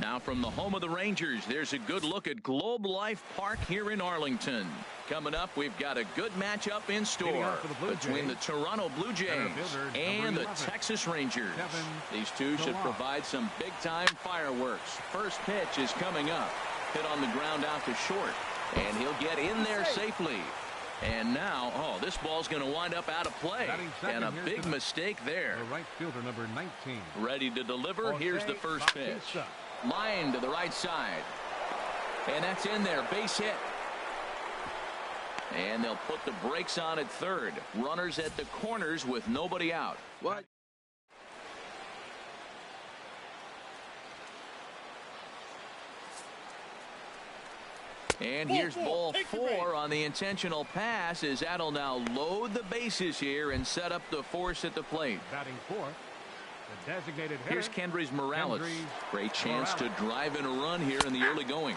Now from the home of the Rangers, there's a good look at Globe Life Park here in Arlington. Coming up, we've got a good matchup in store between the Toronto Blue Jays and the Texas Rangers. These two should provide some big-time fireworks. First pitch is coming up. Hit on the ground out to short, and he'll get in there safely. And now, this ball's going to wind up out of play, and a big mistake there. The right fielder, number 19. Ready to deliver. Here's the first pitch. Line to the right side. And that's in there. Base hit. And they'll put the brakes on at third. Runners at the corners with nobody out. What? And here's ball 4 on the intentional pass, as that'll now load the bases here and set up the force at the plate. Batting fourth, the designated hitter. Here's Kendrys Morales. Great chance to drive in a run here in the early going.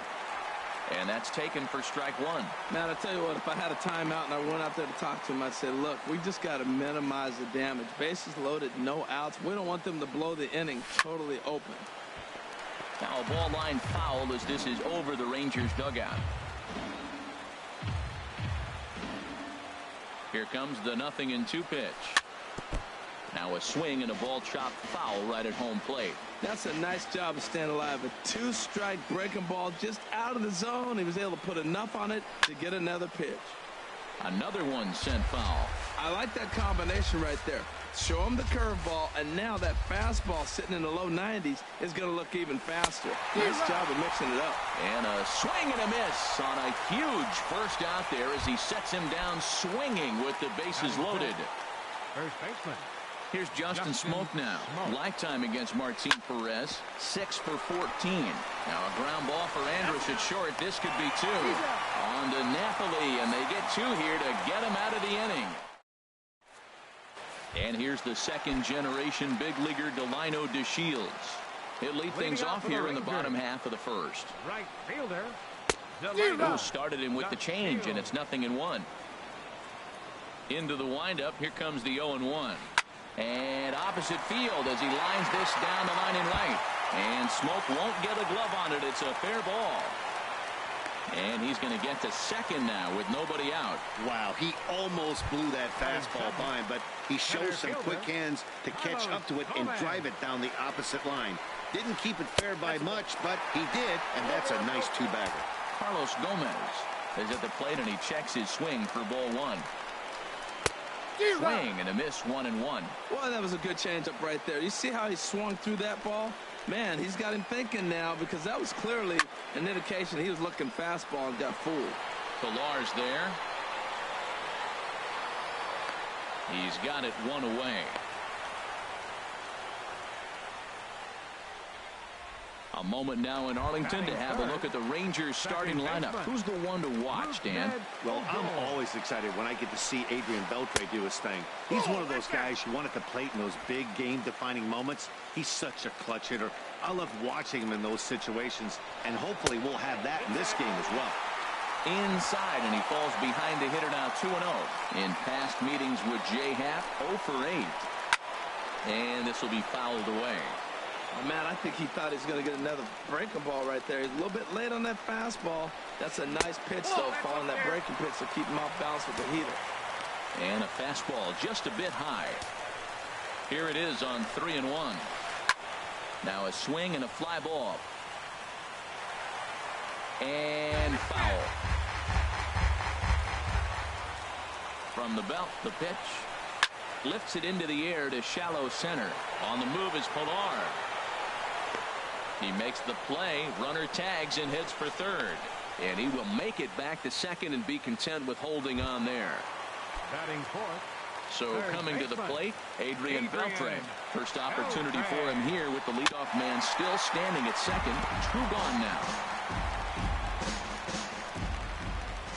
And that's taken for strike one. Man, I tell you what, if I had a timeout and I went out there to talk to him, I'd say, look, we just got to minimize the damage. Bases loaded, no outs. We don't want them to blow the inning totally open. Now a ball line foul as this is over the Rangers dugout. Here comes the 0-2 pitch. Now a swing and a ball chopped foul right at home plate. That's a nice job of staying alive. A 2-strike breaking ball just out of the zone. He was able to put enough on it to get another pitch. Another one sent foul. I like that combination right there. Show him the curveball, and now that fastball sitting in the low 90s is going to look even faster. Nice job of mixing it up. And a swing and a miss on a huge first out there as he sets him down swinging with the bases loaded. First baseman. Here's Justin Smoak now. Lifetime against Martin Perez. 6 for 14. Now a ground ball for Andrus at short. This could be 2. On to Napoli, and they get 2 here to get him out of the inning. And here's the second generation big leaguer Delino DeShields. He'll lead things off here in the bottom half of the first. Right fielder. Delino started him with the change, and it's 0-1. Into the windup. Here comes the 0-1. And opposite field as he lines this down the line in right. And Smoak won't get a glove on it. It's a fair ball. And he's going to get to second now with nobody out. Wow, he almost blew that fastball by him, but he shows some quick hands to catch up to it and drive it down the opposite line. Didn't keep it fair by much, but he did, and that's a nice two-bagger. Carlos Gomez is at the plate, and he checks his swing for ball 1. Swing and a miss, 1-1. Well, that was a good changeup right there. You see how he swung through that ball? Man, he's got him thinking now, because that was clearly an indication he was looking fastball and got fooled. Pilar's there. He's got it 1 away. A moment now in Arlington to have a look at the Rangers starting lineup. Who's the one to watch, Dan? Well, I'm always excited when I get to see Adrian Beltre do his thing. He's one of those guys you want at the plate in those big game-defining moments. He's such a clutch hitter. I love watching him in those situations, and hopefully we'll have that in this game as well. Inside, and he falls behind the hitter now 2-0. In past meetings with Jay Happ, 0 for 8. And this will be fouled away. Oh, man, I think he thought he was going to get another breaking ball right there. He's a little bit late on that fastball. That's a nice pitch, though, following that breaking pitch to keep him off balance with the heater. And a fastball just a bit high. Here it is on 3-1. Now a swing and a fly ball. And foul. From the belt, the pitch. Lifts it into the air to shallow center. On the move is Pilar. He makes the play. Runner tags and heads for third. And he will make it back to second and be content with holding on there. Batting fourth. So coming to the plate, Adrian Beltre. First opportunity for him here with the leadoff man still standing at second. 2 gone now.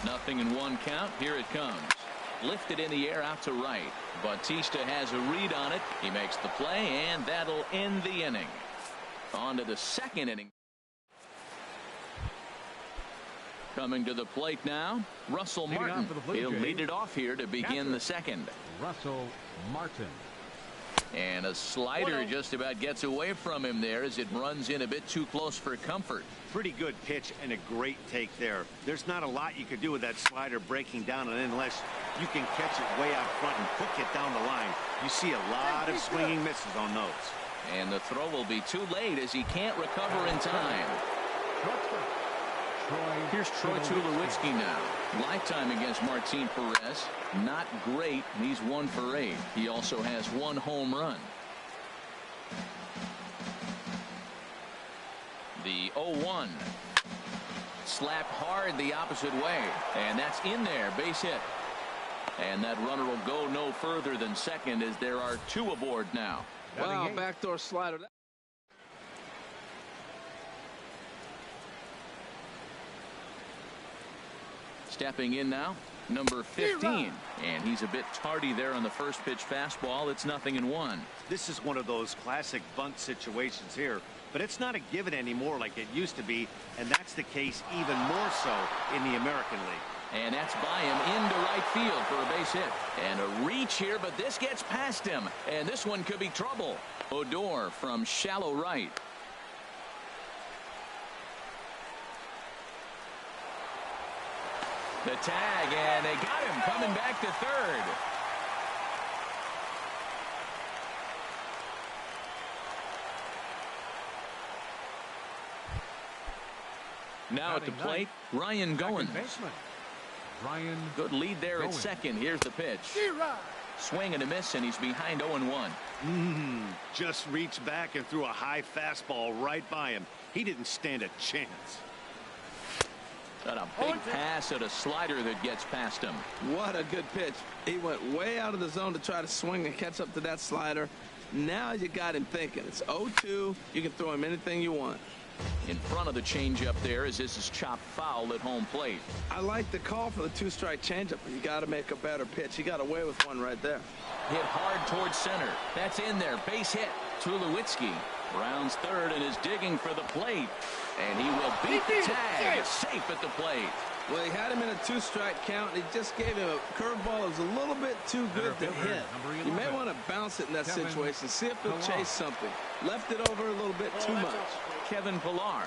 0-1 count. Here it comes. Lifted in the air out to right. Bautista has a read on it. He makes the play, and that'll end the inning. On to the second inning. Coming to the plate now, Russell Martin. He'll lead it off here to begin the second. Russell Martin. And a slider just about gets away from him there as it runs in a bit too close for comfort. Pretty good pitch and a great take there. There's not a lot you could do with that slider breaking down, and unless you can catch it way out front and hook it down the line, you see a lot of swinging misses on those. And the throw will be too late as he can't recover in time. Here's Troy Tulowitzki now. Lifetime against Martin Perez. Not great. He's 1 for 8. He also has 1 home run. The 0-1. Slapped hard the opposite way. And that's in there. Base hit. And that runner will go no further than second as there are 2 aboard now. Wow, backdoor slider. Stepping in now, number 15. And he's a bit tardy there on the first pitch fastball. It's 0-1. This is one of those classic bunt situations here, but it's not a given anymore like it used to be, and that's the case even more so in the American League. And that's by him into right field for a base hit. And a reach here, but this gets past him. And this one could be trouble. Odor from shallow right. The tag, and they got him coming back to third. Now at the plate, Ryan Goins. Good lead there at second. Here's the pitch. Swing and a miss, and he's behind 0-1. Just reached back and threw a high fastball right by him. He didn't stand a chance. And a big pass at a slider that gets past him. What a good pitch. He went way out of the zone to try to swing and catch up to that slider. Now you got him thinking. It's 0-2. You can throw him anything you want. In front of the changeup there as this is chopped foul at home plate. I like the call for the 2-strike changeup, but you got to make a better pitch. He got away with one right there. Hit hard towards center. That's in there. Base hit. Tulowitzki rounds third and is digging for the plate. And he will beat the tag. Safe at the plate. Well, he had him in a 2-strike count, and he just gave him a curveball that was a little bit too good to hit. You may want to bounce it in that situation, see if he'll chase something. Left it over a little bit too much. Kevin Pillar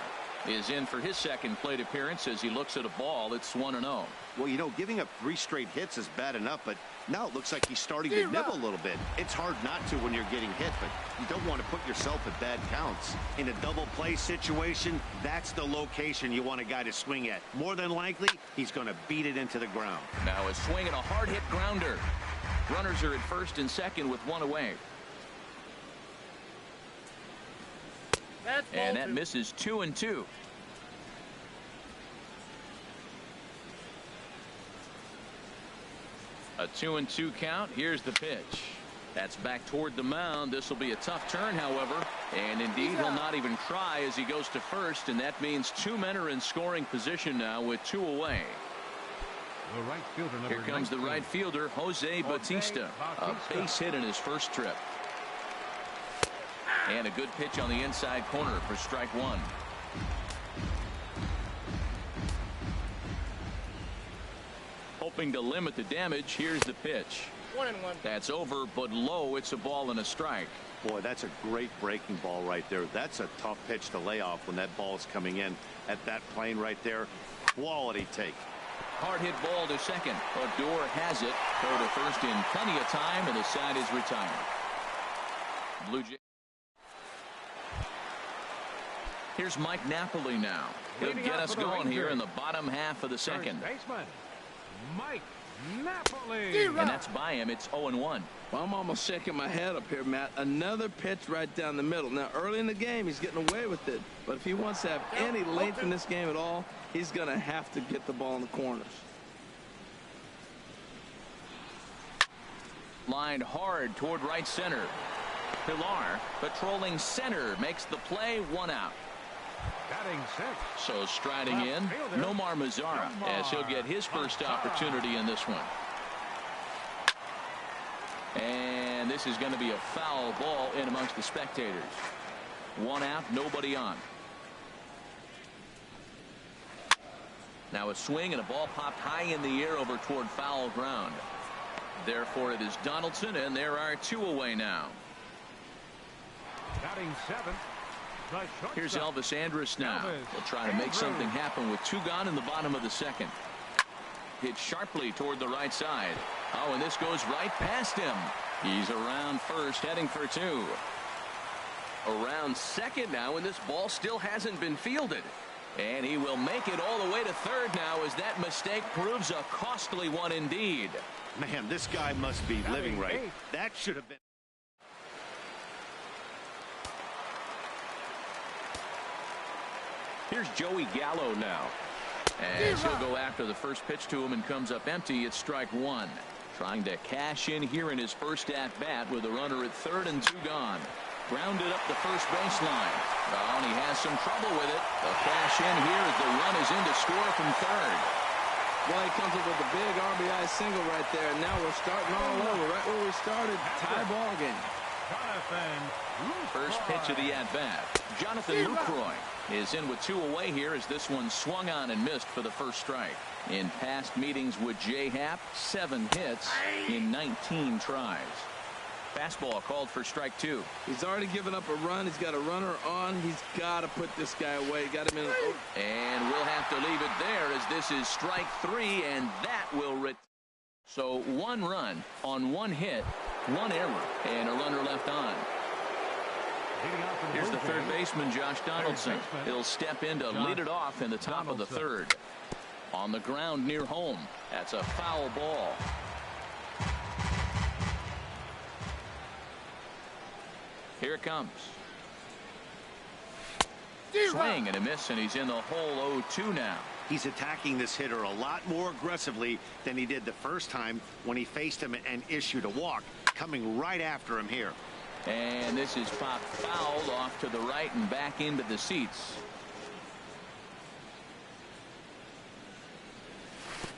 is in for his second plate appearance as he looks at a ball. It's 1-0. Well, you know, giving up 3 straight hits is bad enough, but now it looks like he's starting to nibble a little bit. It's hard not to when you're getting hit, but you don't want to put yourself at bad counts. In a double play situation, that's the location you want a guy to swing at. More than likely, he's going to beat it into the ground. Now a swing and a hard hit grounder. Runners are at first and second with 1 away. And that misses 2-2. A 2-2 count. Here's the pitch. That's back toward the mound. This will be a tough turn, however. And indeed, he'll not even try as he goes to first. And that means 2 men are in scoring position now with 2 away. Here comes the right fielder, Jose Bautista. A base hit in his first trip. And a good pitch on the inside corner for strike 1. Hoping to limit the damage. Here's the pitch. 1-1. That's over, but low. It's a ball and a strike. Boy, that's a great breaking ball right there. That's a tough pitch to lay off when that ball's coming in at that plane right there. Quality take. Hard hit ball to second. Odor has it. Throw to first in plenty of time, and the side is retired. Blue Jays. Here's Mike Napoli now. He'll get us going here in the bottom half of the second. Baseman, Mike Napoli. And that's by him. It's 0-1. Well, I'm almost shaking my head up here, Matt. Another pitch right down the middle. Now, early in the game, he's getting away with it. But if he wants to have any length in this game at all, he's going to have to get the ball in the corners. Lined hard toward right center. Pillar patrolling center makes the play. 1 out. Batting 6. So striding in, Nomar Mazara, as he'll get his first opportunity in this one. And this is going to be a foul ball in amongst the spectators. 1 out, nobody on. Now a swing and a ball popped high in the air over toward foul ground. Therefore it is Donaldson, and there are 2 away now. Batting seventh, the shortstop. Here's Elvis Andrus now. Elvis He'll try to make something happen with 2 gone in the bottom of the second. Hit sharply toward the right side. Oh, and this goes right past him. He's around first, heading for 2. Around second now, and this ball still hasn't been fielded. And he will make it all the way to third now, as that mistake proves a costly one indeed. Man, this guy must be living right. That should have been. Here's Joey Gallo now. As he'll go after the first pitch to him and comes up empty. It's strike 1. Trying to cash in here in his first at-bat with a runner at third and 2 gone. Grounded up the first baseline. Oh, and he has some trouble with it. The cash in here as the run is in to score from third. Well, he comes up with a big RBI single right there. And now we're starting all over right where we started. Tie ball game. First pitch of the at-bat. Jonathan Lucroy is in with 2 away here as this one swung on and missed for the first strike. In past meetings with J. Happ, 7 hits in 19 tries. Fastball called for strike 2. He's already given up a run. He's got a runner on. He's got to put this guy away. Got him in. And we'll have to leave it there as this is strike 3, and that will So 1 run on 1 hit, 1 error, and a runner left on. Here's the third baseman, Josh Donaldson. He'll step in to lead it off in the top of the third. On the ground near home. That's a foul ball. Here it comes. Swing and a miss, and he's in the hole 0-2 now. He's attacking this hitter a lot more aggressively than he did the first time when he faced him and issued a walk. Coming right after him here. And this is popped fouled off to the right and back into the seats.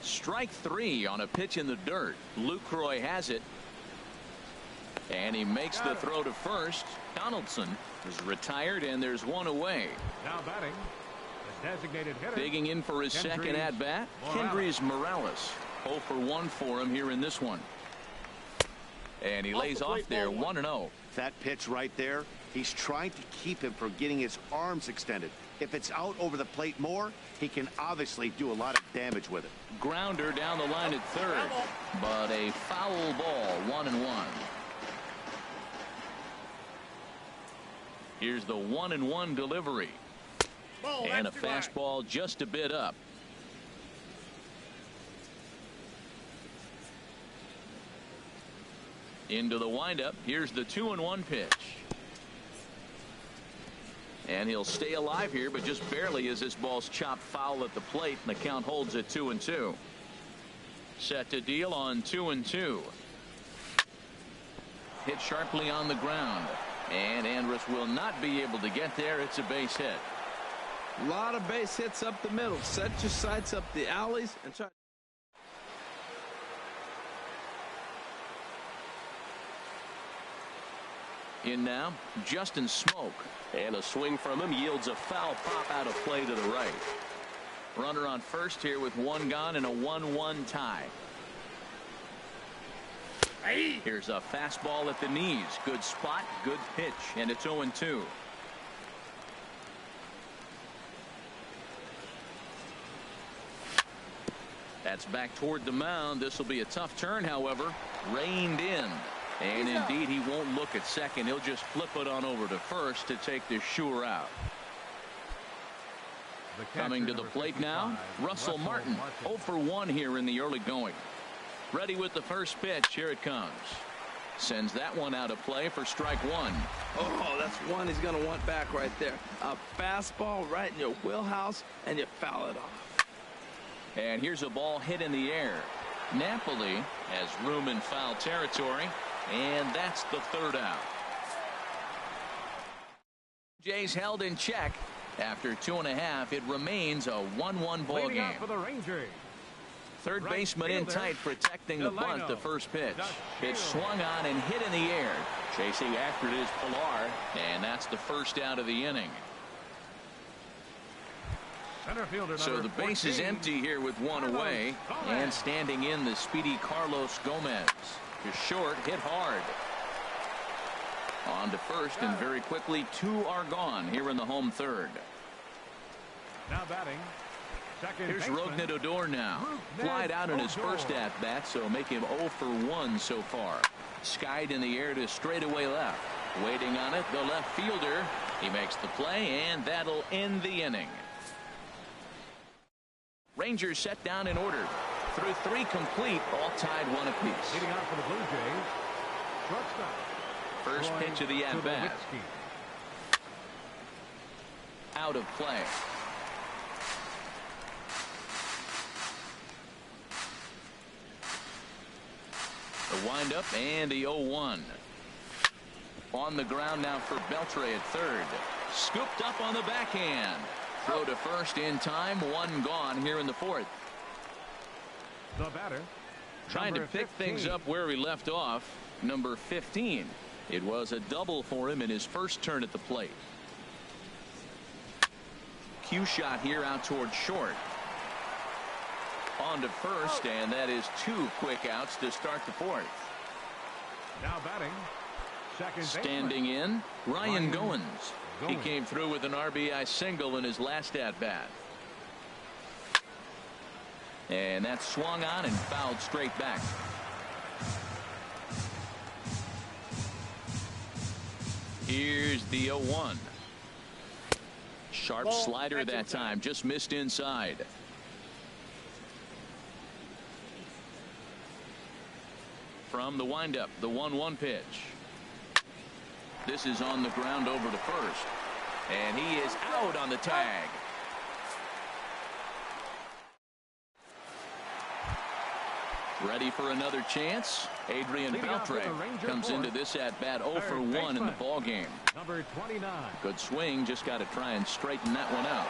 Strike 3 on a pitch in the dirt. Lucroy has it. And he makes the throw to first. Donaldson is retired, and there's 1 away. Now batting, the designated hitter. Digging in for his second at-bat, Kendrys Morales. 0 for 1 for him here in this one. And he lays off there, 1-0. That pitch right there, he's trying to keep him from getting his arms extended. If it's out over the plate more, he can obviously do a lot of damage with it. Grounder down the line at third, but a foul ball, 1-1. Here's the 1-1 delivery. And a fastball just a bit up. Into the windup. Here's the 2-1 pitch. And he'll stay alive here, but just barely as this ball's chopped foul at the plate, and the count holds at 2-2. Set to deal on 2-2. Hit sharply on the ground. And Andrus will not be able to get there. It's a base hit. A lot of base hits up the middle. Set your sights up the alleys and try. In now, Justin Smoak. And a swing from him yields a foul pop out of play to the right. Runner on first here with 1 gone and a 1-1 tie. Here's a fastball at the knees. Good spot, good pitch, and it's 0-2. That's back toward the mound. This will be a tough turn, however. Reined in. And indeed, he won't look at second. He'll just flip it on over to first to take this sure out. Coming to the plate now, Russell Martin. 0 for 1 here in the early going. Ready with the first pitch. Here it comes. Sends that one out of play for strike 1. Oh, that's one he's going to want back right there. A fastball right in your wheelhouse, and you foul it off. And here's a ball hit in the air. Napoli has room in foul territory, and that's the third out. Jays held in check. After 2.5, it remains a 1-1 ball game. For the Rangers. Third baseman in tight, protecting the bunt. The first pitch. It swung on and hit in the air. Chasing after it is Pilar, and that's the first out of the inning. So the base is empty here with 1 away, and standing in the speedy Carlos Gomez. To short, hit hard. On to first, and very quickly 2 are gone here in the home third. Now batting. Second Here's baseman. Rougned Odor now. Flied out in his first at-bat, so make him 0 for 1 so far. Skied in the air to straightaway left. Waiting on it, the left fielder. He makes the play, and that'll end the inning. Rangers set down in order. Through 3 complete, all tied 1 apiece. Leading out for the Blue Jays. Shortstop. First Troy pitch of the at-bat. Tulowitzki. Out of play. The windup and the 0-1. On the ground now for Beltre at third. Scooped up on the backhand. Throw to first in time. 1 gone here in the fourth. The batter. Trying to number pick 15. things up where he left off. Number 15. It was a double for him in his first turn at the plate. Cue shot here out toward short. On to first, and that is 2 quick outs to start the fourth. Now batting. Second Standing baseman. in, Ryan Goins. He Goins. came through with an RBI single in his last at-bat. And that swung on and fouled straight back. Here's the 0-1. Sharp slider that time, just missed inside. From the windup, the 1-1 pitch. This is on the ground over to first. And he is out on the tag. Ready for another chance. Adrian Leading off Beltre for the Ranger comes fourth. into this at-bat 0 for Third 1 in the baseman. ball game. Number 29. Good swing, just got to try and straighten that one out.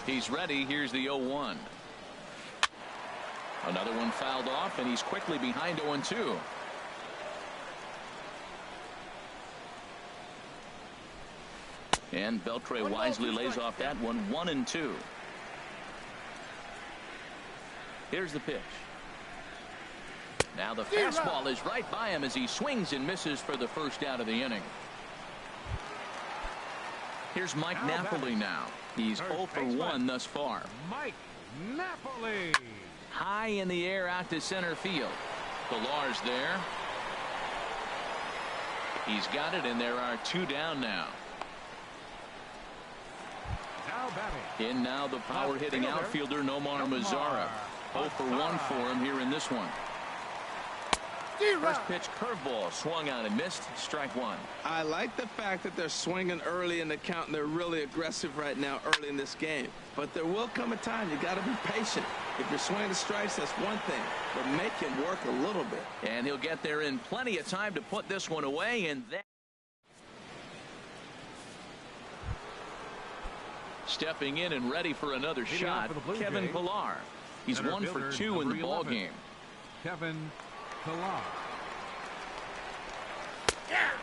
He's ready. Here's the 0-1. Another one fouled off, and he's quickly behind 0-2. And Beltre wisely lays off that one. 1-2. Here's the pitch. Now the fastball is right by him as he swings and misses for the first out of the inning. Here's Mike Napoli now. He's 0 for 1 thus far. Mike Napoli. High in the air out to center field. Pilar's there. He's got it, and there are 2 down now. Now batting. In now the power hitting outfielder Nomar Mazara. 0 for 1 for him here in this one. First pitch curveball swung on and missed. Strike 1. I like the fact that they're swinging early in the count, and they're really aggressive right now early in this game. But there will come a time you got to be patient. If you're swinging the strikes, that's one thing, but make him work a little bit. And he'll get there in plenty of time to put this one away. And then stepping in and ready for another Leading shot, off for the Blue Kevin Jays. Pillar. He's Center 1 for fielder, 2 in the number ball 11. game. Kevin Pillar.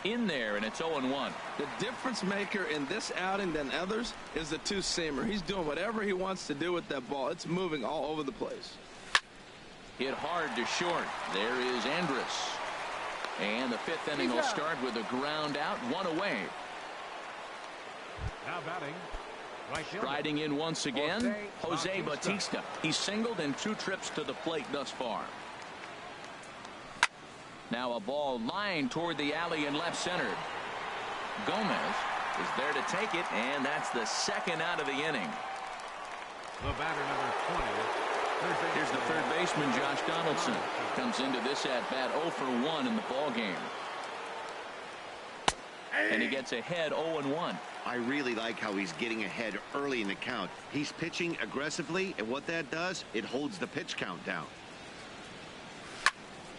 In there, and it's 0-1. The difference maker in this outing than others is the 2-seamer. He's doing whatever he wants to do with that ball. It's moving all over the place. Hit hard to short. There is Andrus. And the 5th inning will start with a ground out, 1 away. Now batting. Right fielder. Striding in once again, Jose Jose Bautista. He's singled in 2 trips to the plate thus far. Now a ball lined toward the alley in left center. Gomez is there to take it, and that's the 2nd out of the inning. The batter, number 20. Here's the third baseman, Josh Donaldson. Comes into this at-bat 0 for 1 in the ball game. And he gets ahead 0-1. I really like how he's getting ahead early in the count. He's pitching aggressively, and what that does, it holds the pitch count down.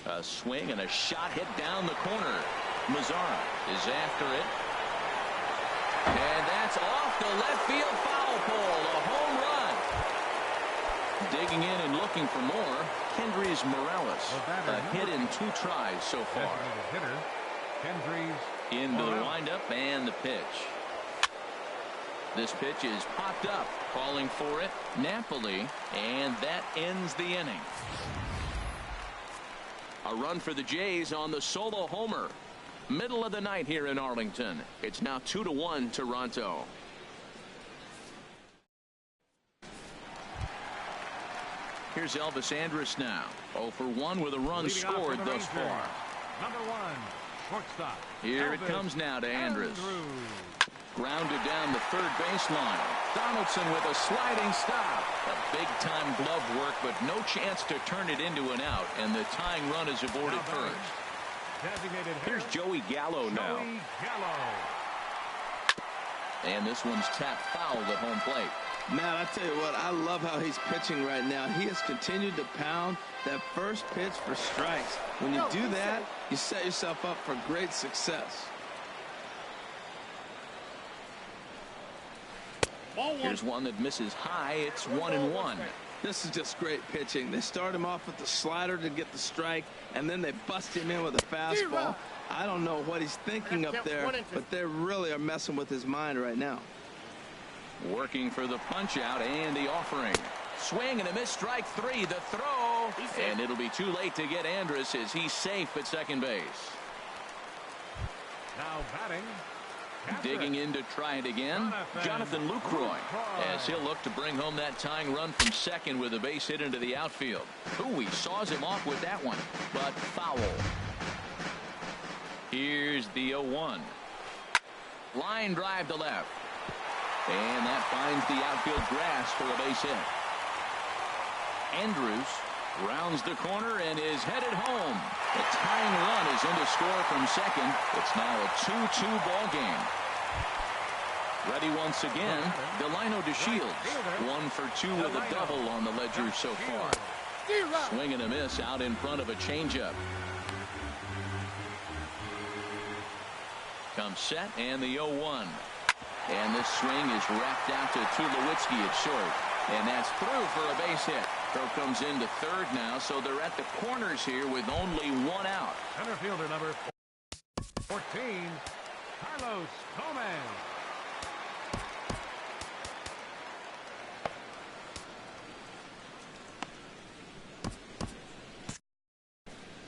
A swing and a shot hit down the corner. Mazara is after it. And that's off the left field foul pole. A home run. Digging in and looking for more, Kendrys Morales. A hit in 2 tries so far. Designated hitter, Kendrys Into the Morales. windup and the pitch. This pitch is popped up. Calling for it, Napoli. And that ends the inning. A run for the Jays on the solo homer. Middle of the night here in Arlington. It's now 2-1 Toronto. Here's Elvis Andrus now. 0 for 1 with a run scored thus far. Number 1, shortstop. Here it comes now to Andrus. Grounded down the third baseline. Donaldson with a sliding stop. A big-time glove work, but no chance to turn it into an out, and the tying run is aborted first. Here's Joey Gallo now. And this one's tapped foul at home plate. Matt, I tell you what, I love how he's pitching right now. He has continued to pound that first pitch for strikes. When you do that, you set yourself up for great success. Here's one that misses high. It's 1-1. This is just great pitching. They start him off with the slider to get the strike, and then they bust him in with a fastball. I don't know what he's thinking up there, but they really are messing with his mind right now. Working for the punch out and the offering. Swing and a miss, strike 3. The throw, and it'll be too late to get Andrus as he's safe at second base. Now batting. Digging in to try it again, Jonathan Lucroy, as he'll look to bring home that tying run from second with a base hit into the outfield. Ooh, he saws him off with that one, but foul. Here's the 0-1. Line drive to left. And that finds the outfield grass for a base hit. Andrus rounds the corner and is headed home. The tying run is in to score from second. It's now a 2-2 ball game. Ready once again, Delino DeShields. 1 for 2 with a double on the ledger so far. Swing and a miss out in front of a changeup. Comes set and the 0-1. And this swing is wrapped out to Tulowitzki at short. And that's through for a base hit. Throw comes into third now, so they're at the corners here with only 1 out. Center fielder number 14, Carlos Gomez.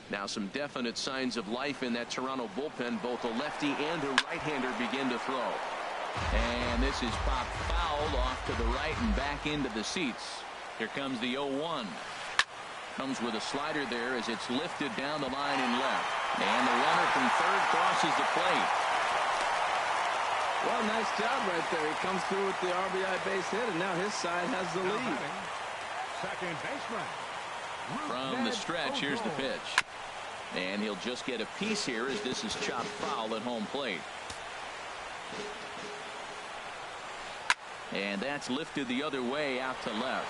Now some definite signs of life in that Toronto bullpen. Both a lefty and a right-hander begin to throw. And this is popped foul off to the right and back into the seats. Here comes the 0-1. Comes with a slider there as it's lifted down the line and left. And the runner from third crosses the plate. Well, nice job right there. He comes through with the RBI base hit, and now his side has the lead. Second baseman. From the stretch, here's the pitch. And he'll just get a piece here as this is chopped foul at home plate. And that's lifted the other way out to left.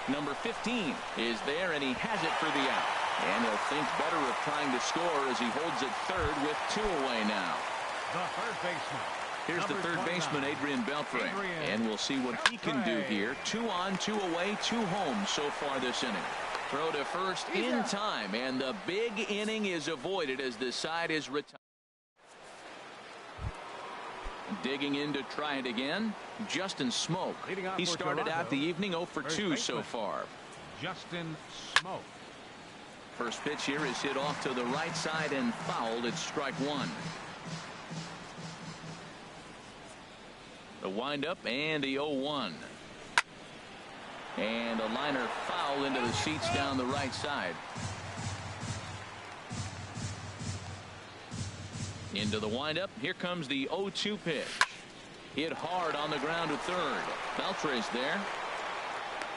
Number 15 is there, and he has it for the out. And he'll think better of trying to score as he holds it third with 2 away now. The third baseman. Here's the third baseman, Adrian Beltre. And we'll see what he can do here. 2 on, 2 away, 2 home so far this inning. Throw to first in time, and the big inning is avoided as the side is retired. Digging in to try it again, Justin Smoke. He started out the evening 0 for 2 so far. Justin Smoke. First pitch here is hit off to the right side and fouled. It's strike 1. The windup and the 0-1. And a liner foul into the seats down the right side. Into the windup. Here comes the 0-2 pitch. Hit hard on the ground to third. Beltre's there.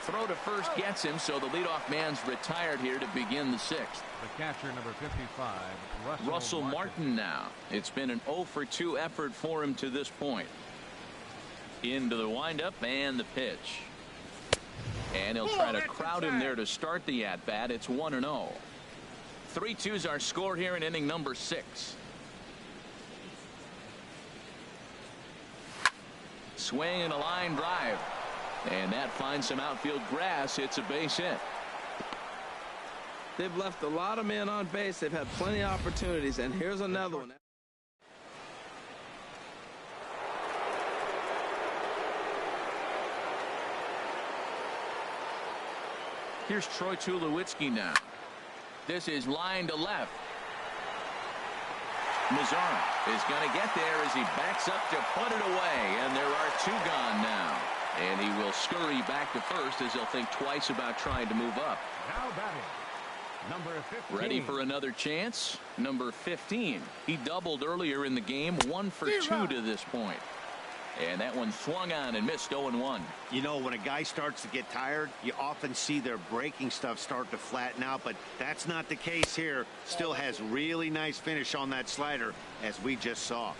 Throw to first gets him, so the leadoff man's retired here to begin the 6th. The catcher, number 55, Russell Martin now. It's been an 0 for 2 effort for him to this point. Into the windup and the pitch. And he'll try to crowd him there to start the at-bat. It's 1-0. 3-2's our score here in inning number 6. Swing and a line drive. And that finds some outfield grass. It's a base hit. They've left a lot of men on base. They've had plenty of opportunities. And here's another one. Here's Troy Tulowitzki now. This is line to left. Mazara is going to get there as he backs up to put it away, and there are 2 gone now. And he will scurry back to first as he'll think twice about trying to move up. Now batting, number 15. Ready for another chance. Number 15. He doubled earlier in the game, 1 for 2 to this point. And that one swung on and missed 0-1. You know, when a guy starts to get tired, you often see their breaking stuff start to flatten out, but that's not the case here. Still has really nice finish on that slider, as we just saw.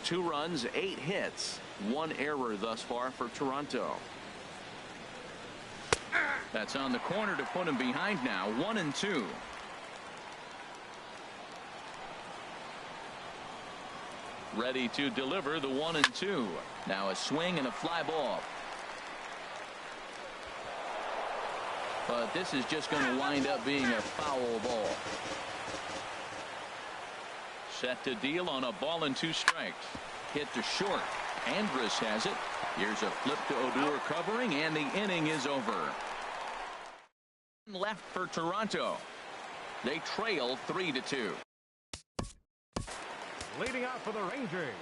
2 runs, 8 hits, 1 error thus far for Toronto. That's on the corner to put him behind now, 1-2. Ready to deliver the 1-2. Now a swing and a fly ball. But this is just going to wind up being a foul ball. Set to deal on a ball and 2 strikes. Hit to short. Andrus has it. Here's a flip to Odor covering, and the inning is over. Left for Toronto. They trail 3-2. Leading out for the Rangers,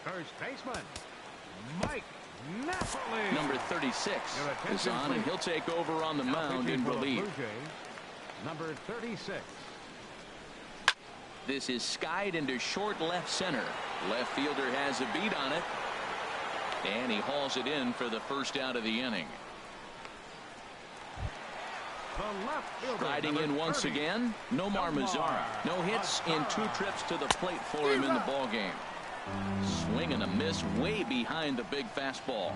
first baseman, Mike Napoli. Number 36 is on, and he'll take over on the mound in relief. Number 36. This is skied into short left center. Left fielder has a beat on it, and he hauls it in for the first out of the inning. Striding in once again, Nomar Mazara. No hits in 2 trips to the plate for him in the ballgame. Swing and a miss way behind the big fastball.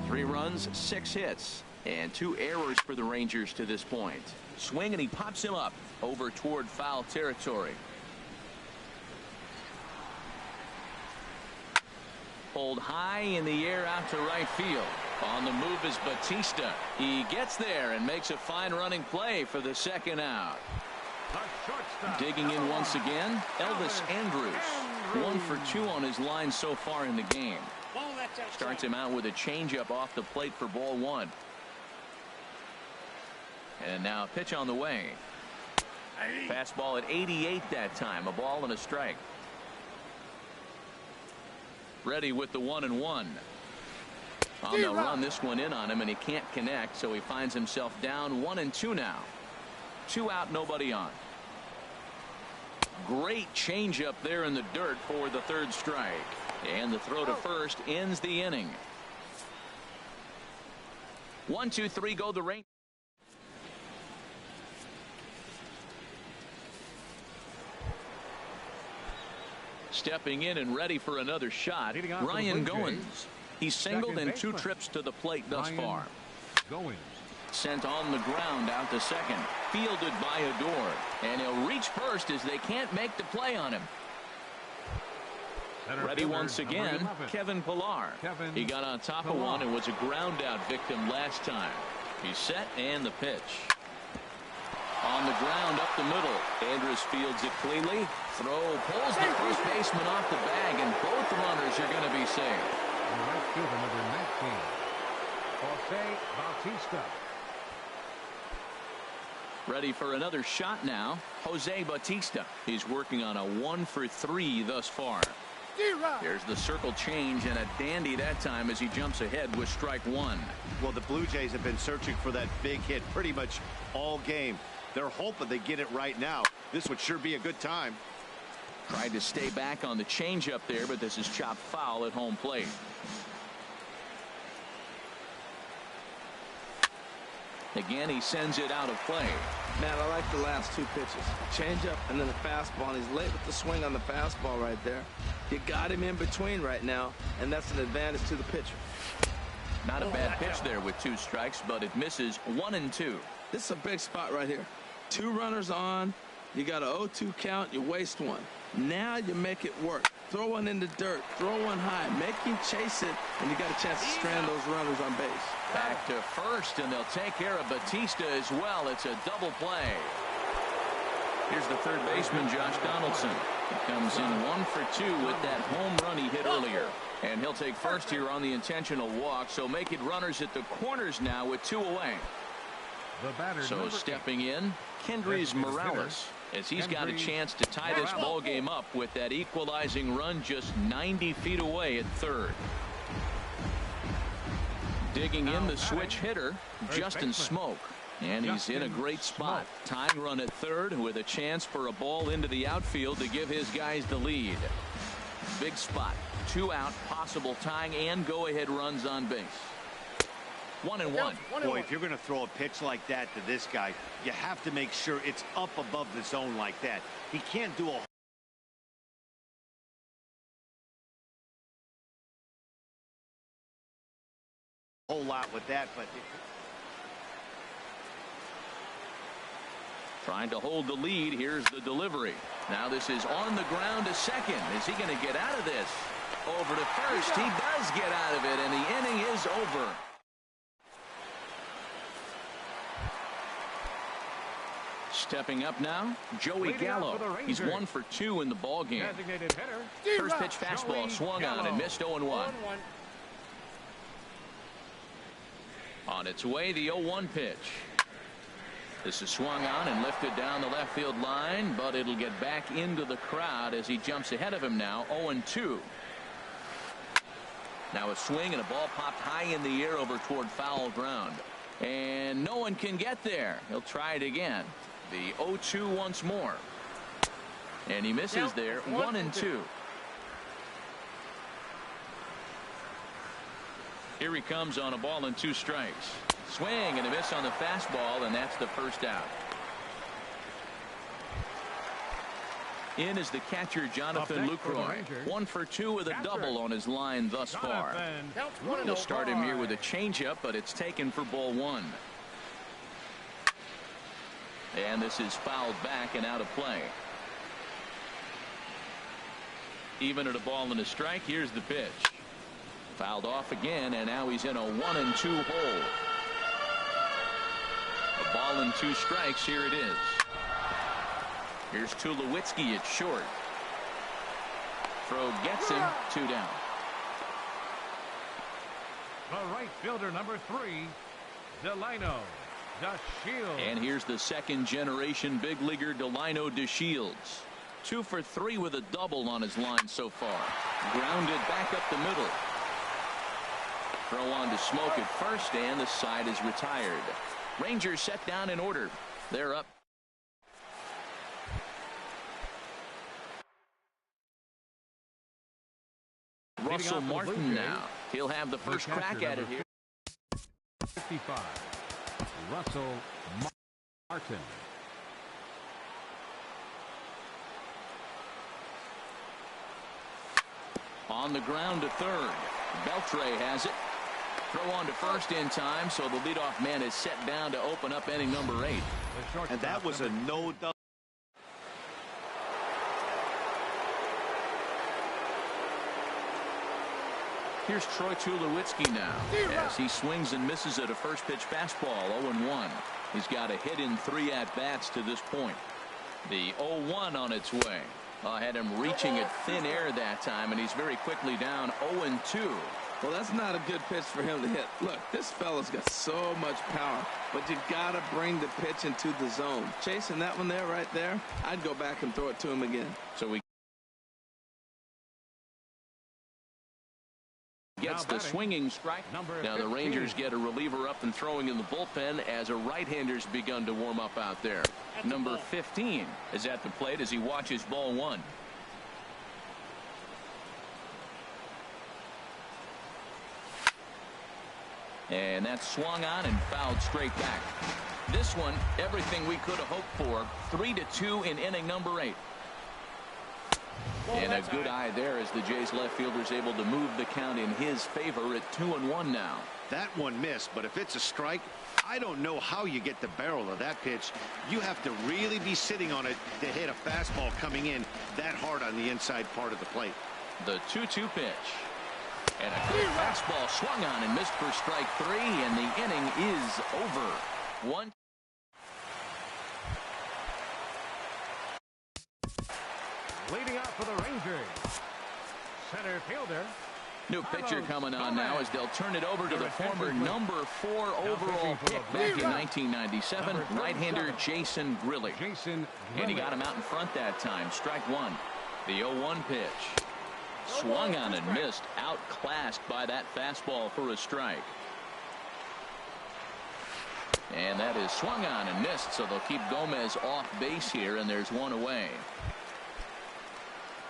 3 runs, 6 hits, and 2 errors for the Rangers to this point. Swing and he pops him up over toward foul territory. Pulled high in the air out to right field. On the move is Bautista. He gets there and makes a fine running play for the 2nd out. Digging in once again, Elvis Andrus. 1 for 2 on his line so far in the game. Starts him out with a changeup off the plate for ball 1. And now a pitch on the way. Fastball at 88 that time. A ball and a strike. Ready with the 1-1. On the run, this one in on him, and he can't connect, so he finds himself down 1-2 now. 2 out, nobody on. Great changeup there in the dirt for the 3rd strike. And the throw to first ends the inning. 1-2-3 go the Rangers. Stepping in and ready for another shot, Ryan Goins. He's singled in 2 trips to the plate thus far. Sent on the ground out to second. Fielded by Odor. And he'll reach first as they can't make the play on him. Ready once again, Kevin Pillar. He got on top of one and was a ground out victim last time. He's set and the pitch. On the ground up the middle. Andrus fields it cleanly. Throw pulls the first baseman off the bag, and both runners are going to be saved. Right fielder number 19, Jose Bautista. Ready for another shot now. Jose Bautista. He's working on a 1 for 3 thus far. Here's the circle change, and a dandy that time as he jumps ahead with strike 1. Well, the Blue Jays have been searching for that big hit pretty much all game. They're hoping they get it right now. This would sure be a good time. Tried to stay back on the changeup there, but this is chopped foul at home plate. Again, he sends it out of play. Man, I like the last 2 pitches. Changeup and then the fastball, and he's late with the swing on the fastball right there. You got him in between right now, and that's an advantage to the pitcher. Not a bad pitch there with 2 strikes, but it misses 1-2. This is a big spot right here. 2 runners on. You got an 0-2 count. You waste 1. Now you make it work. Throw one in the dirt. Throw one high. Make him chase it, and you got a chance to strand those runners on base. Back to first, and they'll take care of Bautista as well. It's a double play. Here's the 3rd baseman, Josh Donaldson. He comes in 1 for 2 with that home run he hit earlier. And he'll take first here on the intentional walk, so make it runners at the corners now with 2 away. The batter, so stepping in, Kendrys Morales, as he's got a chance to tie this ball game up with that equalizing run just 90 feet away at third. Digging in the switch hitter, Justin Smoke. And he's in a great spot. Tying run at third with a chance for a ball into the outfield to give his guys the lead. Big spot. 2 out, possible tying and go-ahead runs on base. 1-1. Boy, if you're going to throw a pitch like that to this guy, you have to make sure it's up above the zone like that. He can't do a whole lot with that, but trying to hold the lead. Here's the delivery. Now this is on the ground to second. Is he going to get out of this? Over to first. He does get out of it, and the inning is over. Stepping up now, Joey Gallo. He's 1 for 2 in the ball game. First pitch fastball swung on and missed 0-1. On its way, the 0-1 pitch. This is swung on and lifted down the left field line, but it'll get back into the crowd as he jumps ahead of him now. 0-2. Now a swing and a ball popped high in the air over toward foul ground. And no one can get there. He'll try it again. The 0-2 once more. And he misses there. 1-2. Here he comes on a ball and 2 strikes. Swing and a miss on the fastball, and that's the first out. In is the catcher, Jonathan Lucroy. 1 for 2 with a double on his line thus far. He'll start him here with a changeup, but it's taken for ball 1. And this is fouled back and out of play. Even at a ball and a strike, here's the pitch. Fouled off again, and now he's in a 1-2 hole. A ball and 2 strikes. Here it is. Here's Tulowitzki at short. Throw gets him. 2 down. The right fielder, number 3, Delino DeShields. And here's the second generation big leaguer, Delino DeShields. 2 for 3 with a double on his line so far. Grounded back up the middle. Throw on to Smoke at first, and the side is retired. Rangers set down in order. They're up. Russell Martin now. He'll have the first crack at it here. 55. Russell Martin. On the ground to third. Beltre has it. Throw on to first in time, so the leadoff man is set down to open up inning number 8. And that was a no-doubt. Here's Troy Tulowitzki now as he swings and misses at a first pitch fastball. 0-1. He's got a hit in 3 at-bats to this point. The 0-1 on its way. Had him reaching at thin air that time, and he's very quickly down 0-2. Well, that's not a good pitch for him to hit. Look, this fella's got so much power, but you got to bring the pitch into the zone. Chasing that one there, right there, I'd go back and throw it to him again. So he gets the swinging strike. Now the Rangers get a reliever up and throwing in the bullpen as a right-hander's begun to warm up out there. Number 15 is at the plate as he watches ball 1. And that's swung on and fouled straight back. This one, everything we could have hoped for. 3-2 in inning number 8. And a good eye there as the Jays left fielder's able to move the count in his favor at 2-1 now. That one missed, but if it's a strike, I don't know how you get the barrel of that pitch. You have to really be sitting on it to hit a fastball coming in that hard on the inside part of the plate. The 2-2 pitch. And a good fastball swung on and missed for strike 3, and the inning is over. 1. Leading off for the Rangers, center fielder New pitcher coming on now as they'll turn it over to the former number 4 overall pick back in 1997, right-hander Jason Grilli. And he got him out in front that time. Strike one. The 0-1 pitch. Swung on and missed. Outclassed by that fastball for a strike. And that is swung on and missed, so they'll keep Gomez off base here, and there's one away.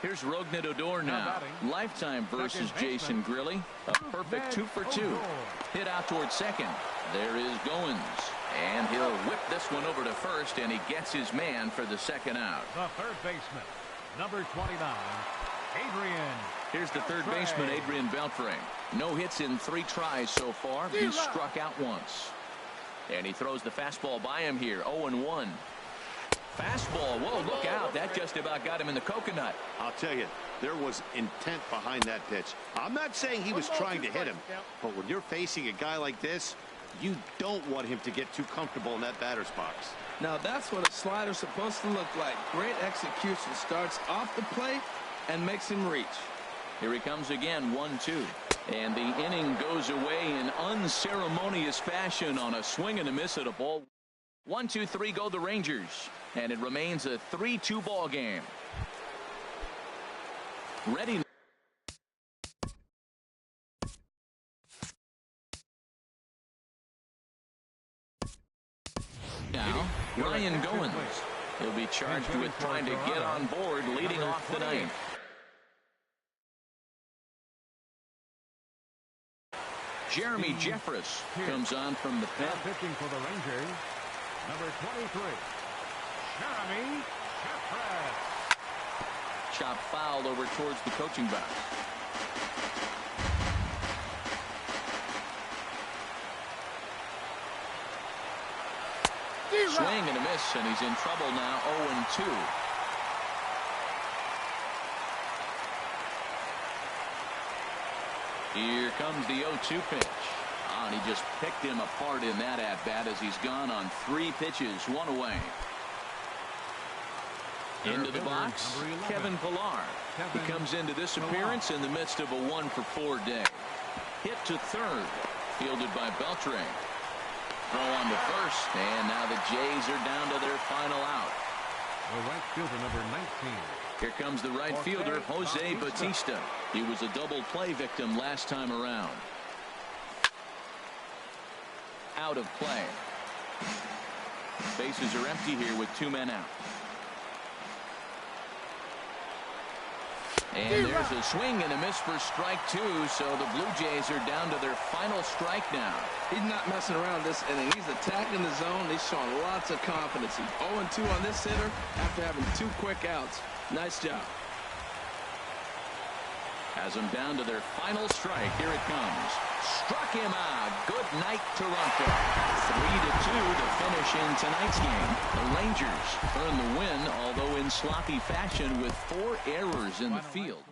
Here's Rougned Odor now. Lifetime versus Jason Grilli. A perfect 2 for 2. Hit out towards second. There is Goins. And he'll whip this one over to first, and he gets his man for the second out. The third baseman, number 29, Adrian. Here's the third baseman, Adrian Beltre. No hits in 3 tries so far. He's struck out once. And he throws the fastball by him here. 0-1. Fastball. Whoa, look out. That just about got him in the coconut. I'll tell you, there was intent behind that pitch. I'm not saying he was trying to hit him, but when you're facing a guy like this, you don't want him to get too comfortable in that batter's box. Now that's what a slider's supposed to look like. Great execution. Starts off the plate and makes him reach. Here he comes again, 1-2. And the inning goes away in unceremonious fashion on a swing and a miss at a ball. 1-2-3 go the Rangers. And it remains a 3-2 ball game. Ready now, Ryan Goins. He'll be charged with trying to get on board leading off the ninth. Jeremy Jeffress comes on from the pen. Pitching for the Rangers, number 23, Jeremy Jeffress. Chop foul over towards the coaching box. Swing and a miss, and he's in trouble now. 0-2. Here comes the 0-2 pitch. And he just picked him apart in that at-bat as he's gone on 3 pitches, 1 away. Into the box, Kevin Pillar. He comes into this appearance in the midst of a 1-for-4 day. Hit to third, fielded by Beltre. Throw on to first, and now the Jays are down to their final out. The right fielder, number 19. Here comes the right fielder, Jose Bautista. He was a double play victim last time around. Out of play. Bases are empty here with 2 men out. And there's a swing and a miss for strike 2, so the Blue Jays are down to their final strike now. He's not messing around this inning. He's attacking the zone. He's showing lots of confidence. He's 0-2 on this hitter after having 2 quick outs. Nice job. Has them down to their final strike. Here it comes. Struck him out. Good night, Toronto. 3-2 to finish in tonight's game. The Rangers earn the win, although in sloppy fashion with 4 errors in the field.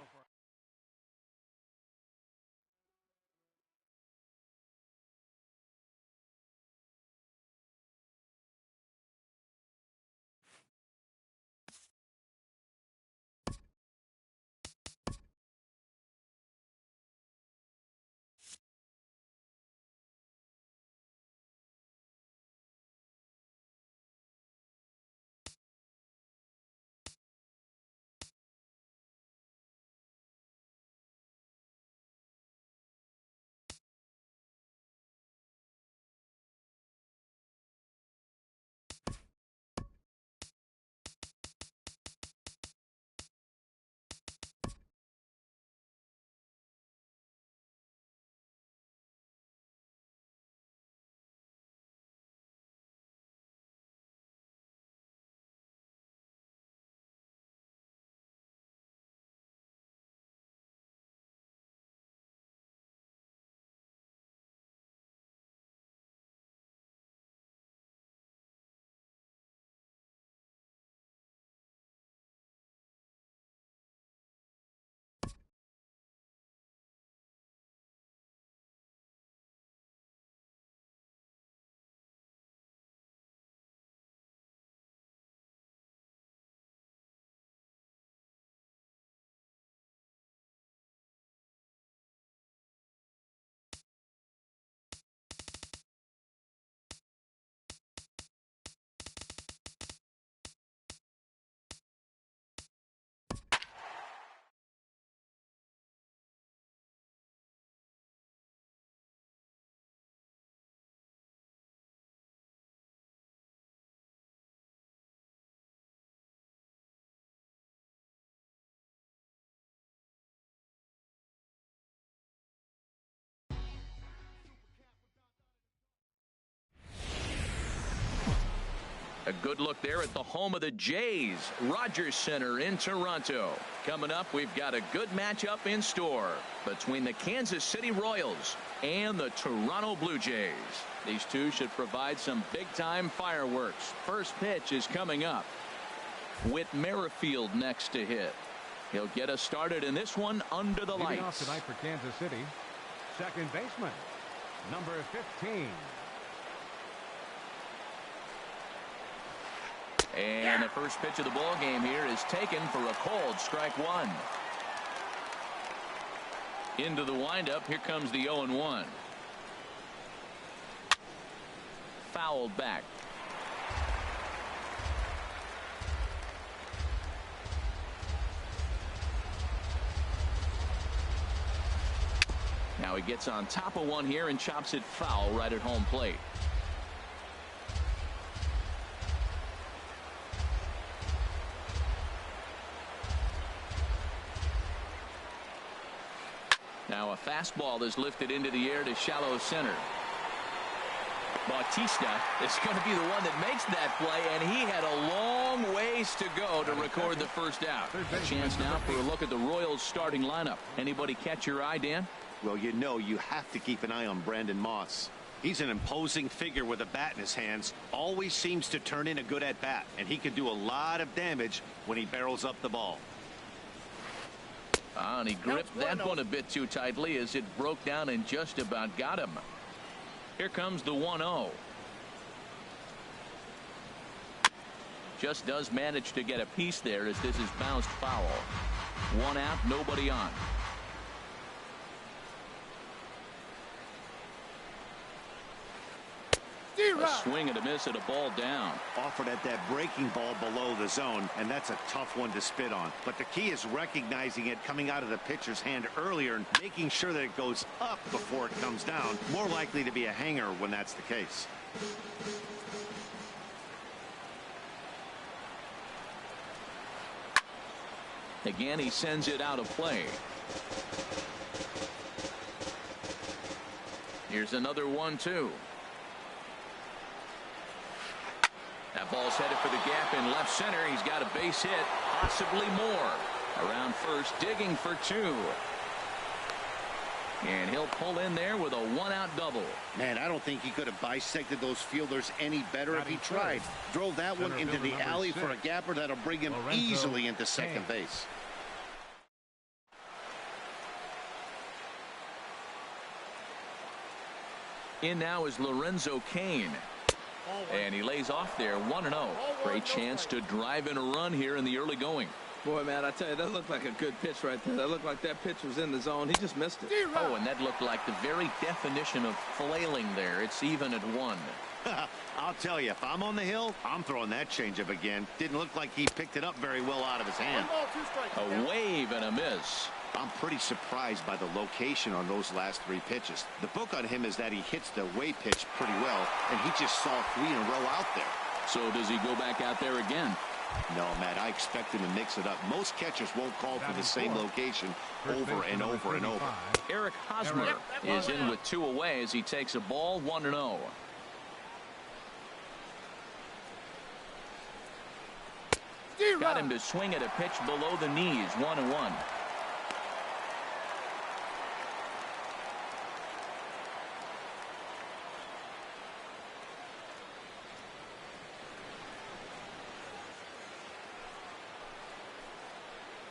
A good look there at the home of the Jays, Rogers Center in Toronto. Coming up, we've got a good matchup in store between the Kansas City Royals and the Toronto Blue Jays. These two should provide some big-time fireworks. First pitch is coming up. Whit Merrifield next to hit. He'll get us started in this one under the lights. Leading off tonight for Kansas City, second baseman, number 15. And the first pitch of the ball game here is taken for a cold strike one. Into the windup. Here comes the 0-1. Fouled back. Now he gets on top of one here and chops it foul right at home plate. Now a fastball is lifted into the air to shallow center. Bautista is going to be the one that makes that play, and he had a long ways to go to record the first out. A chance now for a look at the Royals starting lineup. Anybody catch your eye, Dan? Well, you know you have to keep an eye on Brandon Moss. He's an imposing figure with a bat in his hands. Always seems to turn in a good at-bat, and he can do a lot of damage when he barrels up the ball. And he gripped that one a bit too tightly as it broke down and just about got him. Here comes the 1-0. Just does manage to get a piece there as this is bounced foul. One out, nobody on. A swing and a miss at a ball down. Offered at that breaking ball below the zone, and that's a tough one to spit on. But the key is recognizing it coming out of the pitcher's hand earlier and making sure that it goes up before it comes down. More likely to be a hanger when that's the case. Again, he sends it out of play. Here's another 1-2. That ball's headed for the gap in left center. He's got a base hit, possibly more. Around first, digging for two. And he'll pull in there with a one-out double. Man, I don't think he could have bisected those fielders any better if he tried. Drove that one into the alley for a gapper that'll bring him easily into second base. In now is Lorenzo Cain. And he lays off there 1-0. Great chance to drive in a run here in the early going. Boy, man, I tell you, that looked like a good pitch right there. That looked like that pitch was in the zone. He just missed it. Oh, and that looked like the very definition of flailing there. It's even at 1. I'll tell you, if I'm on the hill, I'm throwing that changeup again. Didn't look like he picked it up very well out of his hand. A wave and a miss. I'm pretty surprised by the location on those last 3 pitches. The book on him is that he hits the way pitch pretty well, and he just saw 3 in a row out there. So does he go back out there again? No, Matt, I expect him to mix it up. Most catchers won't call for the same location over and over and over. Eric Hosmer is in with 2 away as he takes a ball 1-0. Got him to swing at a pitch below the knees, 1-1.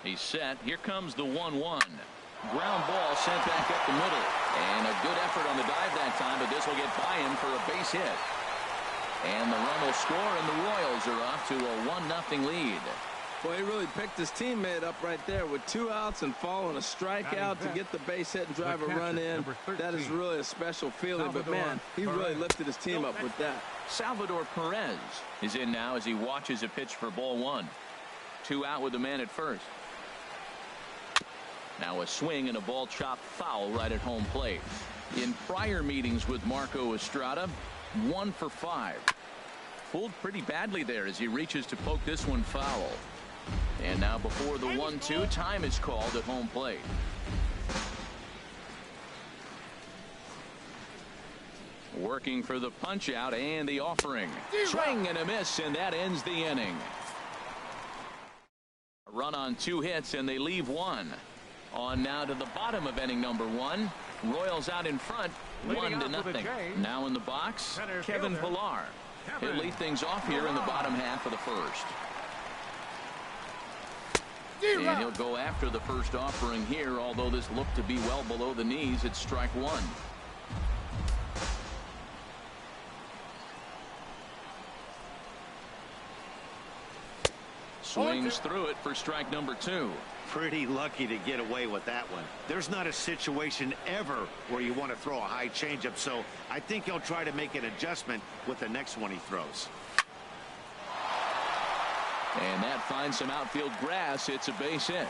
He's set. Here comes the 1-1. Ground ball sent back up the middle. And a good effort on the dive that time, but this will get by him for a base hit. And the run will score, and the Royals are off to a 1-0 lead. Boy, he really picked his teammate up right there with 2 outs and following a strikeout to get the base hit and drive a run in. That is really a special feeling, but man, he really lifted his team up with that. Salvador Perez is in now as he watches a pitch for ball 1. 2 out with the man at first. Now a swing and a ball chopped foul right at home plate. In prior meetings with Marco Estrada, 1 for 5. Fooled pretty badly there as he reaches to poke this one foul. And now before the 1-2, time is called at home plate. Working for the punch out and the offering. Swing and a miss, and that ends the inning. A run on 2 hits, and they leave 1. On now to the bottom of inning number 1. Royals out in front, 1-0. Now in the box, Kevin Pillar. He'll lead things off here in the bottom half of the first. And he'll go after the first offering here, although this looked to be well below the knees. It's strike 1. Swings through it for strike number 2. Pretty lucky to get away with that one. There's not a situation ever where you want to throw a high changeup, so I think he'll try to make an adjustment with the next one he throws. And that finds some outfield grass. It's a base hit.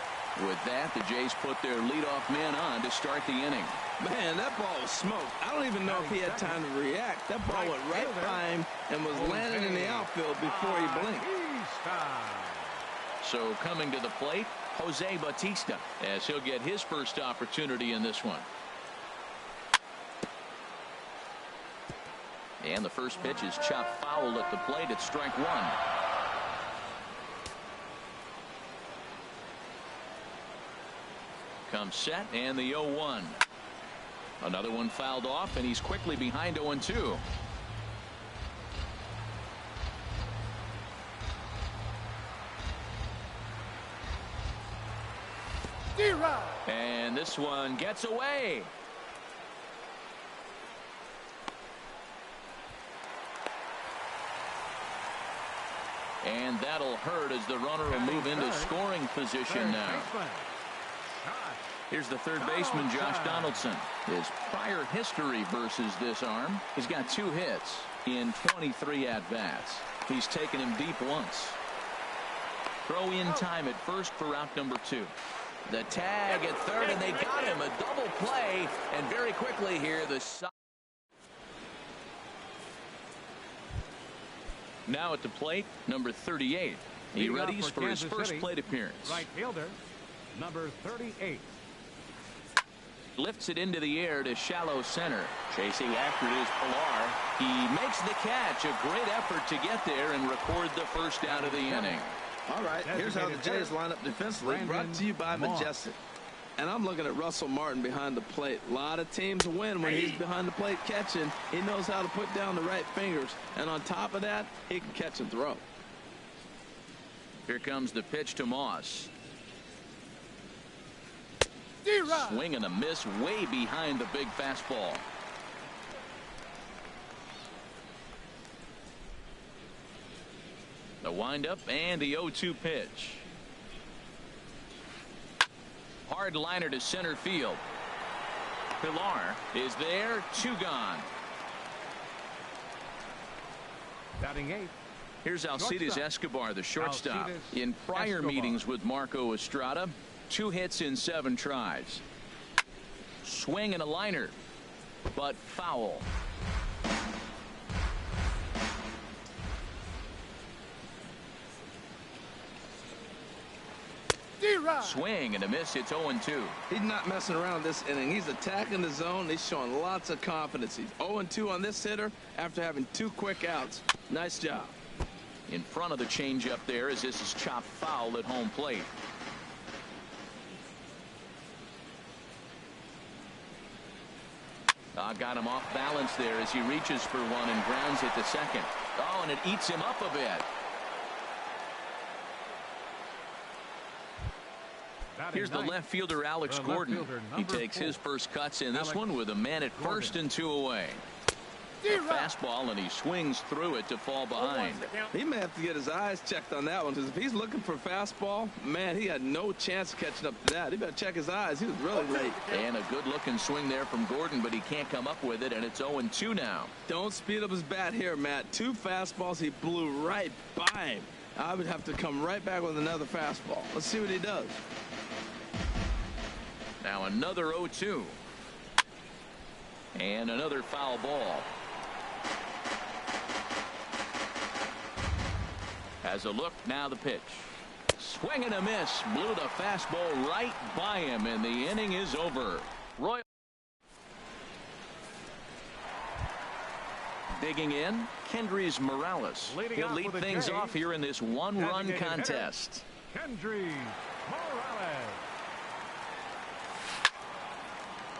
With that, the Jays put their leadoff man on to start the inning. Man, that ball was smoked. I don't even know if he had time to react. That ball went right by him and was landing in the outfield before he blinked. So coming to the plate, Jose Bautista, as he'll get his first opportunity in this one. And the first pitch is chopped foul at the plate. It's strike 1. Comes set, and the 0-1. Another one fouled off, and he's quickly behind 0-2. And this one gets away. And that'll hurt as the runner will move into scoring position now. Here's the third baseman, Josh Donaldson. His prior history versus this arm, he's got 2 hits in 23 at-bats. He's taken him deep once. Throw in time at first for out number 2. The tag at third, and they got him. A double play, and very quickly here, the now at the plate, number 38. He readies for his first plate appearance. Right fielder, number 38. Lifts it into the air to shallow center. Chasing after it is Pillar. He makes the catch. A great effort to get there and record the first out of the inning. All right, here's how the Jays line up defensively. Brought to you by Majestic. And I'm looking at Russell Martin behind the plate. A lot of teams win when he's behind the plate catching. He knows how to put down the right fingers. And on top of that, he can catch and throw. Here comes the pitch to Moss. Swing and a miss way behind the big fastball. The windup and the 0-2 pitch. Hard liner to center field. Pillar is there. 2 gone. Batting 8. Here's Alcides Escobar, the shortstop. In prior meetings with Marco Estrada, 2 hits in 7 tries. Swing and a liner, but foul. Swing and a miss. It's 0-2. He's not messing around this inning. He's attacking the zone. He's showing lots of confidence. He's 0-2 on this hitter after having 2 quick outs. Nice job. In front of the changeup there as this is chopped foul at home plate. Got him off balance there as he reaches for one and grounds it to second. Oh, and it eats him up a bit. Here's the left fielder, Alex Gordon. He takes his first cuts in this one with a man at first and 2 away. A fastball, and he swings through it to fall behind. He may have to get his eyes checked on that one, because if he's looking for fastball, man, he had no chance of catching up to that. He better check his eyes. He was really late. And a good-looking swing there from Gordon, but he can't come up with it, and it's 0-2 now. Don't speed up his bat here, Matt. 2 fastballs, he blew right by him. I would have to come right back with another fastball. Let's see what he does. Now another 0-2. And another foul ball. Has a look, now the pitch. Swing and a miss. Blew the fastball right by him, and the inning is over. Digging in, Kendrys Morales. He'll lead things off here in this one-run contest. Kendrys Morales.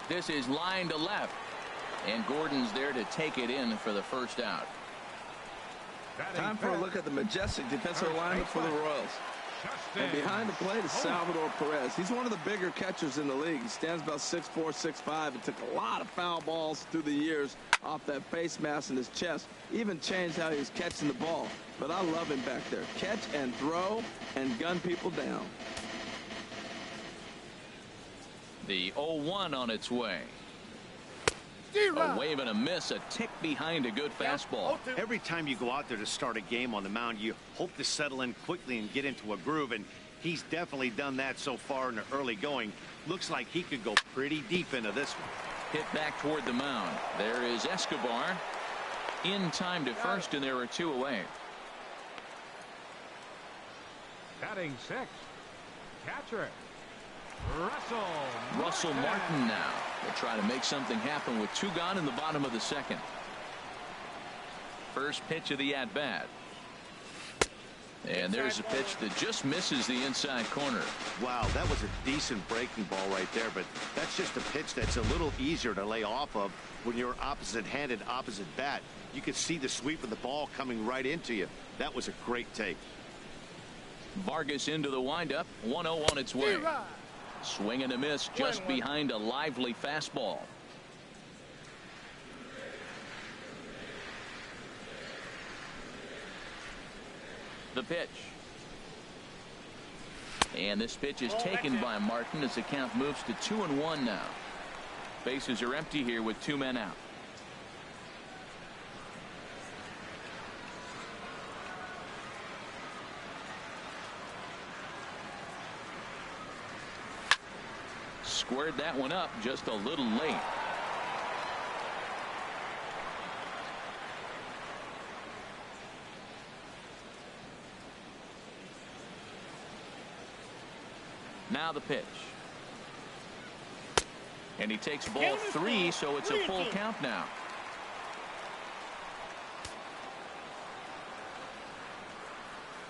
This is line to left. And Gordon's there to take it in for the first out. Time for a look at the majestic defensive alignment for the Royals. And behind the plate is Salvador Perez. He's one of the bigger catchers in the league. He stands about 6'4", 6'5", and took a lot of foul balls through the years off that face mask in his chest. Even changed how he was catching the ball. But I love him back there. Catch and throw and gun people down. The 0-1 on its way. A wave and a miss, a tick behind a good fastball. Every time you go out there to start a game on the mound, you hope to settle in quickly and get into a groove, and he's definitely done that so far in the early going. Looks like he could go pretty deep into this one. Hit back toward the mound. There is Escobar in time to first, and there are 2 away. Batting 6, catcher Russell Martin now will try to make something happen with 2 gone in the bottom of the second. First pitch of the at-bat. And there's a pitch that just misses the inside corner. Wow, that was a decent breaking ball right there, but that's just a pitch that's a little easier to lay off of when you're opposite-handed, opposite bat. You could see the sweep of the ball coming right into you. That was a great take. Vargas into the windup. 1-0 on its way. Swing and a miss just behind a lively fastball. The pitch. And this pitch is taken by Martin as the count moves to 2-1 now. Bases are empty here with 2 men out. Squared that one up just a little late. Now the pitch. And he takes ball 3, so it's a full count now.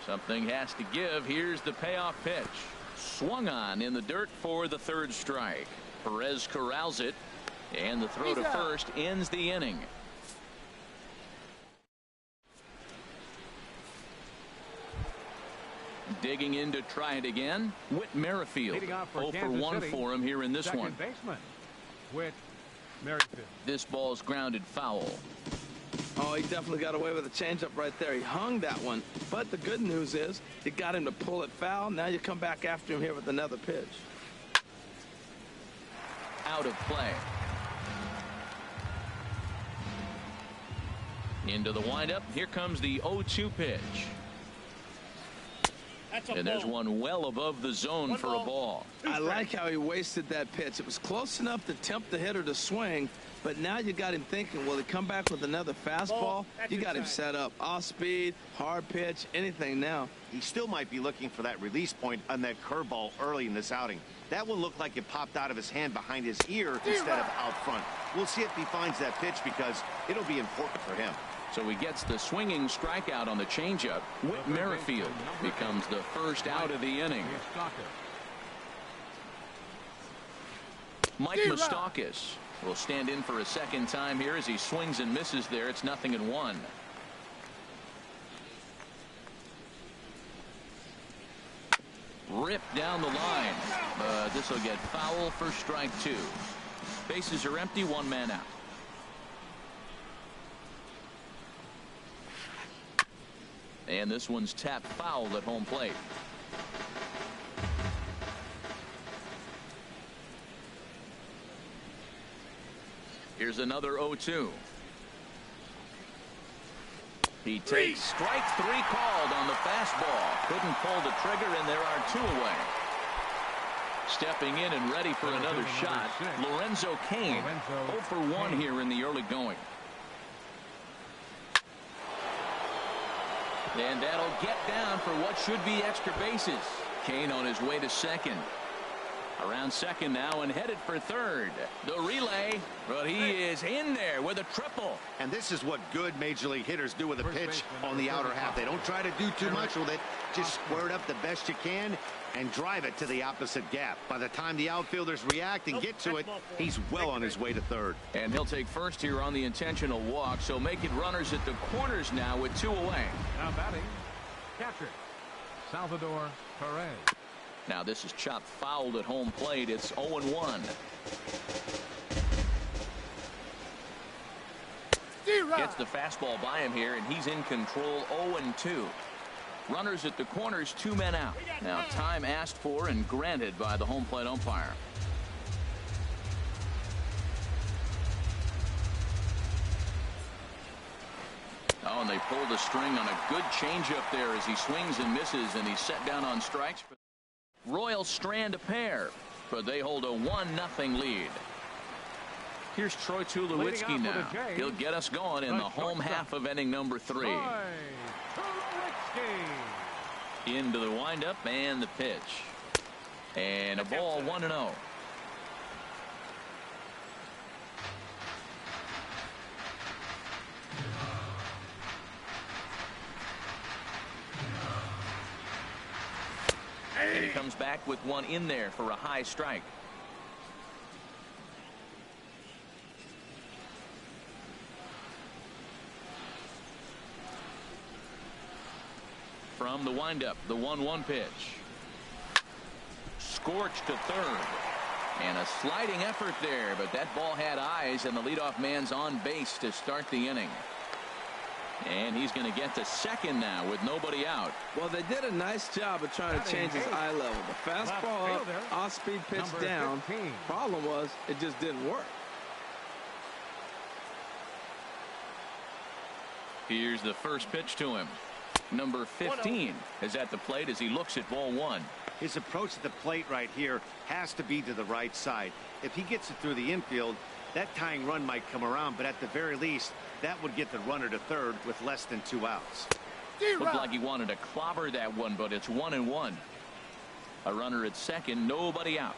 Something has to give. Here's the payoff pitch. Swung on in the dirt for the 3rd strike. Perez corrals it, and the throw to first ends the inning. Digging in to try it again, Whit Merrifield. 0 for 1 for him here in this one. Baseman, Whit Merrifield. This ball's grounded foul. Oh, he definitely got away with a changeup right there. He hung that one. But the good news is you got him to pull it foul. Now you come back after him here with another pitch. Out of play. Into the windup. Here comes the 0-2 pitch. And there's one well above the zone for a ball. I like how he wasted that pitch. It was close enough to tempt the hitter to swing, but now you got him thinking, will he come back with another fastball? You got him set up. Off speed, hard pitch, anything now. He still might be looking for that release point on that curveball early in this outing. That one looked like it popped out of his hand behind his ear instead of out front. We'll see if he finds that pitch because it'll be important for him. So he gets the swinging strikeout on the changeup. Whit Merrifield becomes the first out of the inning. Mike Moustakas will stand in for a second time here as he swings and misses there. It's 0-1. Ripped down the line. This will get foul for strike 2. Bases are empty, 1 man out. And this one's tapped foul at home plate. Here's another 0-2. He takes strike 3 called on the fastball. Couldn't pull the trigger, and there are 2 away. Stepping in and ready for another shot, Lorenzo Cain. 0 for 1 here in the early going. And that'll get down for what should be extra bases. Cain on his way to second. Around second now and headed for third. The relay, but he is in there with a triple. And this is what good major league hitters do with a pitch on the outer half. They don't try to do too much with it. Just square it up the best you can and drive it to the opposite gap. By the time the outfielders react and get to it, he's well on his way to third. And he'll take first here on the intentional walk, so making runners at the corners now with 2 away. Now batting, catcher, Salvador Perez. Now this is chopped fouled at home plate. It's 0-1. Gets the fastball by him here, and he's in control. 0-2. Runners at the corners, 2 men out. Now time asked for and granted by the home plate umpire. Oh, and they pull the string on a good changeup there as he swings and misses, and he's set down on strikes. Royals strand a pair, but they hold a 1-0 lead. Here's Troy Tulowitzki now. He'll get us going in the home half of inning number 3. Into the windup and the pitch. And a ball, 1-0. And he comes back with one in there for a high strike. From the windup, the 1-1 pitch. Scorched to third. And a sliding effort there, but that ball had eyes, and the leadoff man's on base to start the inning. And he's going to get to second now with nobody out. Well, they did a nice job of trying to change his eye level. The fastball up, off-speed pitch down. Problem was, it just didn't work. Here's the first pitch to him. Number 15 is at the plate as he looks at ball 1. His approach at the plate right here has to be to the right side. If he gets it through the infield, that tying run might come around, but at the very least, that would get the runner to third with less than 2 outs. Looked like he wanted to clobber that one, but it's 1-1. A runner at second, nobody out.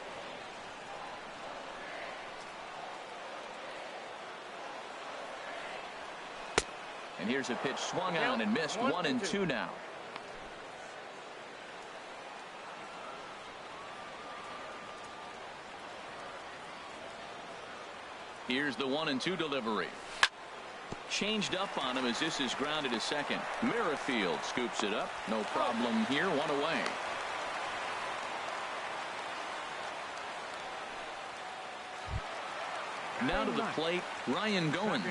And here's a pitch swung on and missed. 1-2 now. Here's the 1-2 delivery. Changed up on him as this is grounded to second. Merrifield scoops it up. No problem here. 1 away. Now to the plate, Ryan Goins,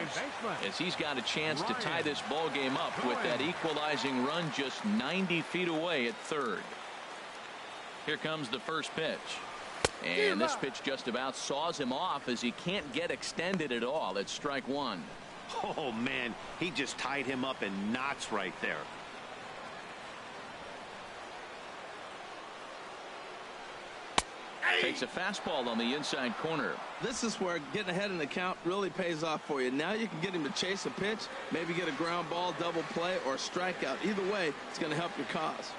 as he's got a chance to tie this ball game up with that equalizing run just 90 feet away at third. Here comes the first pitch. And this pitch just about saws him off as he can't get extended at all. It's strike 1. Oh, man, he just tied him up in knots right there. Takes a fastball on the inside corner. This is where getting ahead in the count really pays off for you. Now you can get him to chase a pitch, maybe get a ground ball, double play, or a strikeout. Either way, it's going to help your cause.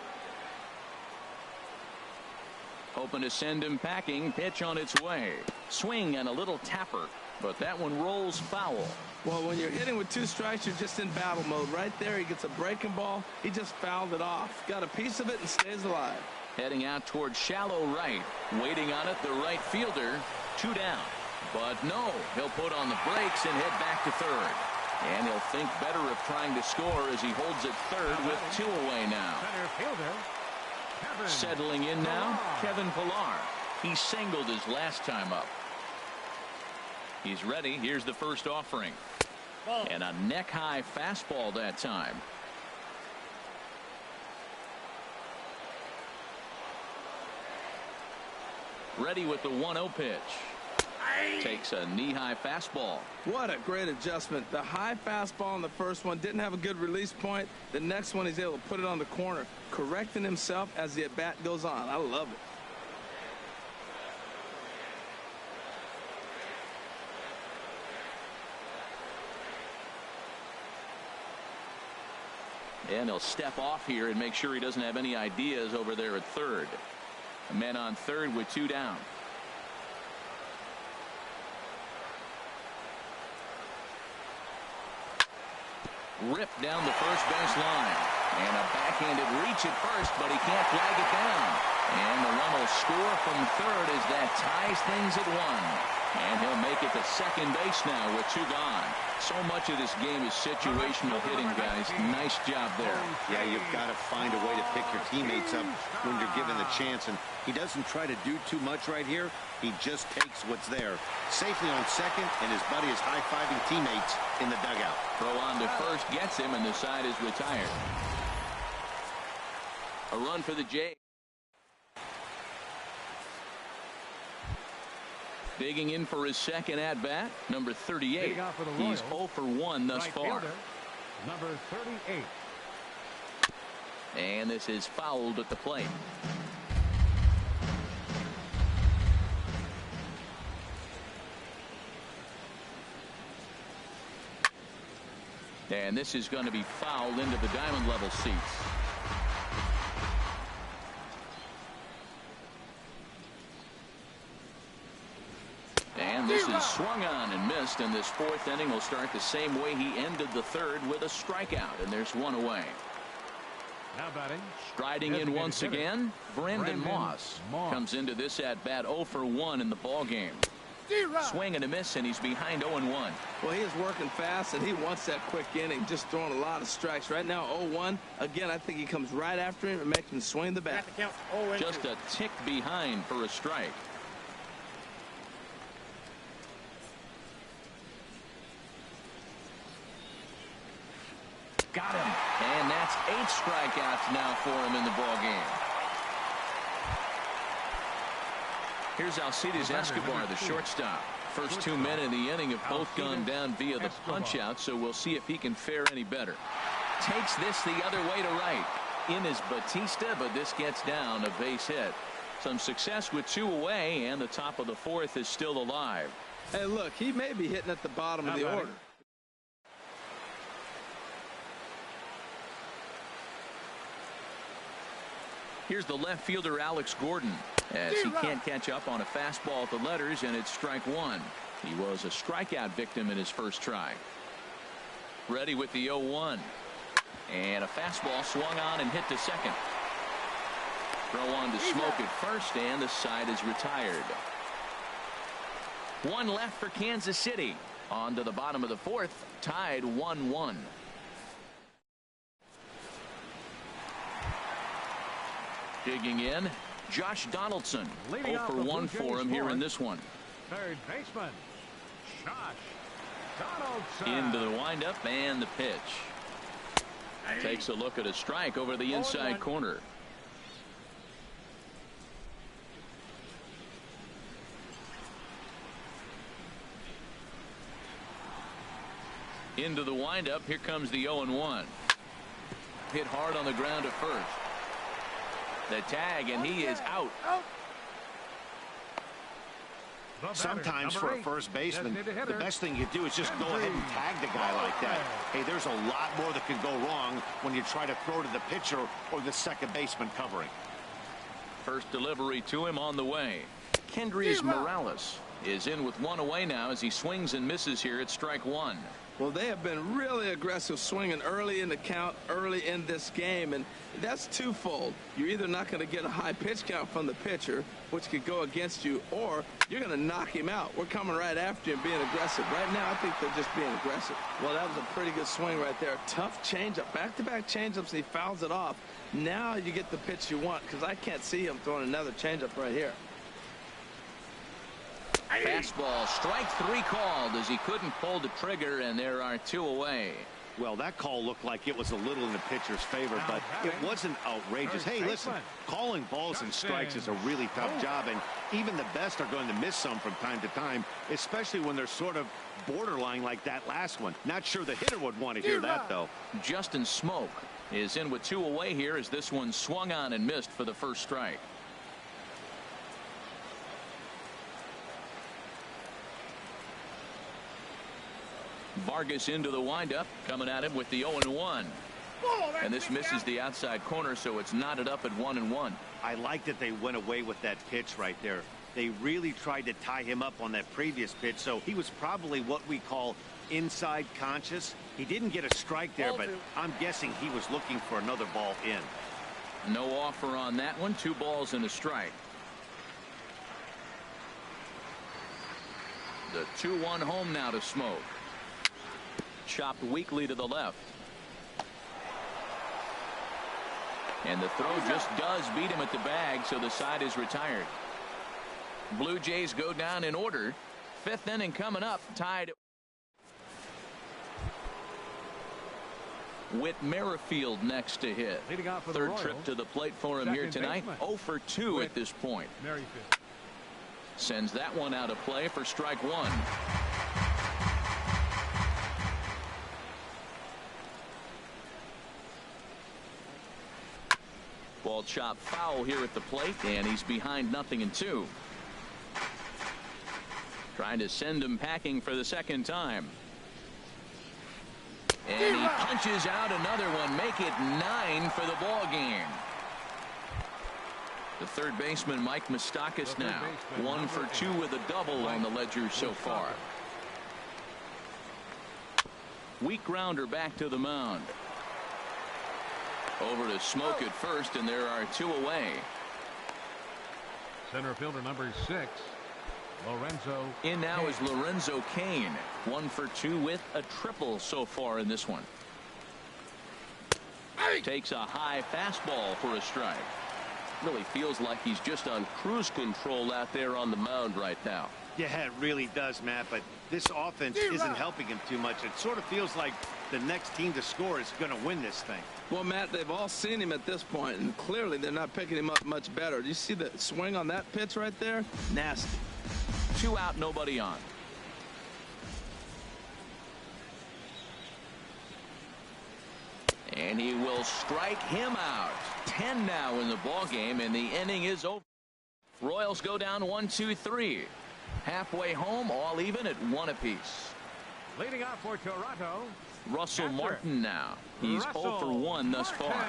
Hoping to send him packing. Pitch on its way. Swing and a little tapper, but that one rolls foul. Well, when you're hitting with 2 strikes, you're just in battle mode. Right there, he gets a breaking ball. He just fouled it off. Got a piece of it and stays alive. Heading out towards shallow right. Waiting on it, the right fielder. 2 down. But no, he'll put on the brakes and head back to third. And he'll think better of trying to score as he holds it third with 2 away now. Settling in now, Kevin Pillar. He singled his last time up. He's ready. Here's the first offering. And a neck-high fastball that time. Ready with the 1-0 pitch. Takes a knee-high fastball. What a great adjustment. The high fastball in the first one didn't have a good release point. The next one he's able to put it on the corner, correcting himself as the at-bat goes on. I love it. And he'll step off here and make sure he doesn't have any ideas over there at third. A man on third with 2 down. ripped down the first base line. And a backhanded reach at first, but he can't flag it down. And the run will score from third as that ties things at 1. And he'll make it to second base now with 2 gone. So much of this game is situational hitting, guys. Nice job there. Yeah, you've got to find a way to pick your teammates up when you're given the chance. And he doesn't try to do too much right here. He just takes what's there. Safely on second, and his buddy is high-fiving teammates in the dugout. Throw on to first gets him, and the side is retired. A run for the Jays. Digging in for his second at-bat, number 38. He's 0 for 1 thus far. Number 38. And this is fouled at the plate. And this is going to be fouled into the diamond level seats. And this is swung on and missed, and this 4th inning will start the same way he ended the 3rd with a strikeout, and there's 1 away. Now batting. Striding in once again, Brandon Moss comes into this at bat 0 for 1 in the ball game. Swing and a miss, and he's behind 0-1. Well, he is working fast, and he wants that quick inning, just throwing a lot of strikes. Right now, 0-1. Again, I think he comes right after him and makes him swing the bat. Just a tick behind for a strike. Got him. And that's 8 strikeouts now for him in the ball game. Here's Alcides Escobar, the shortstop. First 2 men in the inning have both gone down via the punch-out, so we'll see if he can fare any better. Takes this the other way to right. In is Batista, but this gets down a base hit. Some success with 2 away, and the top of the 4th is still alive. Hey, look, he may be hitting at the bottom of the order. Here's the left fielder, Alex Gordon, as he can't catch up on a fastball at the letters, and it's strike 1. He was a strikeout victim in his first try. Ready with the 0-1. And a fastball swung on and hit to second. Throw on to Smoke at first, and the side is retired. 1 left for Kansas City. On to the bottom of the 4th, tied 1-1. Digging in, Josh Donaldson. 0 for 1 for him here in this one. Third baseman, Josh Donaldson. Into the windup and the pitch. Takes a look at a strike over the inside corner. Into the windup. Here comes the 0-1. Hit hard on the ground at first. The tag, and he is out. Sometimes for a first baseman, the best thing you do is just go ahead and tag the guy like that. Hey, there's a lot more that can go wrong when you try to throw to the pitcher or the second baseman covering. First delivery to him on the way. Kendrys Morales is in with 1 away now as he swings and misses here at strike 1. Well, they have been really aggressive swinging early in the count, early in this game, and that's twofold. You're either not going to get a high pitch count from the pitcher, which could go against you, or you're going to knock him out. We're coming right after him, being aggressive. Right now, I think they're just being aggressive. Well, that was a pretty good swing right there. Tough changeup, back-to-back changeups, and he fouls it off. Now you get the pitch you want, because I can't see him throwing another changeup right here. Fastball, strike 3 called as he couldn't pull the trigger, and there are 2 away. Well, that call looked like it was a little in the pitcher's favor, but it wasn't outrageous. Hey, listen, calling balls and strikes is a really tough job, and even the best are going to miss some from time to time, especially when they're sort of borderline like that last one. Not sure the hitter would want to hear that, though. Justin Smoke is in with 2 away here as this one swung on and missed for the first strike. Vargas into the windup, coming at him with the 0-1. And this misses the outside corner, so it's knotted up at 1-1. I like that they went away with that pitch right there. They really tried to tie him up on that previous pitch, so he was probably what we call inside conscious. He didn't get a strike there, but I'm guessing he was looking for another ball in. No offer on that one. 2 balls and a strike. The 2-1 home now to Smoak. Chopped weakly to the left. And the throw just does beat him at the bag, so the side is retired. Blue Jays go down in order. 5th inning coming up, tied with Merrifield next to hit. Third trip to the plate for him here tonight. 0 for 2 at this point. Sends that one out of play for strike 1. Ball chopped foul here at the plate, and he's behind 0-2. Trying to send him packing for the second time. And he punches out another one, make it 9 for the ball game. The third baseman, Mike Moustakas, now 1 for 2 with a double on the ledger so far. Weak grounder back to the mound. Over to Smoak at first, and there are 2 away. Center fielder number 6, Lorenzo. In now is Lorenzo Cain. 1 for 2 with a triple so far in this one. Takes a high fastball for a strike. Really feels like he's just on cruise control out there on the mound right now. Yeah, it really does, Matt, but this offense isn't helping him too much. It sort of feels like the next team to score is going to win this thing. Well, Matt, they've all seen him at this point, and clearly they're not picking him up much better. Do you see the swing on that pitch right there? Nasty. 2 out, nobody on. And he will strike him out. 10 now in the ball game, and the inning is over. Royals go down 1-2-3. Halfway home, all even at 1 apiece. Leading off for Toronto, Russell Martin now. He's 0 for 1 thus far.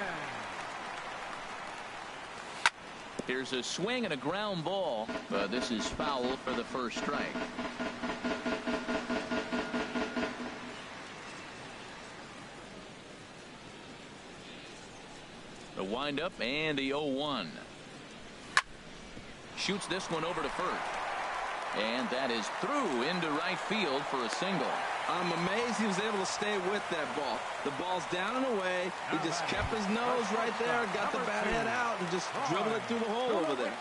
Here's a swing and a ground ball, but this is foul for the first strike. The windup and the 0-1. Shoots this one over to first. And that is through into right field for a single. I'm amazed he was able to stay with that ball. The ball's down and away. He just kept his nose right there, got the bat head out, and just dribbled it through the hole over there.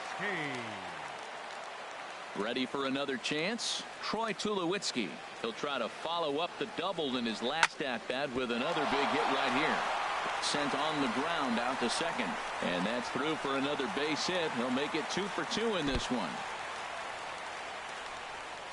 Ready for another chance? Troy Tulowitzki. He'll try to follow up the double in his last at-bat with another big hit right here. Sent on the ground out to second. And that's through for another base hit. He'll make it 2 for 2 in this one.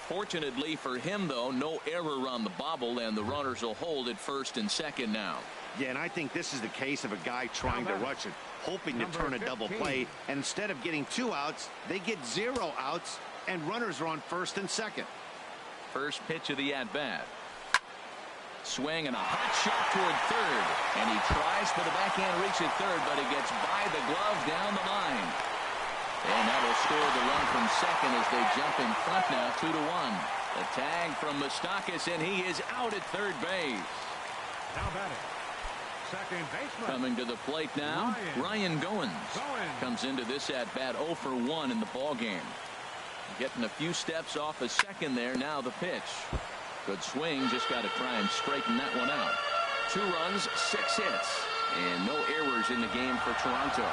Fortunately for him, though, no error on the bobble, and the runners will hold at first and second now. Yeah, and I think this is the case of a guy trying to rush it, hoping to turn a double play, and instead of getting 2 outs, they get 0 outs, and runners are on first and second. First pitch of the at-bat. Swing and a hot shot toward third, and he tries for the backhand reach at third, but he gets by the glove down the line. And that will score the run from second as they jump in front now, 2-1. The tag from Moustakas, and he is out at third base. Now batting, second baseman. Coming to the plate now, Ryan Goins. Comes into this at bat 0 for 1 in the ball game. Getting a few steps off a second there. Now the pitch. Good swing. Just got to try and straighten that one out. 2 runs, 6 hits, and no errors in the game for Toronto.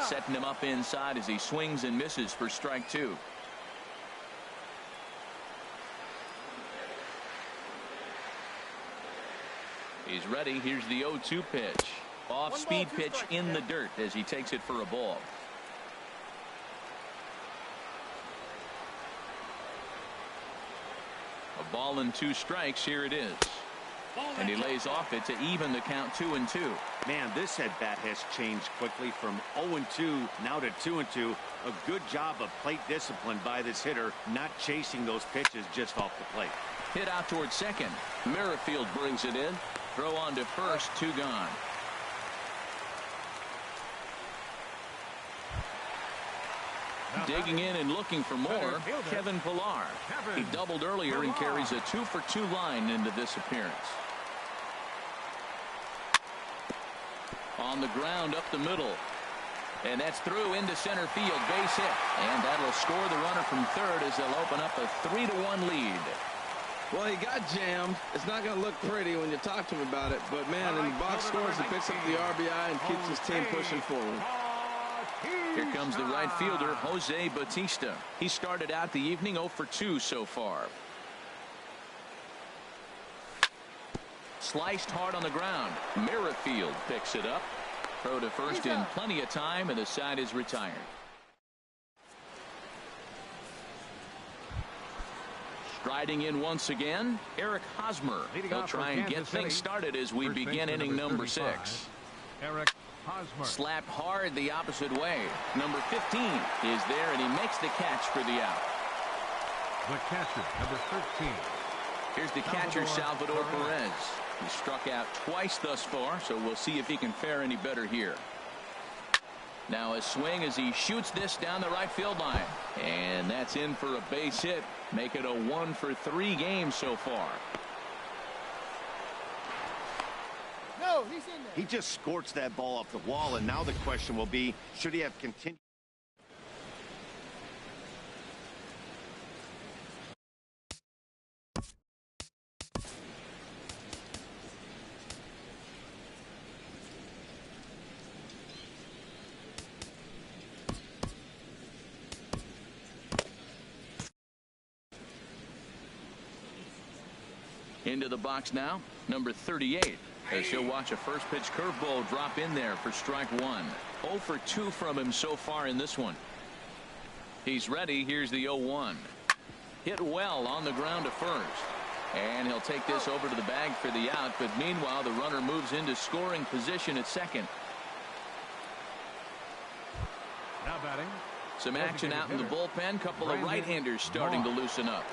Setting him up inside as he swings and misses for strike 2. He's ready. Here's the 0-2 pitch. Off-speed pitch in the dirt as he takes it for a ball. A ball and 2 strikes. Here it is. And he lays off it to even the count 2-2. Man, this at-bat has changed quickly from 0-2 now to 2-2. A good job of plate discipline by this hitter, not chasing those pitches just off the plate. Hit out towards second. Merrifield brings it in. Throw on to first. 2 gone. Digging in and looking for more, Kevin Pillar. He doubled earlier and carries a 2-for-2 line into this appearance. On the ground up the middle. And that's through into center field. Base hit. And that'll score the runner from third as they'll open up a 3-1 lead. Well, he got jammed. It's not going to look pretty when you talk to him about it. But, man, in the box scores, he picks up the RBI and keeps his team pushing forward. Here comes the right fielder, Jose Bautista. He started out the evening 0-for-2 so far. Sliced hard on the ground. Merrifield picks it up. Throw to first in plenty of time, and the side is retired. Striding in once again, Eric Hosmer. He'll try and get things started as we begin inning number 6. Eric Hosmer. Slapped hard the opposite way. Number 15 is there, and he makes the catch for the out. The catcher, number 13. Here's the catcher, Salvador Perez. He struck out twice thus far, so we'll see if he can fare any better here. Now a swing as he shoots this down the right field line. And that's in for a base hit. Make it a 1-for-3 game so far. No, he's in there. He just scorched that ball off the wall, and now the question will be, should he have continued? Into the box now, number 38, as he'll watch a first pitch curveball drop in there for strike 1. 0-for-2 from him so far in this one. He's ready. Here's the 0-1. Hit well on the ground to first. And he'll take this over to the bag for the out, but meanwhile the runner moves into scoring position at second. Now batting. Some action out in the bullpen. Couple of right-handers starting to loosen up.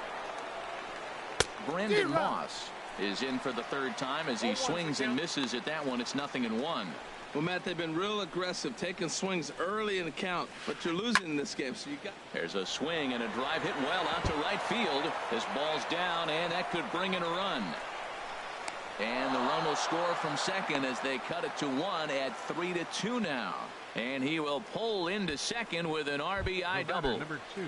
Brendan Moss is in for the third time as he swings and misses at that one. It's 0-1. Well, Matt, they've been real aggressive, taking swings early in the count, but you're losing in this game, so you got. There's a swing and a drive hit well out to right field. This ball's down, and that could bring in a run. And the run will score from second as they cut it to 1 at 3-2 now. And he will pull into second with an RBI double. Number 2.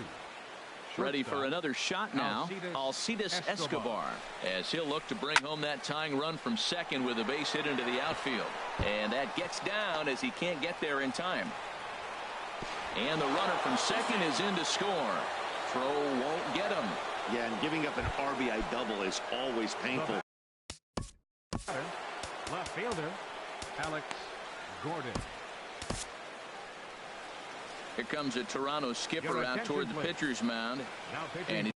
Ready for another shot now, Alcides Escobar, as he'll look to bring home that tying run from second with a base hit into the outfield. And that gets down as he can't get there in time. And the runner from second is in to score. Throw won't get him. Yeah, and giving up an RBI double is always painful. Left fielder, Alex Gordon. Here comes a Toronto skipper out toward the pitcher's mound. And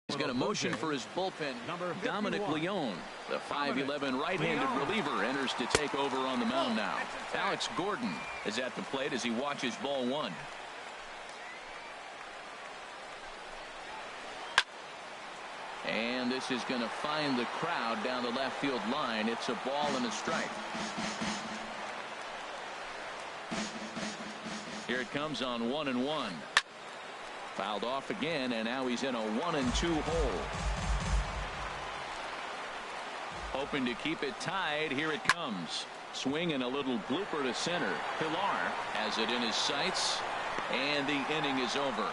he's going to motion for his bullpen. Dominic Leone, the 5'11" right-handed reliever, enters to take over on the mound now. Alex Gordon is at the plate as he watches ball 1. And this is going to find the crowd down the left field line. It's a ball and a strike. Here it comes on 1-1. Fouled off again, and now he's in a 1-2 hole. Hoping to keep it tied. Here it comes. Swing and a little blooper to center. Pillar has it in his sights, and the inning is over.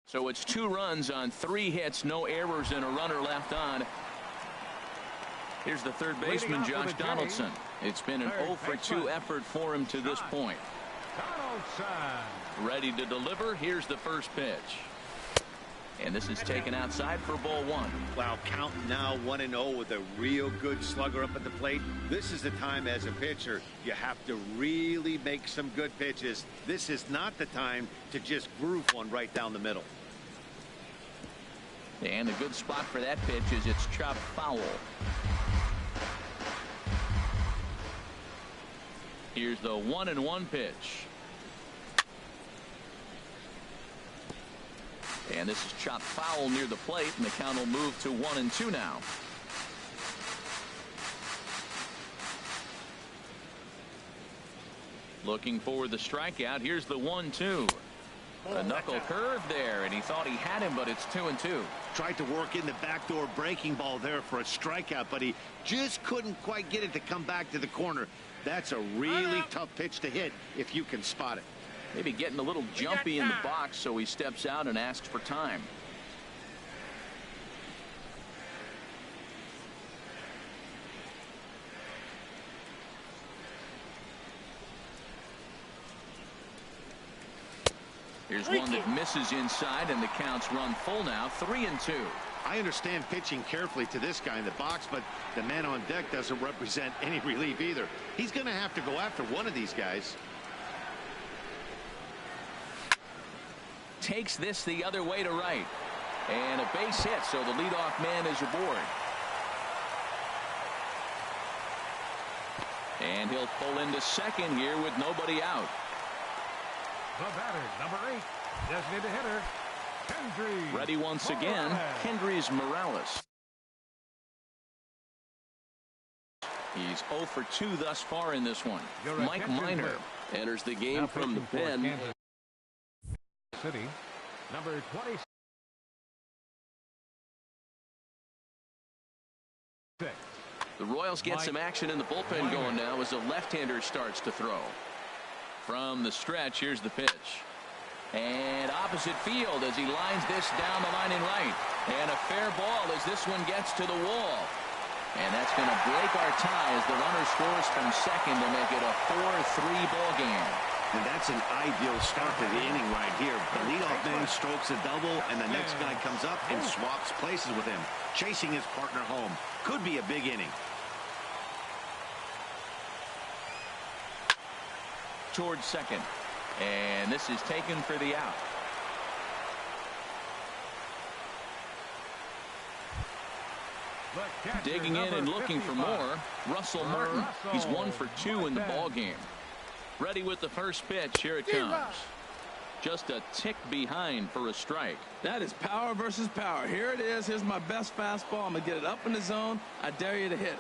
So it's 2 runs on 3 hits, no errors, and a runner left on. Here's the third baseman, Josh Donaldson. It's been an 0-for-2 effort for him to this point. Ready to deliver. Here's the first pitch. And this is taken outside for ball 1. Wow, count now 1-0 with a real good slugger up at the plate. This is the time as a pitcher you have to really make some good pitches. This is not the time to just groove one right down the middle. And a good spot for that pitch is it's chopped foul. Here's the 1-1 pitch. And this is chopped foul near the plate, and the count will move to 1-2 now. Looking for the strikeout. Here's the 1-2. A knuckle curve there, and he thought he had him, but it's 2-2. Tried to work in the backdoor breaking ball there for a strikeout, but he just couldn't quite get it to come back to the corner. That's a really tough pitch to hit if you can spot it. Maybe getting a little jumpy in the box, so he steps out and asks for time. Here's one that misses inside, and the count's run full now, 3-2. I understand pitching carefully to this guy in the box, but the man on deck doesn't represent any relief either. He's going to have to go after one of these guys. Takes this the other way to right. And a base hit, so the leadoff man is aboard. And he'll pull into second here with nobody out. The batter, number 8, designated hitter, Kendrys. Ready once again, Kendrys Morales. He's 0 for 2 thus far in this one. Mike Minor enters the game from the pen. Kansas City, number 26. The Royals get some action in the bullpen going now as a left-hander starts to throw. From the stretch, here's the pitch. And opposite field as he lines this down the line in right. And a fair ball as this one gets to the wall. And that's going to break our tie as the runner scores from second to make it a 4-3 ball game. And that's an ideal start to the inning right here. The leadoff man strokes a double, and the next guy comes up and swaps places with him, chasing his partner home. Could be a big inning. Towards second, and this is taken for the out. Digging in and looking for more, Russell Martin. He's 1 for 2 in the ball game. Ready with the first pitch. Here it comes. Just a tick behind for a strike. That is power versus power. Here it is. Here's my best fastball. I'm gonna get it up in the zone. I dare you to hit it.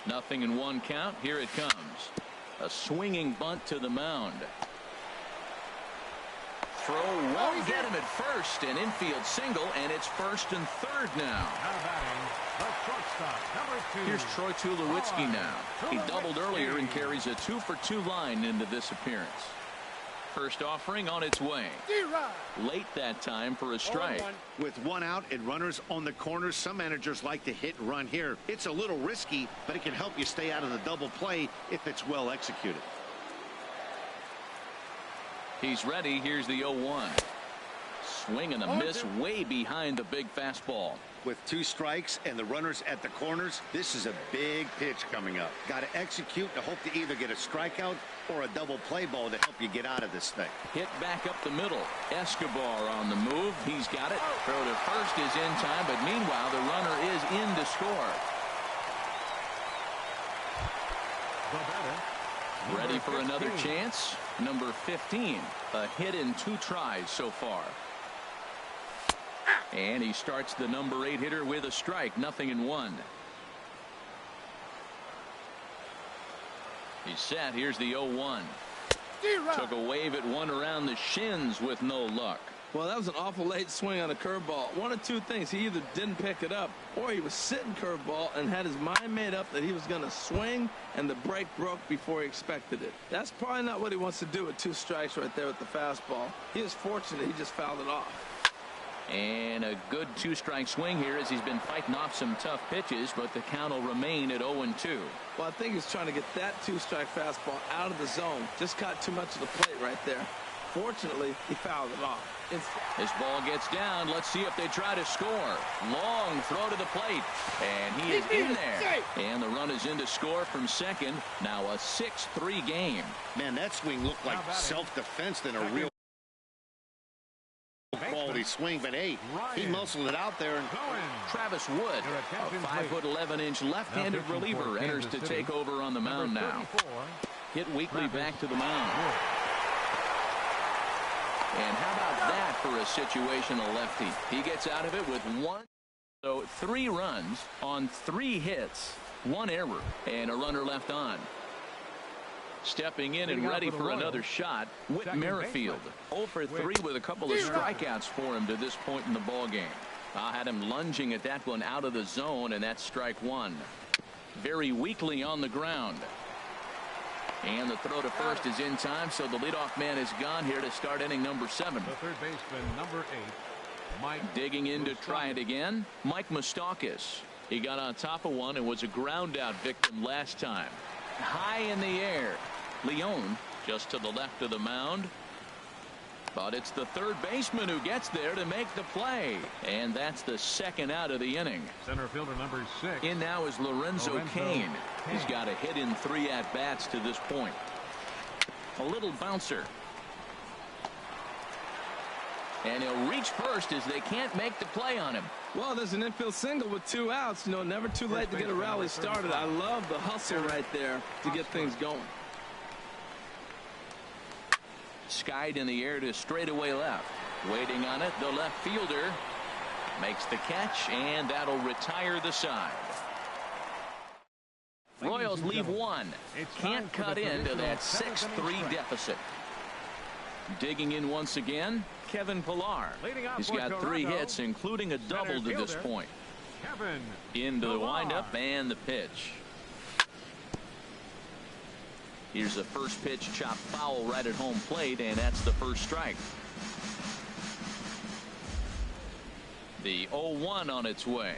Nothing in 1 count. Here it comes. A swinging bunt to the mound. Throw won't get him at first. An infield single, and it's first and third now. Here's Troy Tulowitzki now. He doubled earlier and carries a 2 for 2 line into this appearance. First offering on its way. Late that time for a strike. With 1 out and runners on the corners, some managers like to hit and run here. It's a little risky, but it can help you stay out of the double play if it's well executed. He's ready. Here's the 0-1. Swing and a miss way behind the big fastball. With 2 strikes and the runners at the corners, this is a big pitch coming up. Got to execute to hope to either get a strikeout or a double play ball to help you get out of this thing. Hit back up the middle. Escobar on the move. He's got it. Throw to first is in time, but meanwhile the runner is in to score. Ready for another chance. Number 15. A hit in 2 tries so far. And he starts the number 8 hitter with a strike. Nothing in 1. He's set. Here's the 0-1. Took a wave at one around the shins with no luck. Well, that was an awful late swing on a curveball. One of 2 things. He either didn't pick it up or he was sitting curveball and had his mind made up that he was going to swing and the break broke before he expected it. That's probably not what he wants to do with 2 strikes right there with the fastball. He was fortunate he just fouled it off. And a good 2-strike swing here as he's been fighting off some tough pitches, but the count will remain at 0-2. Well, I think he's trying to get that 2-strike fastball out of the zone. Just caught too much of the plate right there. Fortunately, he fouled it off. This ball gets down. Let's see if they try to score. Long throw to the plate. And he is in there. And the run is in to score from second. Now a 6-3 game. Man, that swing looked like self-defense than a real quality swing, but hey, he muscled it out there. And Travis Wood, a 5'11" left-handed reliever, enters to take over on the mound now. Hit weekly back to the mound. And how about that for a situational lefty? He gets out of it with 1. So 3 runs on 3 hits, 1 error, and a runner left on. Stepping in and ready for another shot, Whit Merrifield. 0 for 3 with a couple of strikeouts for him to this point in the ball game. I had him lunging at that one out of the zone, and that's strike 1. Very weakly on the ground. And the throw to first is in time, so the leadoff man is gone here to start inning number 7. The third baseman, number 8, Mike. Digging in to try it again, Mike Moustakas. He got on top of one and was a ground out victim last time. High in the air. Leone just to the left of the mound. But it's the third baseman who gets there to make the play. And that's the second out of the inning. Center fielder number 6. In now is Lorenzo Cain. He's got a hit in 3 at-bats to this point. A little bouncer. And he'll reach first as they can't make the play on him. Well, there's an infield single with 2 outs. You know, never too late to get a rally started. I love the hustle right there to get things going. Skied in the air to straightaway left. Waiting on it, the left fielder makes the catch, and that'll retire the side. Royals leave 1. Can't cut into that 6-3 deficit. Digging in once again, Kevin Pillar. He's got 3 hits, including a double to this point. Into the windup and the pitch. Here's the first pitch, chopped foul right at home plate, and that's the first strike. The 0-1 on its way.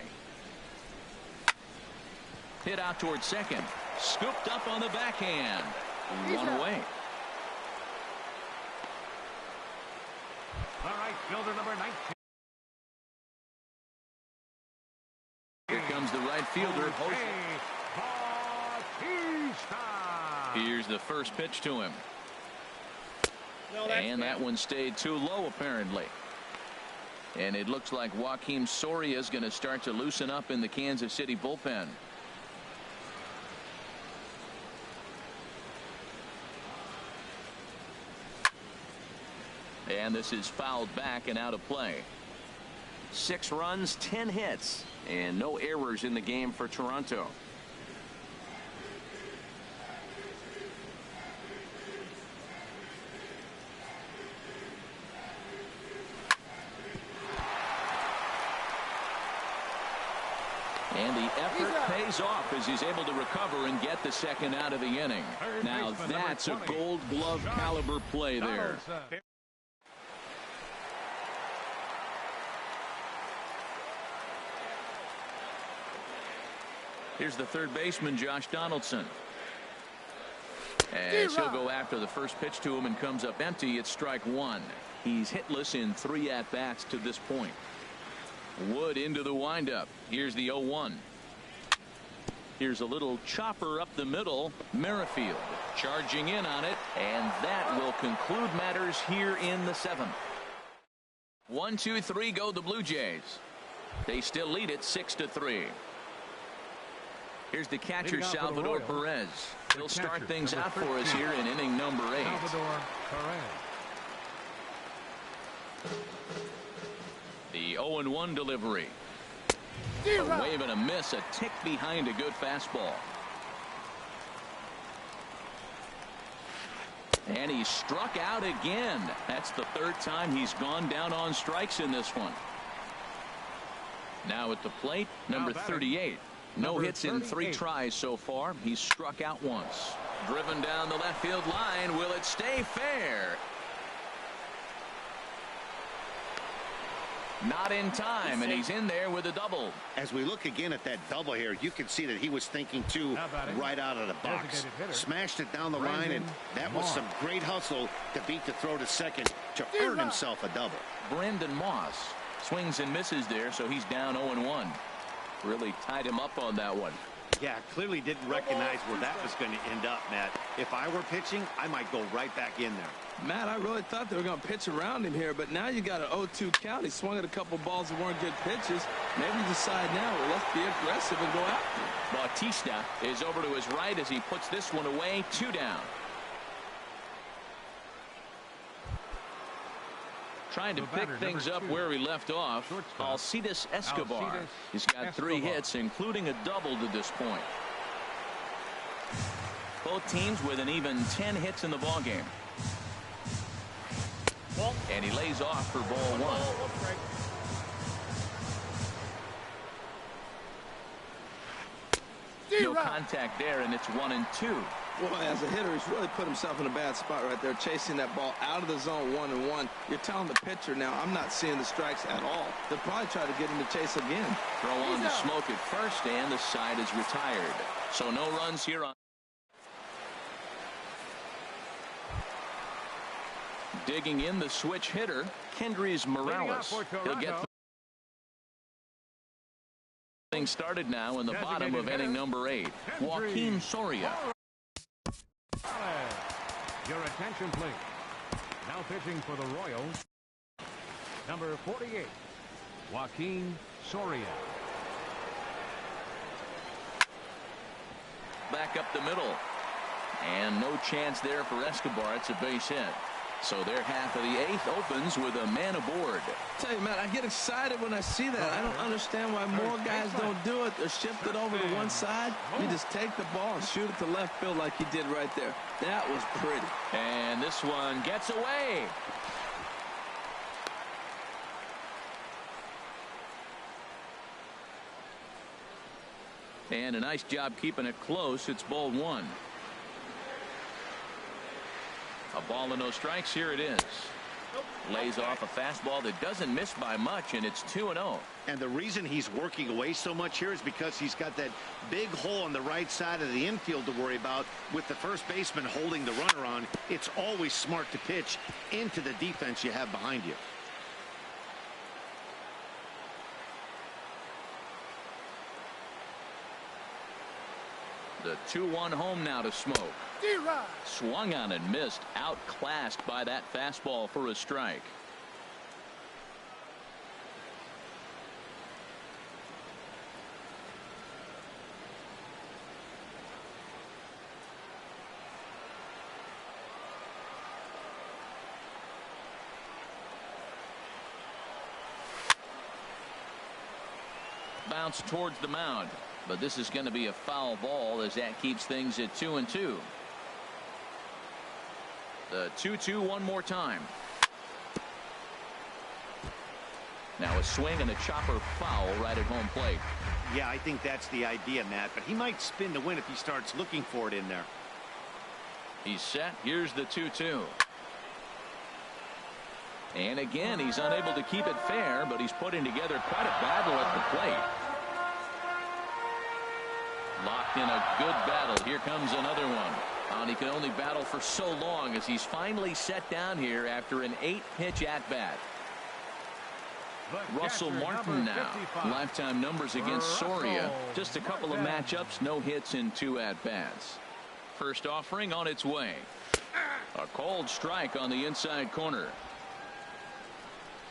Hit out towards second. Scooped up on the backhand. 1 away. All right, fielder number 19. Here comes the right fielder. Here's the first pitch to him. And that one stayed too low, apparently. And it looks like Joakim Soria is going to start to loosen up in the Kansas City bullpen. And this is fouled back and out of play. 6 runs, 10 hits, and no errors in the game for Toronto. And the effort pays off as he's able to recover and get the second out of the inning. Now that's a Gold Glove caliber play there. Here's the third baseman, Josh Donaldson. As he'll go after the first pitch to him and comes up empty, it's strike 1. He's hitless in 3 at-bats to this point. Wood into the windup. Here's the 0-1. Here's a little chopper up the middle. Merrifield charging in on it, and that will conclude matters here in the 7th. 1, 2, 3 go the Blue Jays. They still lead it 6-3. Here's the catcher, Salvador Perez. He'll start things out for us here in inning number 8. Salvador Perez. The 0-1 delivery. A wave and a miss, a tick behind a good fastball. And he struck out again. That's the 3rd time he's gone down on strikes in this one. Now at the plate, number 38. No hits in 3 tries so far. He's struck out once. Driven down the left field line. Will it stay fair? Not in time, and he's in there with a double. As we look again at that double here, you can see that he was thinking too right out of the box. Smashed it down the line, and that was some great hustle to beat the throw to second to earn himself a double. Brandon Moss swings and misses there, so he's down 0-1. Really tied him up on that one. Yeah, clearly didn't recognize where that was going to end up, Matt. If I were pitching, I might go right back in there. Matt, I really thought they were going to pitch around him here, but now you got an 0-2 count. He swung at a couple balls that weren't good pitches. Maybe decide now, well, let's be aggressive and go after him. Bautista is over to his right as he puts this one away. 2 down. Trying to pick things up where he left off. Alcides Escobar. He's got 3 hits, including a double to this point. Both teams with an even 10 hits in the ballgame. And he lays off for ball 1. No contact there, and it's 1-2. Boy, as a hitter, he's really put himself in a bad spot right there, chasing that ball out of the zone 1-1. You're telling the pitcher now, I'm not seeing the strikes at all. They'll probably try to get him to chase again. Throw on the smoke at first, and the side is retired. So no runs here on. Digging in the switch hitter, Kendrys Morales. He'll get things started now in the bottom of inning number 8. Joaquin Soria. Your attention, please. Now pitching for the Royals, number 48, Joaquin Soria. Back up the middle. And no chance there for Escobar. It's a base hit. So their half of the 8th opens with a man aboard. Tell you, man, I get excited when I see that. I don't understand why more guys don't do it. They're shifted over to one side. You just take the ball and shoot it to left field like he did right there. That was pretty. And this one gets away. And a nice job keeping it close. It's ball 1. A ball and no strikes. Here it is. Lays off a fastball that doesn't miss by much, and it's 2-0. And the reason he's working away so much here is because he's got that big hole on the right side of the infield to worry about. With the first baseman holding the runner on, it's always smart to pitch into the defense you have behind you. The 2-1 home now to Smoke. Swung on and missed. Outclassed by that fastball for a strike. Bounce towards the mound. But this is going to be a foul ball as that keeps things at 2-2. The 2-2 one more time. Now a swing and a chopper foul right at home plate. Yeah, I think that's the idea, Matt. But he might spin to win if he starts looking for it in there. He's set. Here's the 2-2. And again, he's unable to keep it fair, but he's putting together quite a battle at the plate. Locked in a good battle. Here comes another one. And he can only battle for so long as he's finally set down here after an 8-pitch at-bat. Russell Martin now. Lifetime numbers against Soria. Just a couple of matchups, no hits in 2 at-bats. First offering on its way. A cold strike on the inside corner.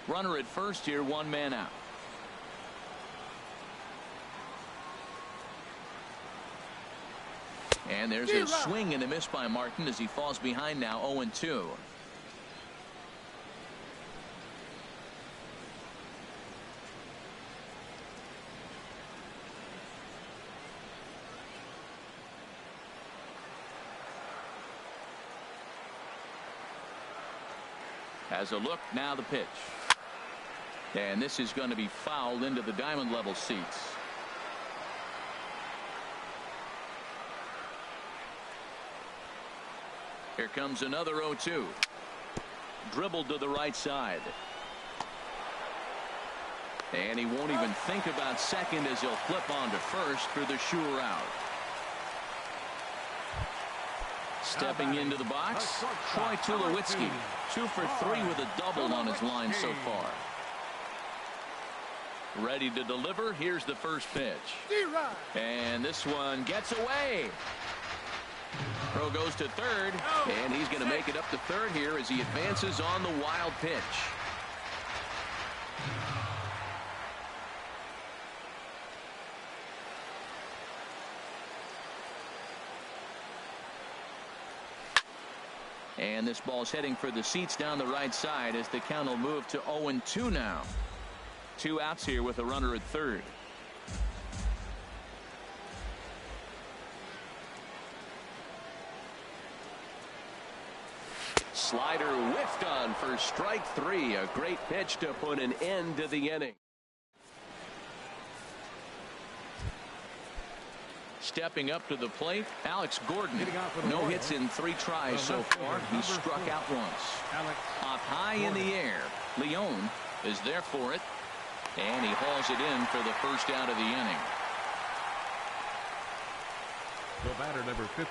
Runner at first here, 1 man out. And there's a swing and a miss by Martin as he falls behind now 0-2. As a look, now the pitch. And this is going to be fouled into the diamond level seats. Here comes another 0-2. Dribbled to the right side. And he won't even think about second as he'll flip on to first for the sure out. Stepping into the box, Troy Tulowitzki. 2 for 3 with a double on his line so far. Ready to deliver. Here's the first pitch. And this one gets away. Throw goes to third, and he's going to make it up to third here as he advances on the wild pitch. And this ball's heading for the seats down the right side as the count will move to 0-2 now. 2 outs here with a runner at third. Slider whiffed on for strike 3. A great pitch to put an end to the inning. Stepping up to the plate, Alex Gordon. No hits in 3 tries so far. He struck out once. Up high in the air. Leone is there for it. And he hauls it in for the first out of the inning. The batter, number 15,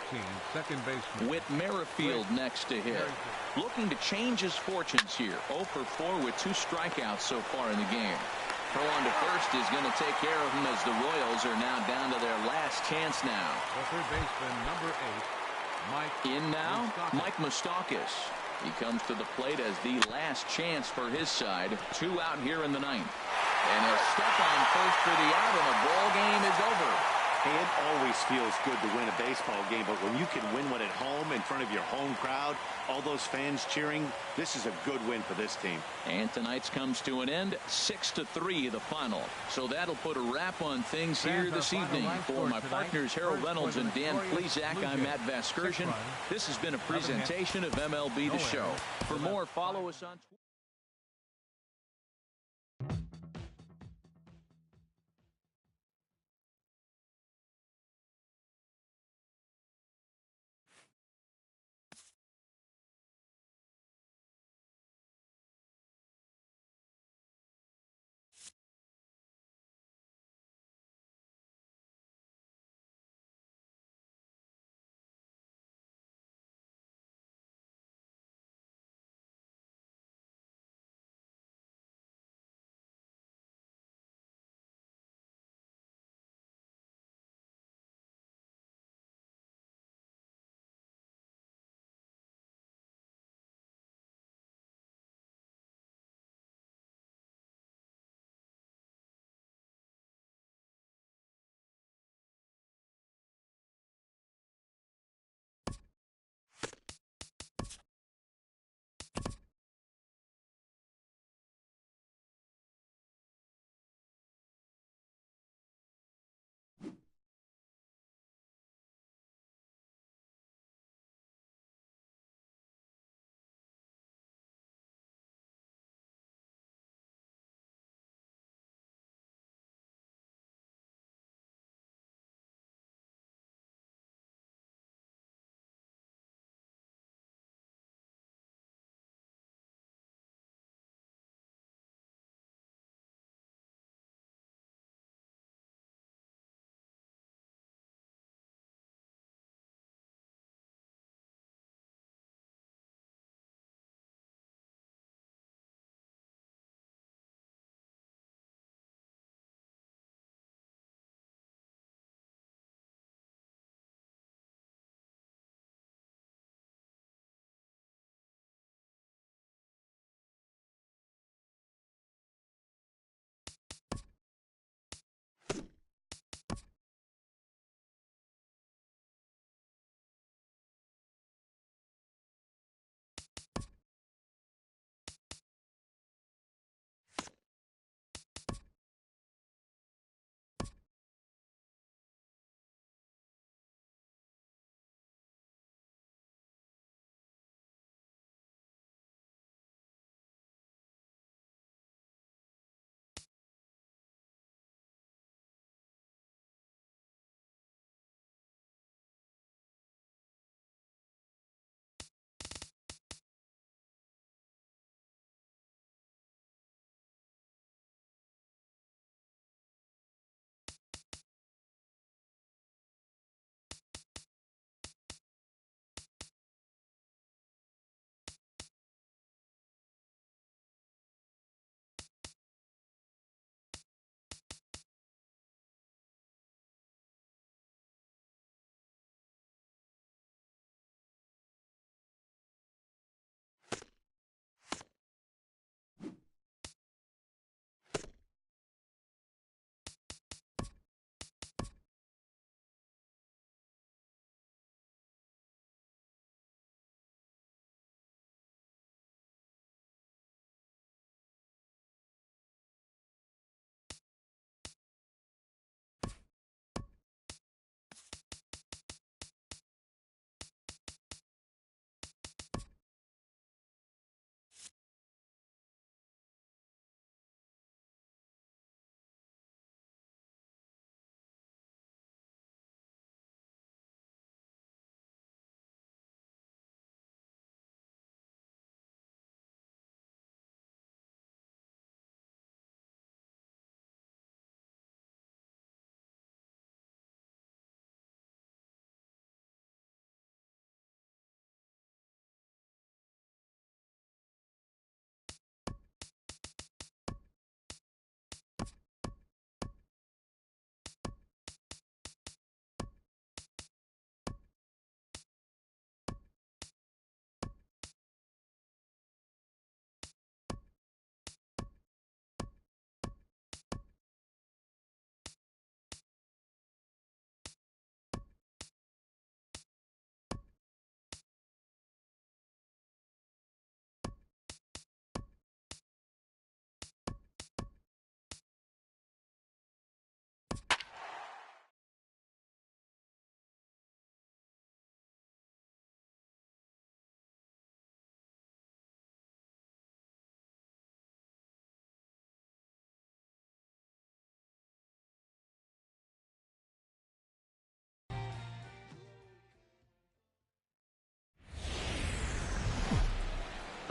second baseman. Whit Merrifield next to hit. Looking to change his fortunes here. 0 for 4 with 2 strikeouts so far in the game. Throw on to first is going to take care of him as the Royals are now down to their last chance now. The third baseman, number 8, Mike. In now, Mike Moustakas. He comes to the plate as the last chance for his side. 2 out here in the 9th. And he'll step on first for the out, and the ball game is over. Hey, it always feels good to win a baseball game, but when you can win one at home in front of your home crowd, all those fans cheering, this is a good win for this team. And tonight's comes to an end, 6-3 the final. So that'll put a wrap on things here this evening. For my partners Harold Reynolds and Dan Plesac, I'm Matt Vasgersian. This has been a presentation of MLB The Show. For more, follow us on Twitter.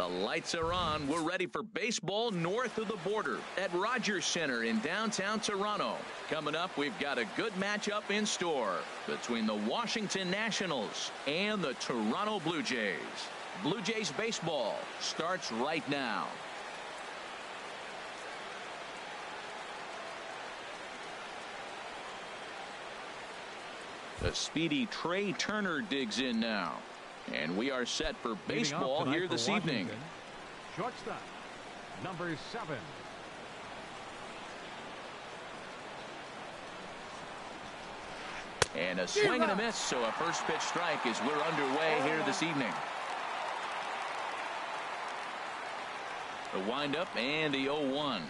The lights are on. We're ready for baseball north of the border at Rogers Center in downtown Toronto. Coming up, we've got a good matchup in store between the Washington Nationals and the Toronto Blue Jays. Blue Jays baseball starts right now. The speedy Trey Turner digs in now. And we are set for baseball here this evening. Shortstop, number 7. And a swing and a miss, so a first pitch strike as we're underway here this evening. The windup and the 0-1.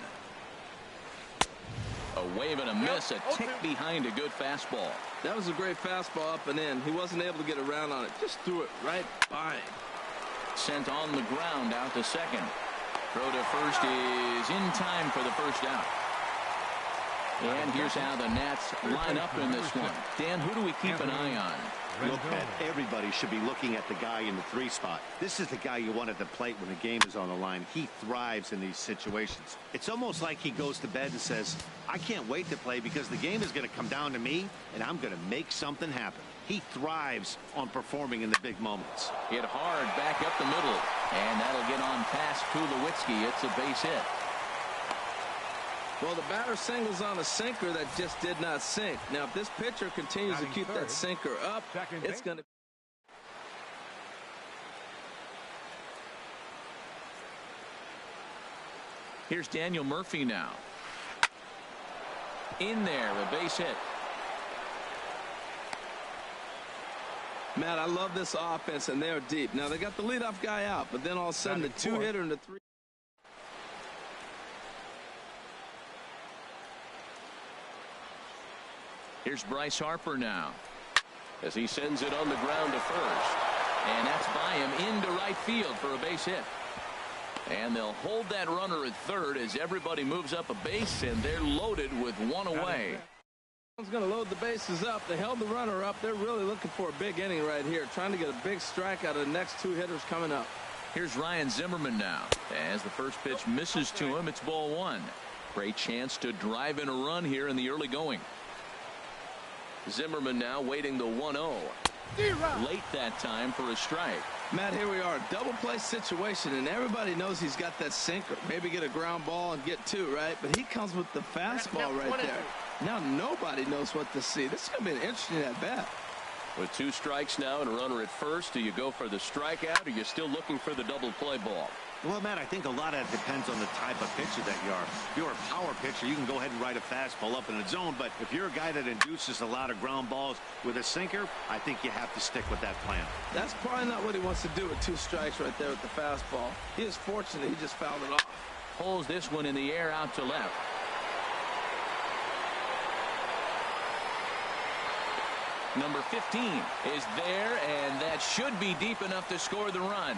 A wave and a miss, a tick behind a good fastball. That was a great fastball up and in. He wasn't able to get around on it. Just threw it right by. Sent on the ground out to second. Throw to first is in time for the first out. And here's how the Nats line up in this one. Dan, who do we keep an eye on? Look, Pat, everybody should be looking at the guy in the 3 spot. This is the guy you want at the plate when the game is on the line. He thrives in these situations. It's almost like he goes to bed and says, I can't wait to play because the game is going to come down to me and I'm going to make something happen. He thrives on performing in the big moments. Hit hard back up the middle, and that'll get on past Tulowitzki. It's a base hit. Well, the batter singles on a sinker that just did not sink. Now, if this pitcher continues to keep that sinker up, it's going to. Here's Daniel Murphy now. In there, a base hit. Matt, I love this offense, and they're deep. Now, they got the leadoff guy out, but then all of a sudden, the 2-hitter and the 3. Here's Bryce Harper now as he sends it on the ground to first. And that's by him into right field for a base hit. And they'll hold that runner at third as everybody moves up a base, and they're loaded with one away. One's going to load the bases up. They held the runner up. They're really looking for a big inning right here, trying to get a big strike out of the next 2 hitters coming up. Here's Ryan Zimmerman now. As the first pitch misses to him, it's ball 1. Great chance to drive in a run here in the early going. Zimmerman now waiting the 1-0. Late that time for a strike. Matt, here we are, double play situation, and everybody knows he's got that sinker. Maybe get a ground ball and get 2, right? But he comes with the fastball right there. Now nobody knows what to see. This is going to be an interesting at bat. With 2 strikes now and a runner at first, do you go for the strikeout or are you still looking for the double play ball? Well, Matt, I think a lot of it depends on the type of pitcher that you are. If you're a power pitcher, you can go ahead and ride a fastball up in the zone. But if you're a guy that induces a lot of ground balls with a sinker, I think you have to stick with that plan. That's probably not what he wants to do with 2 strikes right there with the fastball. He is fortunate he just fouled it off. Pulls this one in the air out to left. Number 15 is there, and that should be deep enough to score the run.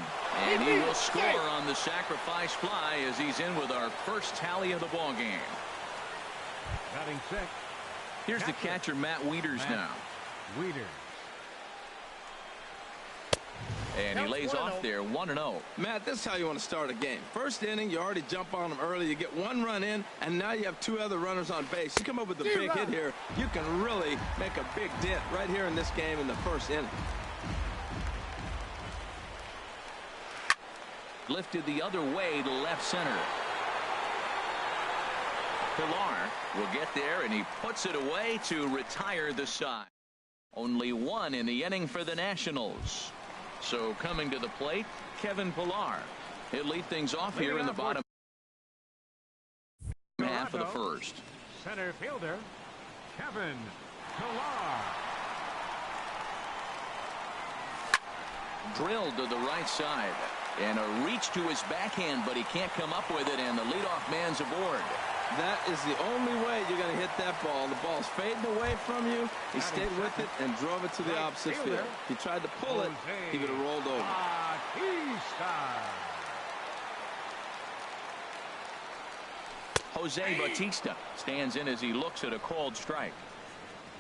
And he will score on the sacrifice fly as he's in with our first tally of the ball game. Batting 6. Here's the catcher, Matt Wieters now. Wieters. And he lays off there 1-0. Matt, this is how you want to start a game. First inning, you already jump on them early. You get 1 run in, and now you have 2 other runners on base. You come up with a big hit here, you can really make a big dent right here in this game in the first inning. Lifted the other way to left center. Pilar will get there, and he puts it away to retire the side. Only 1 in the inning for the Nationals. So coming to the plate, Kevin Pilar. He'll lead things off here in the bottom half of the first. Center fielder, Kevin Pilar. Drilled to the right side. And a reach to his backhand, but he can't come up with it, and the leadoff man's aboard. That is the only way you're going to hit that ball. The ball's fading away from you. He stayed with it and drove it to the opposite field. If he tried to pull it, he would have rolled over. Jose Bautista stands in as he looks at a called strike.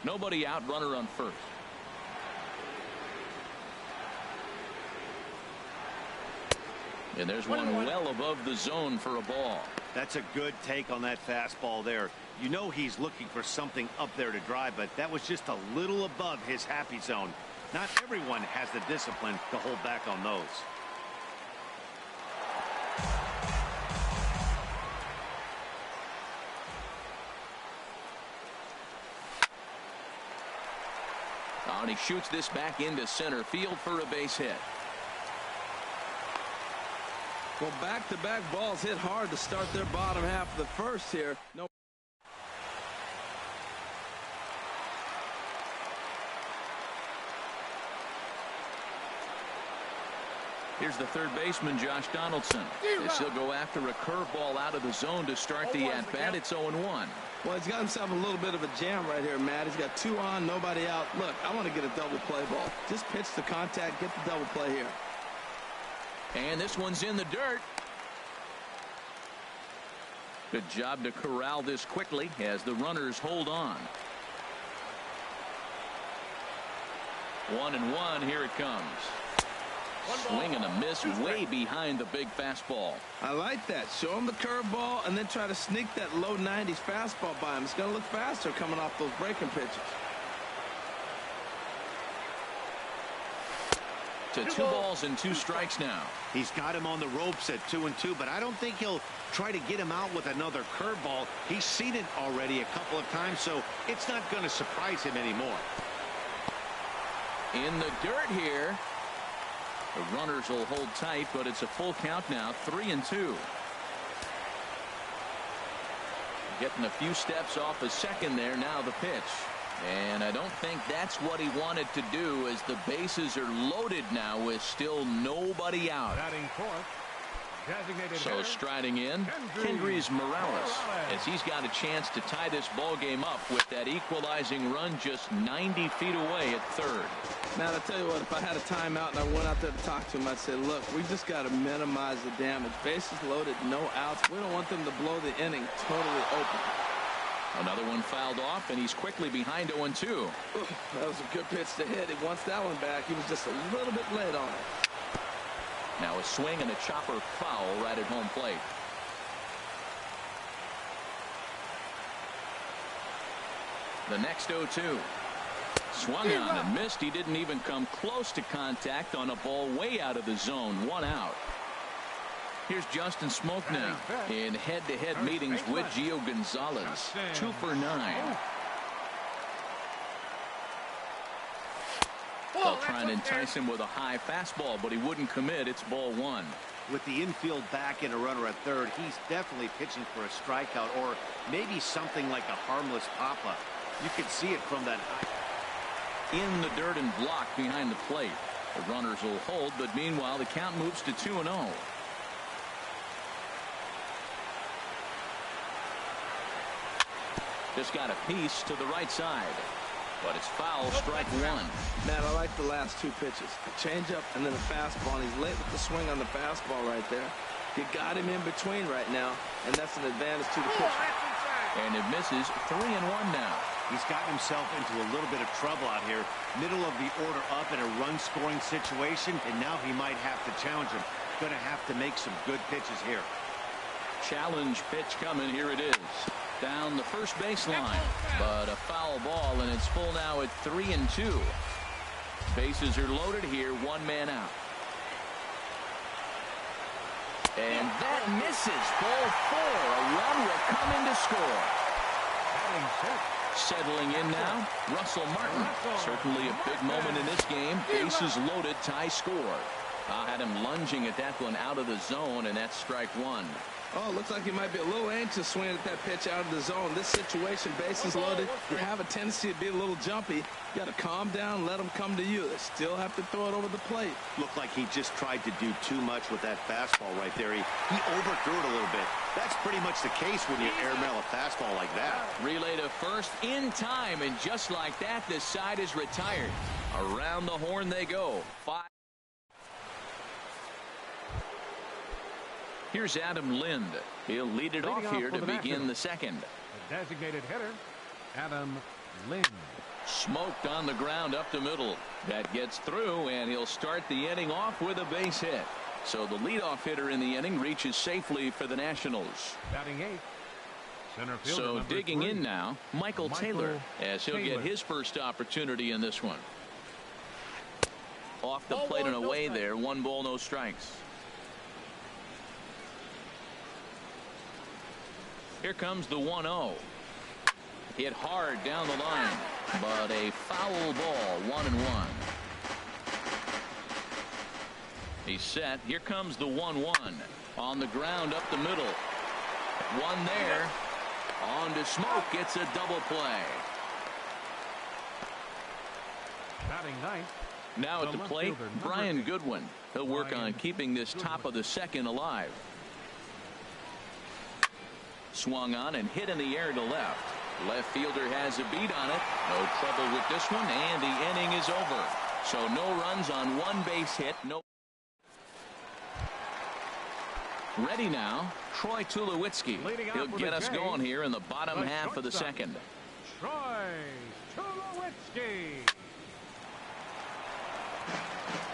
Nobody out, runner on first. And there's one well above the zone for a ball. That's a good take on that fastball there. You know he's looking for something up there to drive, but that was just a little above his happy zone. Not everyone has the discipline to hold back on those. And he shoots this back into center field for a base hit. Well, back-to-back balls hit hard to start their bottom half of the first here. No. Here's the third baseman, Josh Donaldson. As he'll go after a curveball out of the zone to start the at-bat. It's 0-1. Well, he's got himself a little bit of a jam right here, Matt. He's got 2 on, nobody out. Look, I want to get a double play ball. Just pitch the contact, get the double play here. And this one's in the dirt. Good job to corral this quickly as the runners hold on. 1-1, here it comes. Swing and a miss way behind the big fastball. I like that. Show him the curveball and then try to sneak that low 90s fastball by him. It's going to look faster coming off those breaking pitches. To 2 balls and 2 strikes now. He's got him on the ropes at 2-2, but I don't think he'll try to get him out with another curveball. He's seen it already a couple of times, so it's not going to surprise him anymore. In the dirt here. The runners will hold tight, but it's a full count now, 3-2. Getting a few steps off a second there. Now the pitch. And I don't think that's what he wanted to do, as the bases are loaded now with still nobody out. Batting fourth, designated So hitter, striding in, Kendrys Morales, as he's got a chance to tie this ball game up with that equalizing run just 90 feet away at third. Matt, I tell you what, if I had a timeout and I went out there to talk to him, I'd say, look, we just got to minimize the damage. Bases loaded, no outs. We don't want them to blow the inning totally open. Another one fouled off, and he's quickly behind 0-2. That was a good pitch to hit. He wants that one back. He was just a little bit late on it. Now a swing and a chopper foul right at home plate. The next 0-2. Swung on and missed. He didn't even come close to contact on a ball way out of the zone. 1 out. Here's Justin Smoke now in head-to-head meetings with Gio Gonzalez. 2 for 9. They'll try and entice him with a high fastball, but he wouldn't commit. It's ball 1. With the infield back and a runner at third, he's definitely pitching for a strikeout or maybe something like a harmless pop-up. You can see it from that high. In the dirt and blocked behind the plate. The runners will hold, but meanwhile the count moves to 2-0. Just got a piece to the right side, but it's foul, strike 1. Matt, I like the last 2 pitches. A changeup and then a fastball, and he's late with the swing on the fastball right there. You got him in between right now, and that's an advantage to the pitcher. And it misses. 3-1 now. He's gotten himself into a little bit of trouble out here. Middle of the order up in a run-scoring situation, and now he might have to challenge him. Going to have to make some good pitches here. Challenge pitch coming. Here it is. Down the first baseline, but a foul ball, and it's full now at 3-2. Bases are loaded here. 1 man out. And that misses. Ball 4. A run will come in to score. Settling in now, Russell Martin. Certainly a big moment in this game. Bases loaded, tie score. Had him lunging at that one out of the zone, and that's strike 1. Oh, looks like he might be a little anxious swinging at that pitch out of the zone. This situation, bases loaded, you have a tendency to be a little jumpy. You got to calm down, let them come to you. They still have to throw it over the plate. Looked like he just tried to do too much with that fastball right there. He overthrew it a little bit. That's pretty much the case when you airmail a fastball like that. Relay to first in time, and just like that, this side is retired. Around the horn they go. 5. Here's Adam Lind. He'll lead it off here to begin the second. The designated hitter, Adam Lind. Smoked on the ground up the middle. That gets through, and he'll start the inning off with a base hit. So the leadoff hitter in the inning reaches safely for the Nationals. Batting eighth, center fielder So number digging 3. in now, Michael Taylor, as he'll get his first opportunity in this one. Off the plate and away there. 1 ball, no strikes. Here comes the 1-0. Hit hard down the line, but a foul ball. 1-1. He's set. Here comes the 1-1 on the ground up the middle. One there. On to Smoke. It's a double play. Batting ninth. Now at the plate, Brian Goodwin. He'll work on keeping this top of the second alive. Swung on and hit in the air to left. Left fielder has a beat on it. No trouble with this one, and the inning is over. So no runs on 1 base hit. No. Ready now, Troy Tulowitzki. He'll get us going here in the bottom half of the second. Troy Tulowitzki.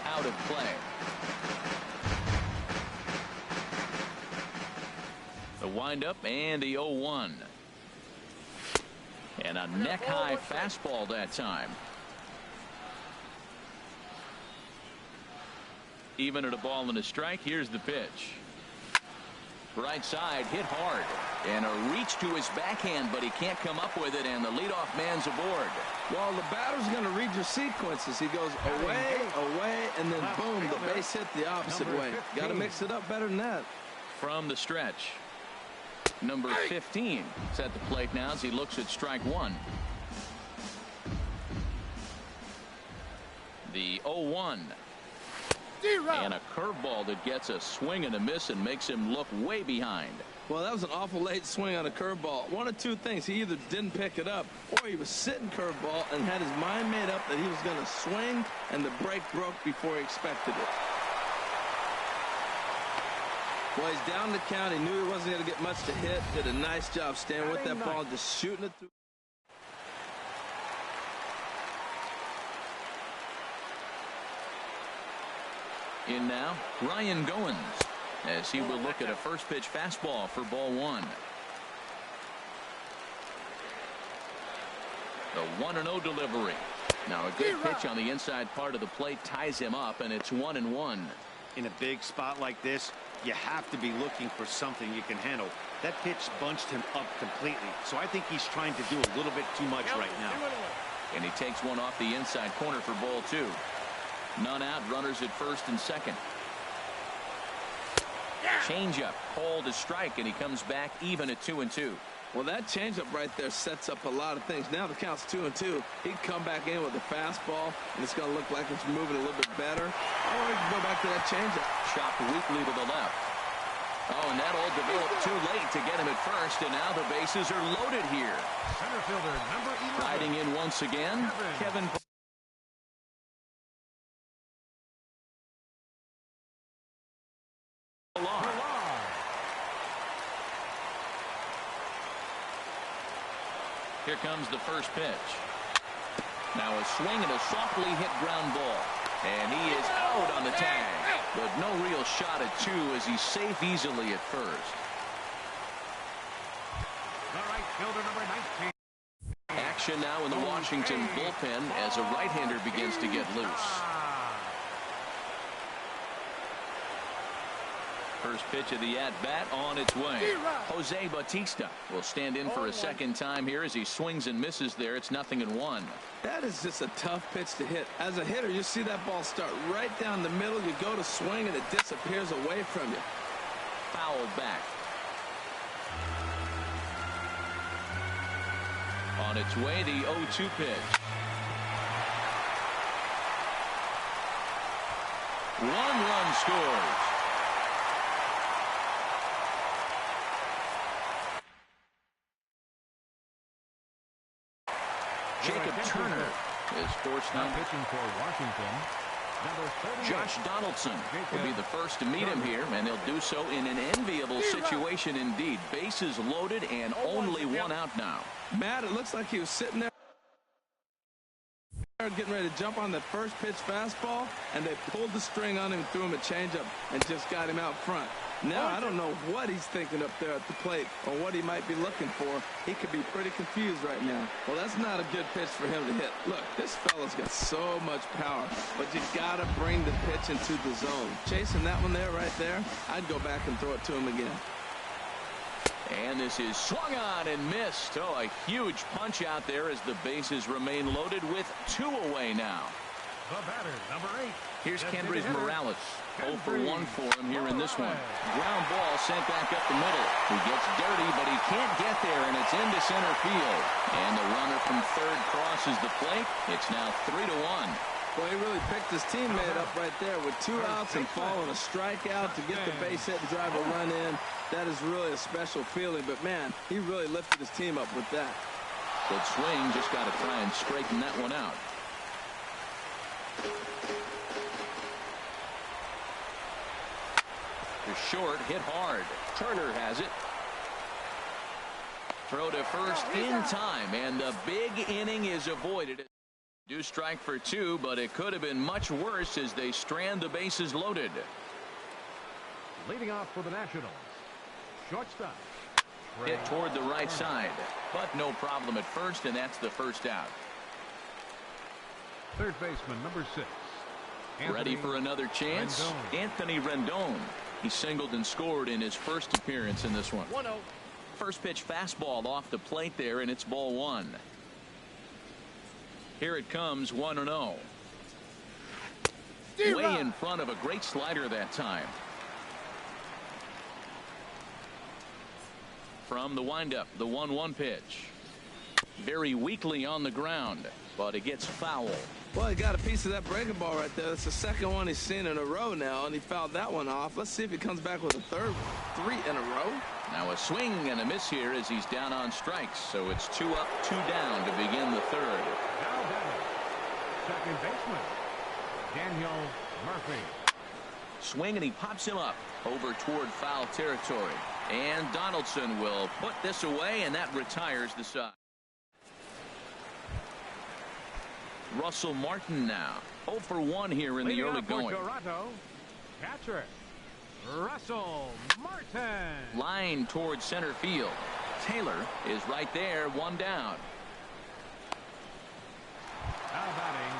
Out of play. The windup and the 0-1. And a neck-high fastball that time. Even at a ball and a strike, here's the pitch. Right side, hit hard. And a reach to his backhand, but he can't come up with it, and the leadoff man's aboard. Well, the batter's going to read your sequences. He goes away, away, and then boom, the base hit the opposite way. Got to mix it up better than that. From the stretch, number 15 is at the plate now as he looks at strike 1. The 0-1. And a curveball that gets a swing and a miss and makes him look way behind. Well, that was an awful late swing on a curveball. One of two things. He either didn't pick it up or he was sitting curveball and had his mind made up that he was going to swing, and the break broke before he expected it. Well, he's down the count. He knew he wasn't going to get much to hit. Did a nice job staying with that ball, just shooting it through. In now, Ryan Goins, as he will look at a first pitch fastball for ball 1. The 1-0 delivery. Now a good pitch on the inside part of the plate ties him up, and it's 1-1. In a big spot like this, you have to be looking for something you can handle. That pitch bunched him up completely, so I think he's trying to do a little bit too much right now. And he takes one off the inside corner for ball 2. None out, runners at first and second. Changeup called a strike, and he comes back even at 2-2. Well, that changeup right there sets up a lot of things. Now the count's 2-2. He'd come back in with the fastball, and it's going to look like it's moving a little bit better. Or he can go back to that changeup. Chopped weakly to the left. Oh, and that all developed too late to get him at first, and now the bases are loaded here. Center fielder number 11. Riding in once again, Kevin. Here comes the first pitch. Now a swing and a softly hit ground ball. And he is out on the tag. But no real shot at 2 as he's safe easily at first. The right fielder number 19. Action now in the Washington bullpen as a right-hander begins to get loose. First pitch of the at-bat on its way. Jose Bautista will stand in for a second time here as he swings and misses there. It's 0-1. That is just a tough pitch to hit. As a hitter, you see that ball start right down the middle. You go to swing, and it disappears away from you. Fouled back. On its way, the 0-2 pitch. 1 run scores. Jacob Turner is forced now. Pitching for Washington. Josh Donaldson will be the first to meet him here, and he'll do so in an enviable situation indeed. Bases loaded and only 1 out now. Matt, it looks like he was sitting there. Getting ready to jump on the first pitch fastball, and they pulled the string on him, threw him a changeup, and just got him out front. Now, I don't know what he's thinking up there at the plate or what he might be looking for. He could be pretty confused right now. Well, that's not a good pitch for him to hit. Look, this fella's got so much power, but you got to bring the pitch into the zone. Chasing that one there, right there, I'd go back and throw it to him again. And this is swung on and missed. Oh, a huge punch out there as the bases remain loaded with 2 away now. The batter, number 8. Here's Kendrys Morales. 0 for 1 for him here in this one. Ground ball sent back up the middle. He gets dirty, but he can't get there, and it's into center field. And the runner from third crosses the plate. It's now 3-1. Well, he really picked his teammate up right there with 2 outs and following a strikeout to get the base hit and drive a run in. That is really a special feeling, but man, he really lifted his team up with that. Good swing, just got to try and straighten that one out. To short, hit hard. Turner has it. Throw to first in time, and the big inning is avoided. Do strike for 2, but it could have been much worse as they strand the bases loaded. Leading off for the Nationals, shortstop. Hit toward the right side, but no problem at first, and that's the first out. Third baseman, number 6. Ready for another chance? Rendon. Anthony Rendon. He singled and scored in his first appearance in this one. 1-0. First pitch fastball off the plate there, and it's ball 1. Here it comes, 1-0. Way in front of a great slider that time. From the windup, the 1-1 pitch. Very weakly on the ground, but it gets foul. Well, he got a piece of that breaking ball right there. That's the second one he's seen in a row now, and he fouled that one off. Let's see if he comes back with a third one. 3 in a row. Now a swing and a miss here as he's down on strikes. So it's 2 up, 2 down to begin the third. Now batting, second baseman, Daniel Murphy. Swing, and he pops him up over toward foul territory. And Donaldson will put this away, and that retires the side. Russell Martin now 0 for 1 here in the early going. Toronto, catcher Russell Martin. Line towards center field. Taylor is right there, 1 down. Now batting,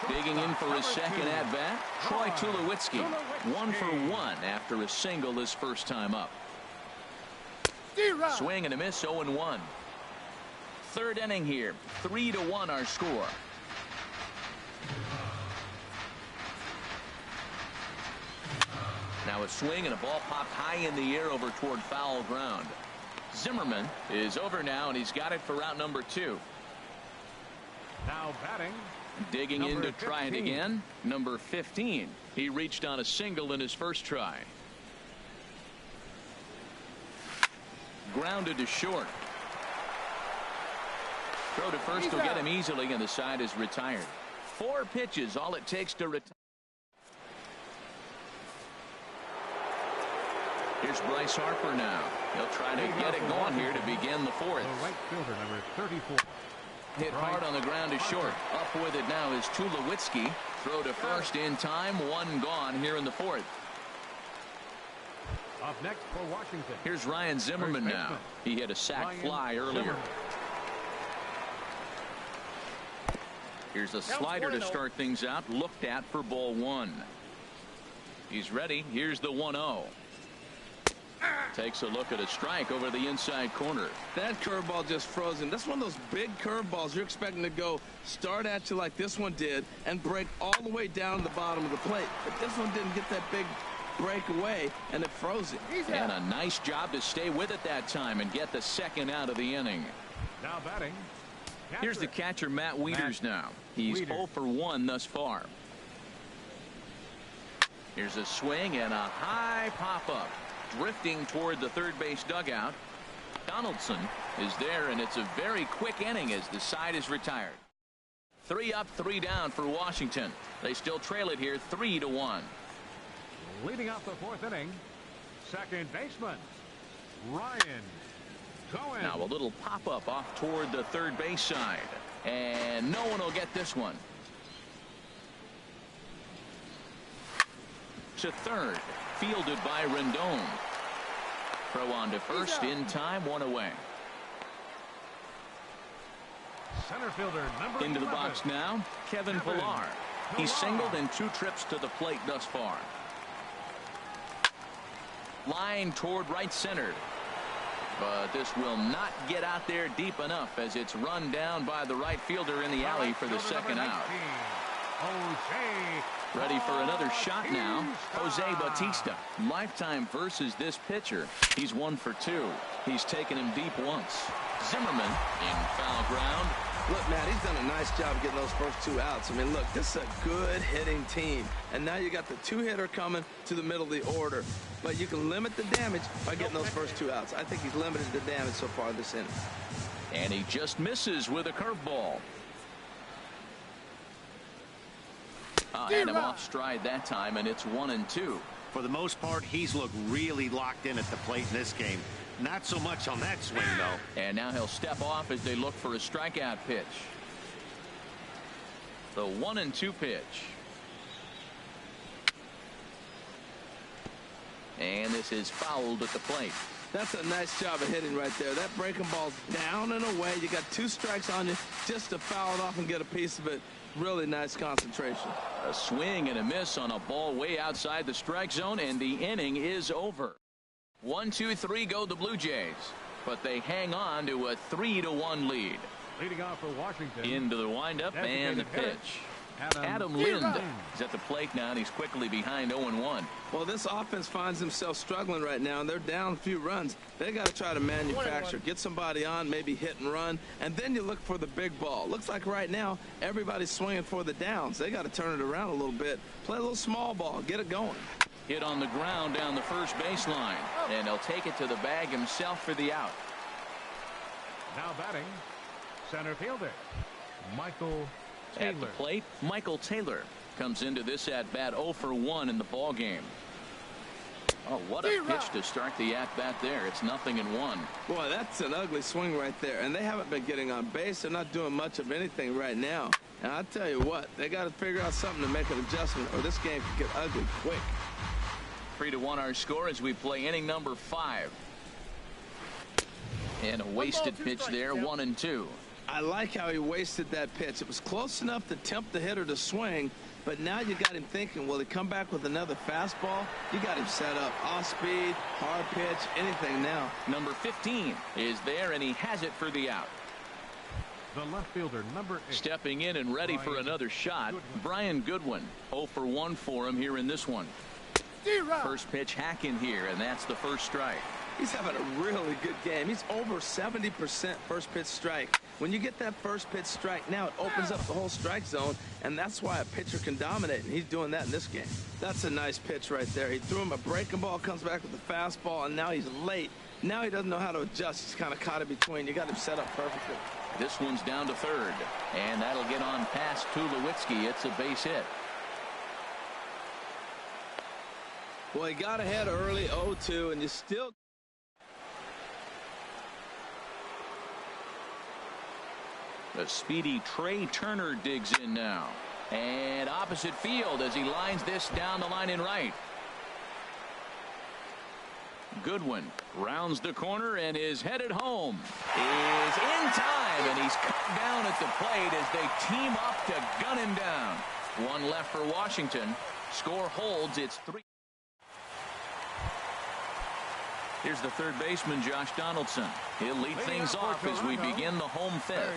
Digging in for his second at bat, Troy Tulowitzki. 1 for 1 after a single his first time up. Swing and a miss, 0-1. Third inning here, 3-1 our score. Now a swing and a ball popped high in the air over toward foul ground. Zimmerman is over now, and he's got it for out number 2. Now batting, digging in to try it again. Number 15. He reached on a single in his first try. Grounded to short. Throw to first will get him easily, and the side is retired. 4 pitches, all it takes to retire. Here's Bryce Harper now. He'll try to get it going here to begin the 4th. the right fielder, number 34. Hit hard on the ground to short. Up with it now is Tulowitzki. Throw to first in time. 1 gone here in the 4th. Up next for Washington. Here's Ryan Zimmerman now. He hit a sac fly earlier. Zimmerman. Here's a slider to start things out. Looked at for ball 1. He's ready. Here's the 1-0. Takes a look at a strike over the inside corner. That curveball just froze him. That's one of those big curveballs you're expecting to go start at you like this one did and break all the way down to the bottom of the plate. But this one didn't get that big break away, and it froze him. And a nice job to stay with it that time and get the second out of the inning. Now batting. Here's the catcher, Matt Wieters now. He's 0 for 1 thus far. Here's a swing and a high pop-up. Drifting toward the third base dugout. Donaldson is there, and it's a very quick inning as the side is retired. 3 up, 3 down for Washington. They still trail it here 3-1. Leading off the 4th inning, second baseman Ryan Cohen. Now a little pop-up off toward the third base side. And no one will get this one. To third, fielded by Rendon. Throw on to first in time, one away. Center fielder number Into the 11. box now, Kevin Pillar. He's singled in 2 trips to the plate thus far. Line toward right center. But this will not get out there deep enough as it's run down by the right fielder in the alley for the second out. Ready for another shot now, Jose Bautista. Lifetime versus this pitcher. He's 1 for 2. He's taken him deep once. Zimmerman in foul ground. Look, Matt, he's done a nice job getting those first 2 outs. I mean, look, this is a good hitting team. And now you got the 2-hitter coming to the middle of the order. But you can limit the damage by getting those first 2 outs. I think he's limited the damage so far this inning. And he just misses with a curveball. And him off stride that time, and it's 1-2. For the most part, he's looked really locked in at the plate in this game. Not so much on that swing, though. And now he'll step off as they look for a strikeout pitch. The 1-2 pitch. And this is fouled at the plate. That's a nice job of hitting right there. That breaking ball's down and away. You got 2 strikes on you just to foul it off and get a piece of it. Really nice concentration. A swing and a miss on a ball way outside the strike zone, and the inning is over. 1-2-3 go the Blue Jays, but they hang on to a 3-1 lead. Leading off for Washington. Into the windup and the pitch. Adam Lind is at the plate now, and he's quickly behind 0-1. Well, this offense finds themselves struggling right now, and they're down a few runs. They got to try to manufacture, get somebody on, maybe hit and run, and then you look for the big ball. Looks like right now everybody's swinging for the downs. They got to turn it around a little bit, play a little small ball, get it going. Hit on the ground down the first baseline, and he'll take it to the bag himself for the out. Now batting, center fielder Michael Taylor. At the plate, Michael Taylor comes into this at-bat 0 for 1 in the ball game. Oh, what a pitch to start the at-bat there. It's 0-1. Boy, that's an ugly swing right there, and they haven't been getting on base. They're not doing much of anything right now. And I'll tell you what, they got to figure out something to make an adjustment, or this game could get ugly quick. 3-1 our score as we play inning number 5. And a wasted pitch there, 1-2. I like how he wasted that pitch. It was close enough to tempt the hitter to swing, but now you got him thinking, will he come back with another fastball? You got him set up. Off speed, hard pitch, anything now. Number 15 is there, and he has it for the out. The left fielder, number 8. Stepping in and ready for another shot, Brian Goodwin. 0 for 1 for him here in this one. First pitch hack in here, and that's the first strike. He's having a really good game. He's over 70% first pitch strike. When you get that first pitch strike, now it opens up the whole strike zone, and that's why a pitcher can dominate, and he's doing that in this game. That's a nice pitch right there. He threw him a breaking ball, comes back with a fastball, and now he's late. Now he doesn't know how to adjust. He's kind of caught in between. You got him set up perfectly. This one's down to third, and that'll get on past Tulowitzki. It's a base hit. Well, he got ahead early, 0-2, and you still... The speedy Trey Turner digs in now. And opposite field as he lines this down the line in right. Goodwin rounds the corner and is headed home. Is in time, and he's cut down at the plate as they team up to gun him down. One left for Washington. Score holds. It's 3. Here's the third baseman, Josh Donaldson. He'll lead things off as we begin the home fifth.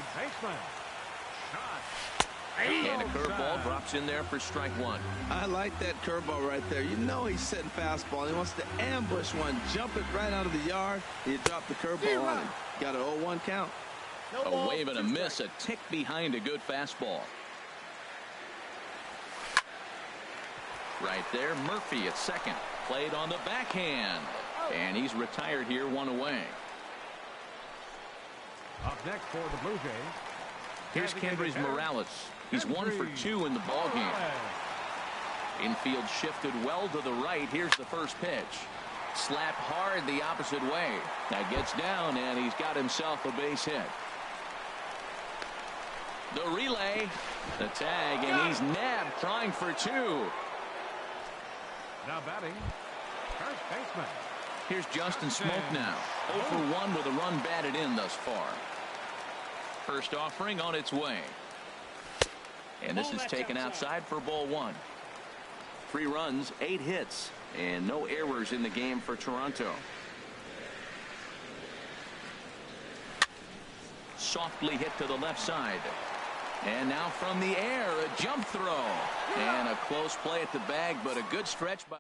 And a curveball drops in there for strike 1. I like that curveball right there. You know he's setting fastball. He wants to ambush one, jump it right out of the yard. You drop the curveball on him. Got an 0-1 count. A wave and a miss, a tick behind a good fastball. Right there, Murphy at second. Played on the backhand. And he's retired here, 1 away. Up next for the Blue Jays. Here's Kendrys Morales. He's 1 for 2 in the ball game. Infield shifted well to the right. Here's the first pitch. Slapped hard the opposite way. That gets down, and he's got himself a base hit. The relay, the tag, and he's nabbed trying for two. Now batting, first baseman. Here's Justin Smoak now. 0 for 1 with a run batted in thus far. First offering on its way. And this is taken outside for ball 1. 3 runs, 8 hits, and no errors in the game for Toronto. Softly hit to the left side. And now from the air, a jump throw. And a close play at the bag, but a good stretch by.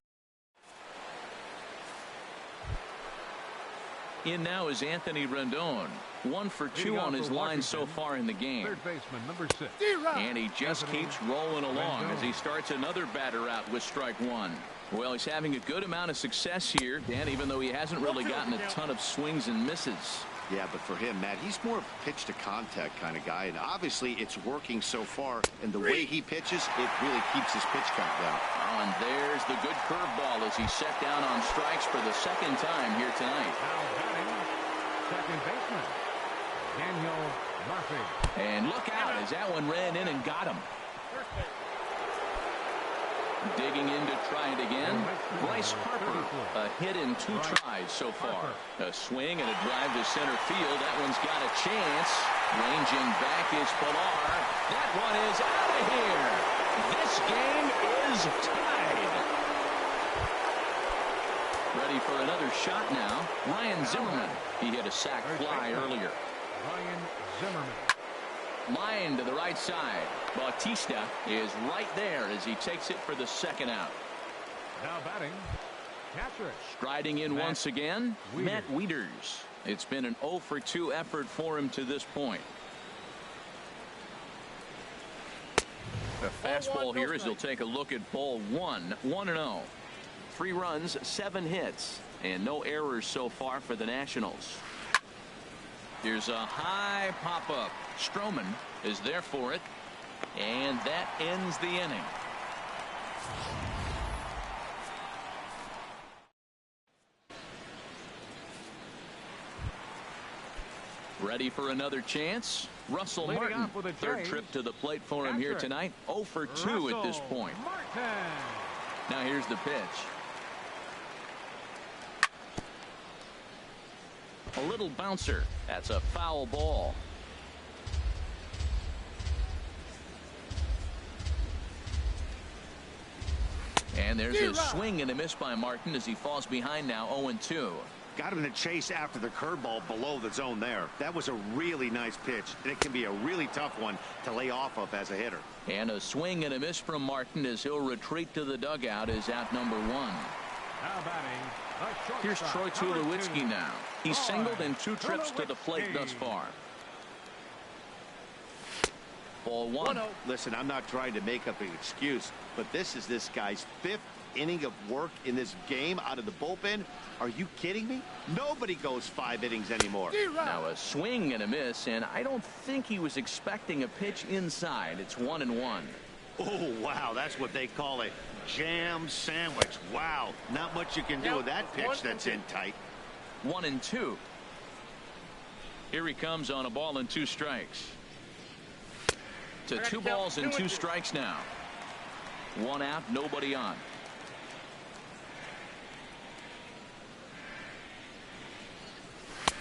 In now is Anthony Rendon. 1 for 2 on his line so far in the game. Third baseman, number 6. And he just keeps rolling along as he starts another batter out with strike 1. Well, he's having a good amount of success here, Dan, even though he hasn't really gotten a ton of swings and misses. Yeah, but for him, Matt, he's more of a pitch to contact kind of guy, and obviously it's working so far, and the way he pitches, it really keeps his pitch count down. Oh, and there's the good curveball as he's set down on strikes for the second time here tonight. Now batting, second baseman, Daniel Murphy. And look out as that one ran in and got him. Digging in to try it again. Bryce Harper, a hit in 2 tries so far. A swing and a drive to center field. That one's got a chance. Ranging back is Pilar. That one is out of here. This game is tied. Ready for another shot now. Ryan Zimmerman. He hit a sac fly earlier. Ryan Zimmerman. Line to the right side. Bautista is right there as he takes it for the second out. Now batting, catcher. Striding in once again, Matt Wieters. It's been an 0 for 2 effort for him to this point. The fastball here as he'll take a look at ball 1. 1-0. 3 runs, 7 hits, and no errors so far for the Nationals. Here's a high pop-up. Stroman is there for it, and that ends the inning. Ready for another chance? Russell Martin. Third trip to the plate for him here tonight. 0 for 2 at this point. Now here's the pitch. A little bouncer. That's a foul ball. And there's a swing and a miss by Martin as he falls behind now 0-2. Got him to chase after the curveball below the zone there. That was a really nice pitch, and it can be a really tough one to lay off of as a hitter. And a swing and a miss from Martin as he'll retreat to the dugout as out number 1. Now batting, here's Troy Tulowitzki now. He's singled in 2 trips to the plate thus far. Ball 1. Listen, I'm not trying to make up an excuse, but this is this guy's 5th inning of work in this game out of the bullpen. Are you kidding me? Nobody goes 5 innings anymore. Now a swing and a miss, and I don't think he was expecting a pitch inside. It's 1-1. Oh, wow, that's what they call a jam sandwich. Wow, not much you can do with that pitch that's in tight. 1-2. Here he comes on a ball and 2 strikes. To 2 balls and 2 strikes now. 1 out, nobody on.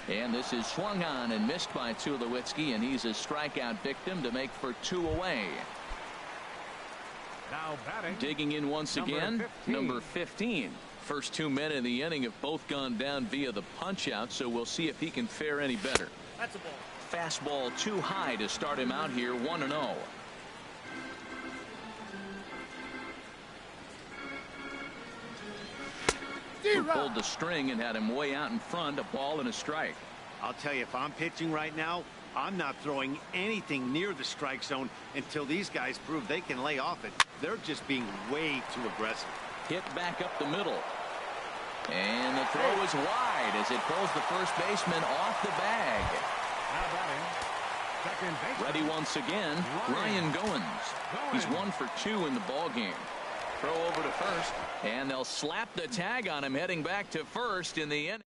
And this is swung on and missed by Tulowitzki, and he's a strikeout victim to make for 2 away. Now batting, digging in once again, number 15. First 2 men in the inning have both gone down via the punch out, so we'll see if he can fare any better. That's a ball. Fastball too high to start him out here. 1-0. Who pulled the string and had him way out in front. A ball and a strike. I'll tell you, if I'm pitching right now, I'm not throwing anything near the strike zone until these guys prove they can lay off it. They're just being way too aggressive. Hit back up the middle. And the throw is wide as it pulls the first baseman off the bag. Ready once again, Ryan Goins. He's 1 for 2 in the ball game. Throw over to first, and they'll slap the tag on him heading back to first in the inning.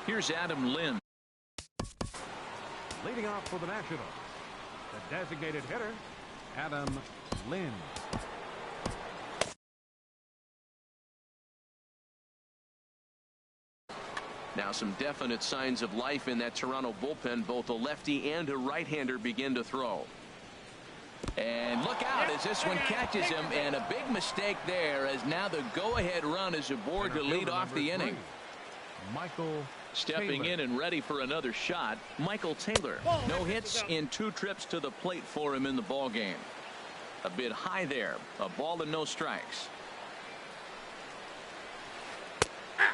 Here's Adam Lind. Leading off for the Nationals, the designated hitter, Adam Lind. Now some definite signs of life in that Toronto bullpen. Both a lefty and a right-hander begin to throw. And look out as this one catches him, and a big mistake there as now the go-ahead run is aboard to lead off the inning. Michael Stepping in and ready for another shot, Michael Taylor. No hits in 2 trips to the plate for him in the ball game. A bit high there. A ball and no strikes.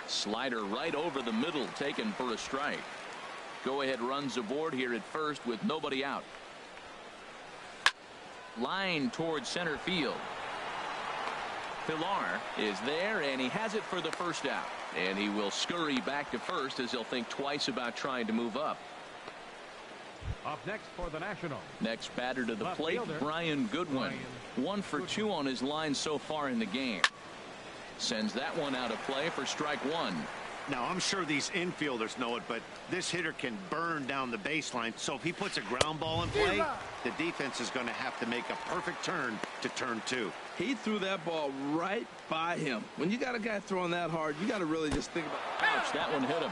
Slider right over the middle, taken for a strike. Go-ahead runs aboard here at first with nobody out. Line towards center field. Pilar is there, and he has it for the first out. And he will scurry back to first as he'll think twice about trying to move up. Up next for the Nationals. Next batter to the Left plate, fielder, Brian Goodwin. 1 for 2 on his line so far in the game. Sends that one out of play for strike 1. Now, I'm sure these infielders know it, but this hitter can burn down the baseline. So if he puts a ground ball in play, the defense is going to have to make a perfect turn to turn 2. He threw that ball right by him. When you got a guy throwing that hard, you got to really just think about. Ouch, that one hit him.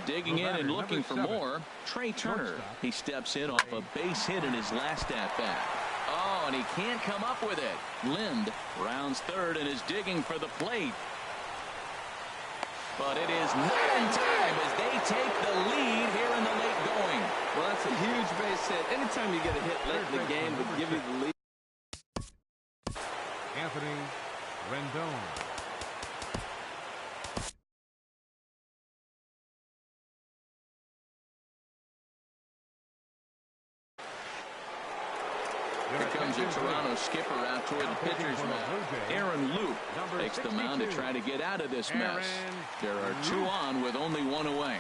Digging in and looking for more, Trey Turner. He steps in off a base hit in his last at-bat. Oh, and he can't come up with it. Lind rounds third and is digging for the plate. But it is not in time as they take the lead here in the late going. Well, that's a huge base hit. Anytime you get a hit late in the game to give you the lead. Anthony Rendon. Here comes a Toronto skipper out toward the pitcher's mound. Aaron Loup takes the mound to try to get out of this mess. There are 2 on with only 1 away.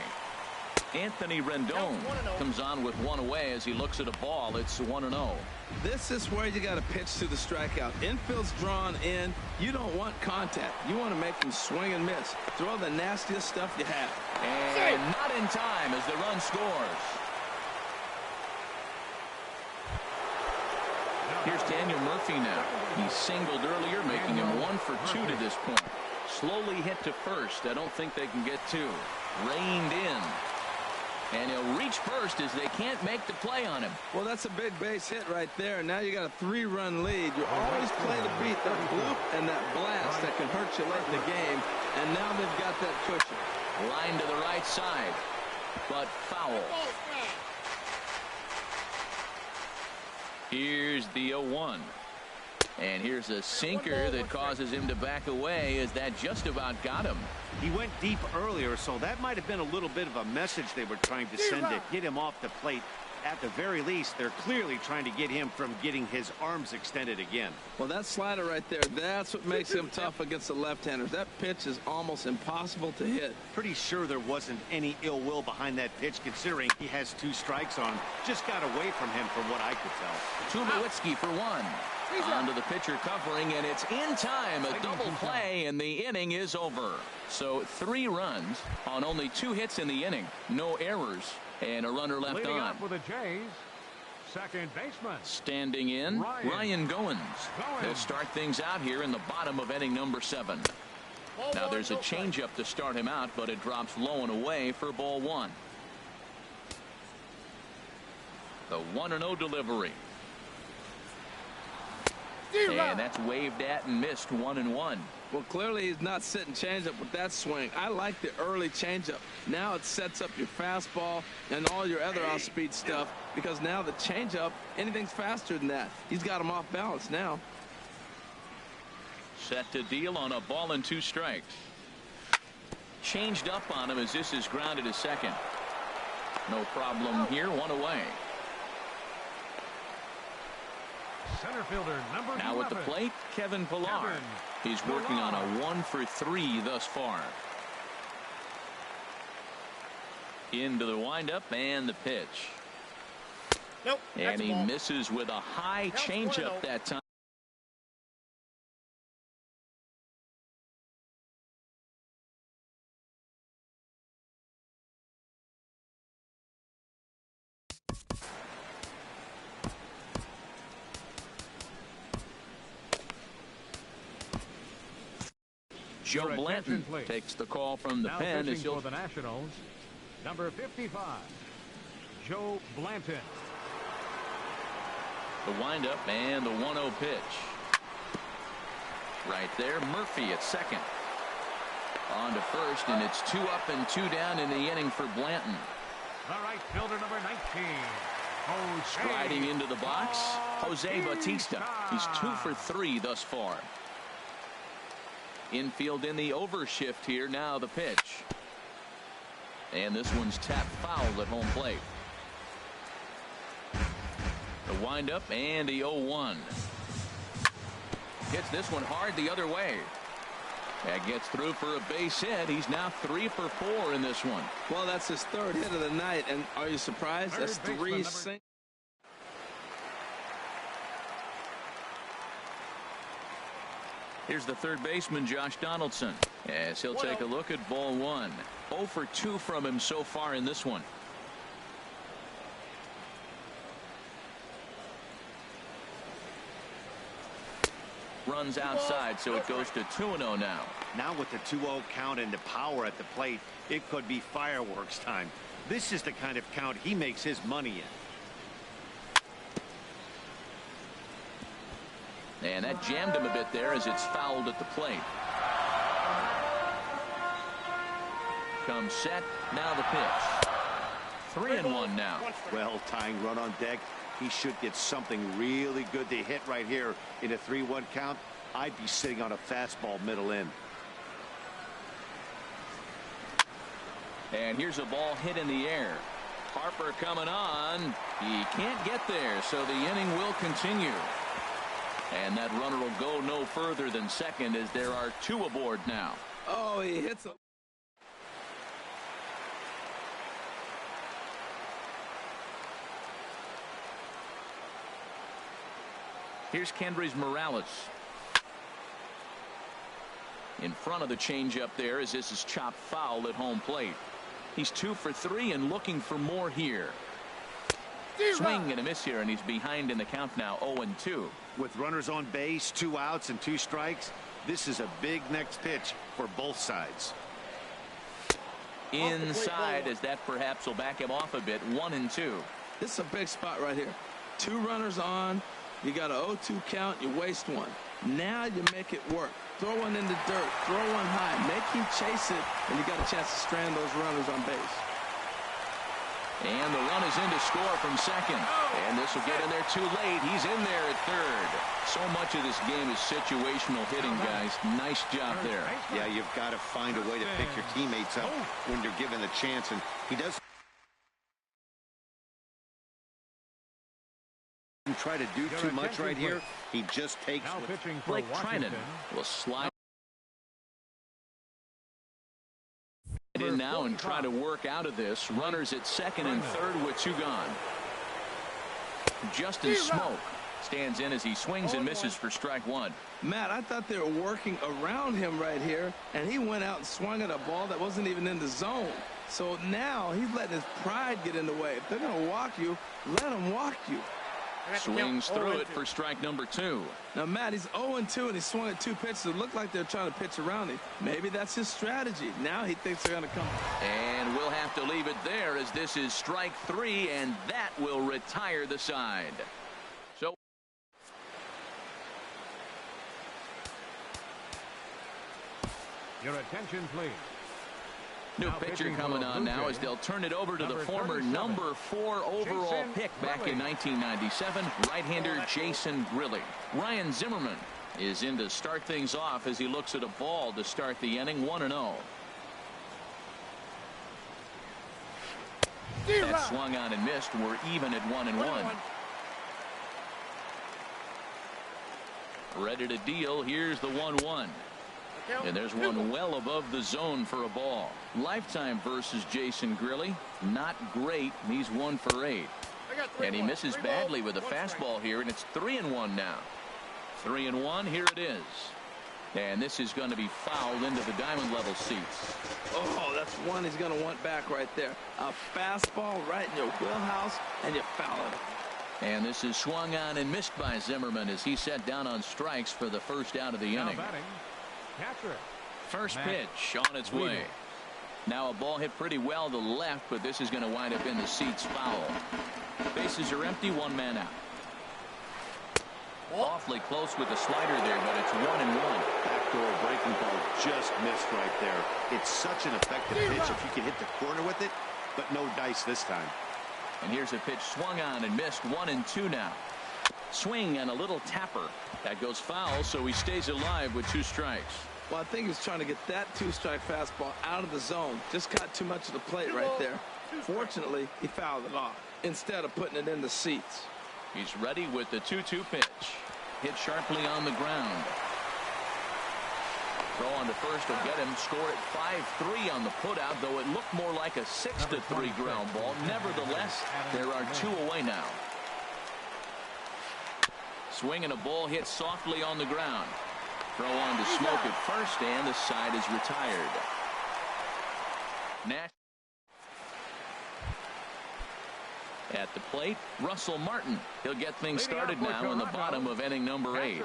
Anthony Rendon comes on with 1 away as he looks at a ball. It's 1-0. This is where you got to pitch to the strikeout. Infield's drawn in. You don't want contact. You want to make them swing and miss. Throw the nastiest stuff you have. And not in time as the run scores. Here's Daniel Murphy now. He singled earlier, making him 1 for 2 to this point. Slowly hit to first. I don't think they can get 2. Reined in. And he'll reach first as they can't make the play on him. Well, that's a big base hit right there. Now you got a 3-run lead. You always play to beat that bloop and that blast that can hurt you late in the game. And now they've got that cushion. Line to the right side, but foul. Here's the 0-1. And here's a sinker that causes him to back away as that just about got him. He went deep earlier, so that might have been a little bit of a message they were trying to send to get him off the plate. At the very least, they're clearly trying to get him from getting his arms extended again. Well, that slider right there, that's what makes him tough against the left-handers. That pitch is almost impossible to hit. Pretty sure there wasn't any ill will behind that pitch, considering he has 2 strikes on him. Just got away from him from what I could tell. Tulowitzki for 1. On to the pitcher covering, and it's in time. A double play, and the inning is over. So 3 runs on only 2 hits in the inning. No errors, and a runner left Leading on. up for the Jays, second baseman. Standing in, Ryan Goins. They'll start things out here in the bottom of inning number 7. Now there's a changeup to start him out, but it drops low and away for ball 1. The 1-0 delivery. And that's waved at and missed 1-1. Well, clearly he's not sitting changeup with that swing. I like the early changeup. Now it sets up your fastball and all your other off-speed stuff, because now the changeup, anything's faster than that. He's got him off balance now. Set to deal on a ball and 2 strikes. Changed up on him as this is grounded to second. No problem here, 1 away. Center fielder number Now 11. at the plate, Kevin Pilar. He's working on a 1 for 3 thus far. Into the windup and the pitch. And he misses with a high changeup that time. Joe Blanton takes the call from the pen. As for the Nationals, number 55, Joe Blanton. The windup and the 1-0 pitch. Right there, Murphy at second. On to first, and it's 2 up and 2 down in the inning for Blanton. The right fielder, number 19. Striding into the box, Jose Bautista. He's 2 for 3 thus far. Infield in the overshift here. Now the pitch. And this one's tapped foul at home plate. The windup and the 0-1. Hits this one hard the other way. That gets through for a base hit. He's now 3 for 4 in this one. Well, that's his 3rd hit of the night, and are you surprised? That's 3 singles. Here's the third baseman, Josh Donaldson, as he'll take a look at ball 1. 0 for 2 from him so far in this one. Runs outside, so it goes to 2-0 now. Now with the 2-0 count and the power at the plate, it could be fireworks time. This is the kind of count he makes his money in. And that jammed him a bit there as it's fouled at the plate. Comes set. Now the pitch. 3-1 now. Well, tying run on deck. He should get something really good to hit right here in a 3-1 count. I'd be sitting on a fastball middle in. And here's a ball hit in the air. Harper coming on. He can't get there, so the inning will continue. And that runner will go no further than second as there are 2 aboard now. Oh, he hits a... Here's Kendrys Morales. In front of the changeup there as this is chopped foul at home plate. He's 2 for 3 and looking for more here. Swing and a miss here, and he's behind in the count now, 0-2. With runners on base, 2 outs and 2 strikes, this is a big next pitch for both sides. Inside, as that perhaps will back him off a bit, 1-2. This is a big spot right here. 2 runners on. You got an 0-2 count. You waste 1. Now you make it work. Throw one in the dirt. Throw one high. Make him chase it, and you got a chance to strand those runners on base. And the run is in to score from second. And this will get in there too late. He's in there at third. So much of this game is situational hitting, guys. Nice job there. Yeah, you've got to find a way to pick your teammates up when you're given the chance, and he does try to do too much right here. He just takes Blake Trinan will slide in now and try to work out of this. Runners at second and third with 2 gone. Justin Smoke stands in as he swings and misses for strike 1. Matt, I thought they were working around him right here, and he went out and swung at a ball that wasn't even in the zone. So now he's letting his pride get in the way. If they're going to walk you, let them walk you. Swings through it for strike number 2. Now, Matt, he's 0-2, and he swung at 2 pitches. It looked like they're trying to pitch around him. Maybe that's his strategy. Now he thinks they're going to come. And we'll have to leave it there as this is strike 3, and that will retire the side. So your attention, please. New pitcher coming on now as they'll turn it over to the former number 4 overall pick back in 1997, right-hander Jason Grilli. Ryan Zimmerman is in to start things off as he looks at a ball to start the inning, 1-0. That swung on and missed. We're even at 1-1. Ready to deal. Here's the 1-1. And there's one well above the zone for a ball. Lifetime versus Jason Grilli. Not great. He's 1 for 8. And he misses badly with a fastball here, and it's 3-1 now. 3-1. Here it is. And this is going to be fouled into the diamond level seats. Oh, that's one he's going to want back right there. A fastball right in your wheelhouse, and you foul it. And this is swung on and missed by Zimmerman as he set down on strikes for the first out of the inning. Catcher. First pitch on its way. Now a ball hit pretty well to the left, but this is going to wind up in the seats foul. Bases are empty, one man out. Awfully close with the slider there, but it's 1-1. Backdoor breaking ball just missed right there. It's such an effective pitch if you can hit the corner with it, but no dice this time. And here's a pitch swung on and missed. 1-2 now. Swing and a little tapper. That goes foul, so he stays alive with 2 strikes. Well, I think he's trying to get that 2-strike fastball out of the zone. Just got too much of the plate right there. Fortunately, he fouled it off instead of putting it in the seats. He's ready with the 2-2 pitch. Hit sharply on the ground. Throw on to first will get him. Score at 5-3 on the putout, though it looked more like a 6-3 ground ball. Nevertheless, there are 2 away now. Swing and a ball hit softly on the ground. Throw on to Smoke at first, and the side is retired. Nash at the plate, Russell Martin. He'll get things started now in the bottom of inning number 8.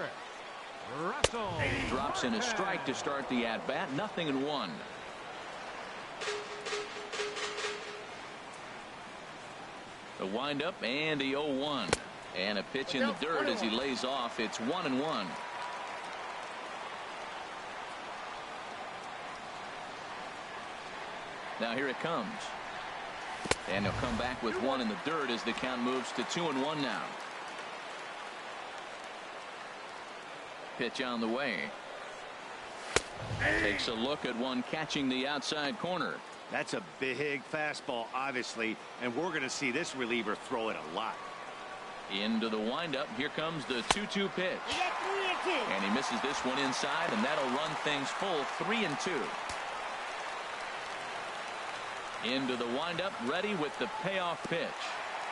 Russell drops in a strike to start the at-bat. 0-1. The windup and the 0-1. And a pitch in the dirt as he lays off. It's 1-1. Now here it comes. And he'll come back with 1 in the dirt as the count moves to 2-1 now. Pitch on the way. Takes a look at one catching the outside corner. That's a big fastball, obviously, and we're going to see this reliever throw it a lot. Into the windup. Here comes the 2-2 pitch. And he misses this one inside, and that'll run things full 3-2. Into the windup, ready with the payoff pitch.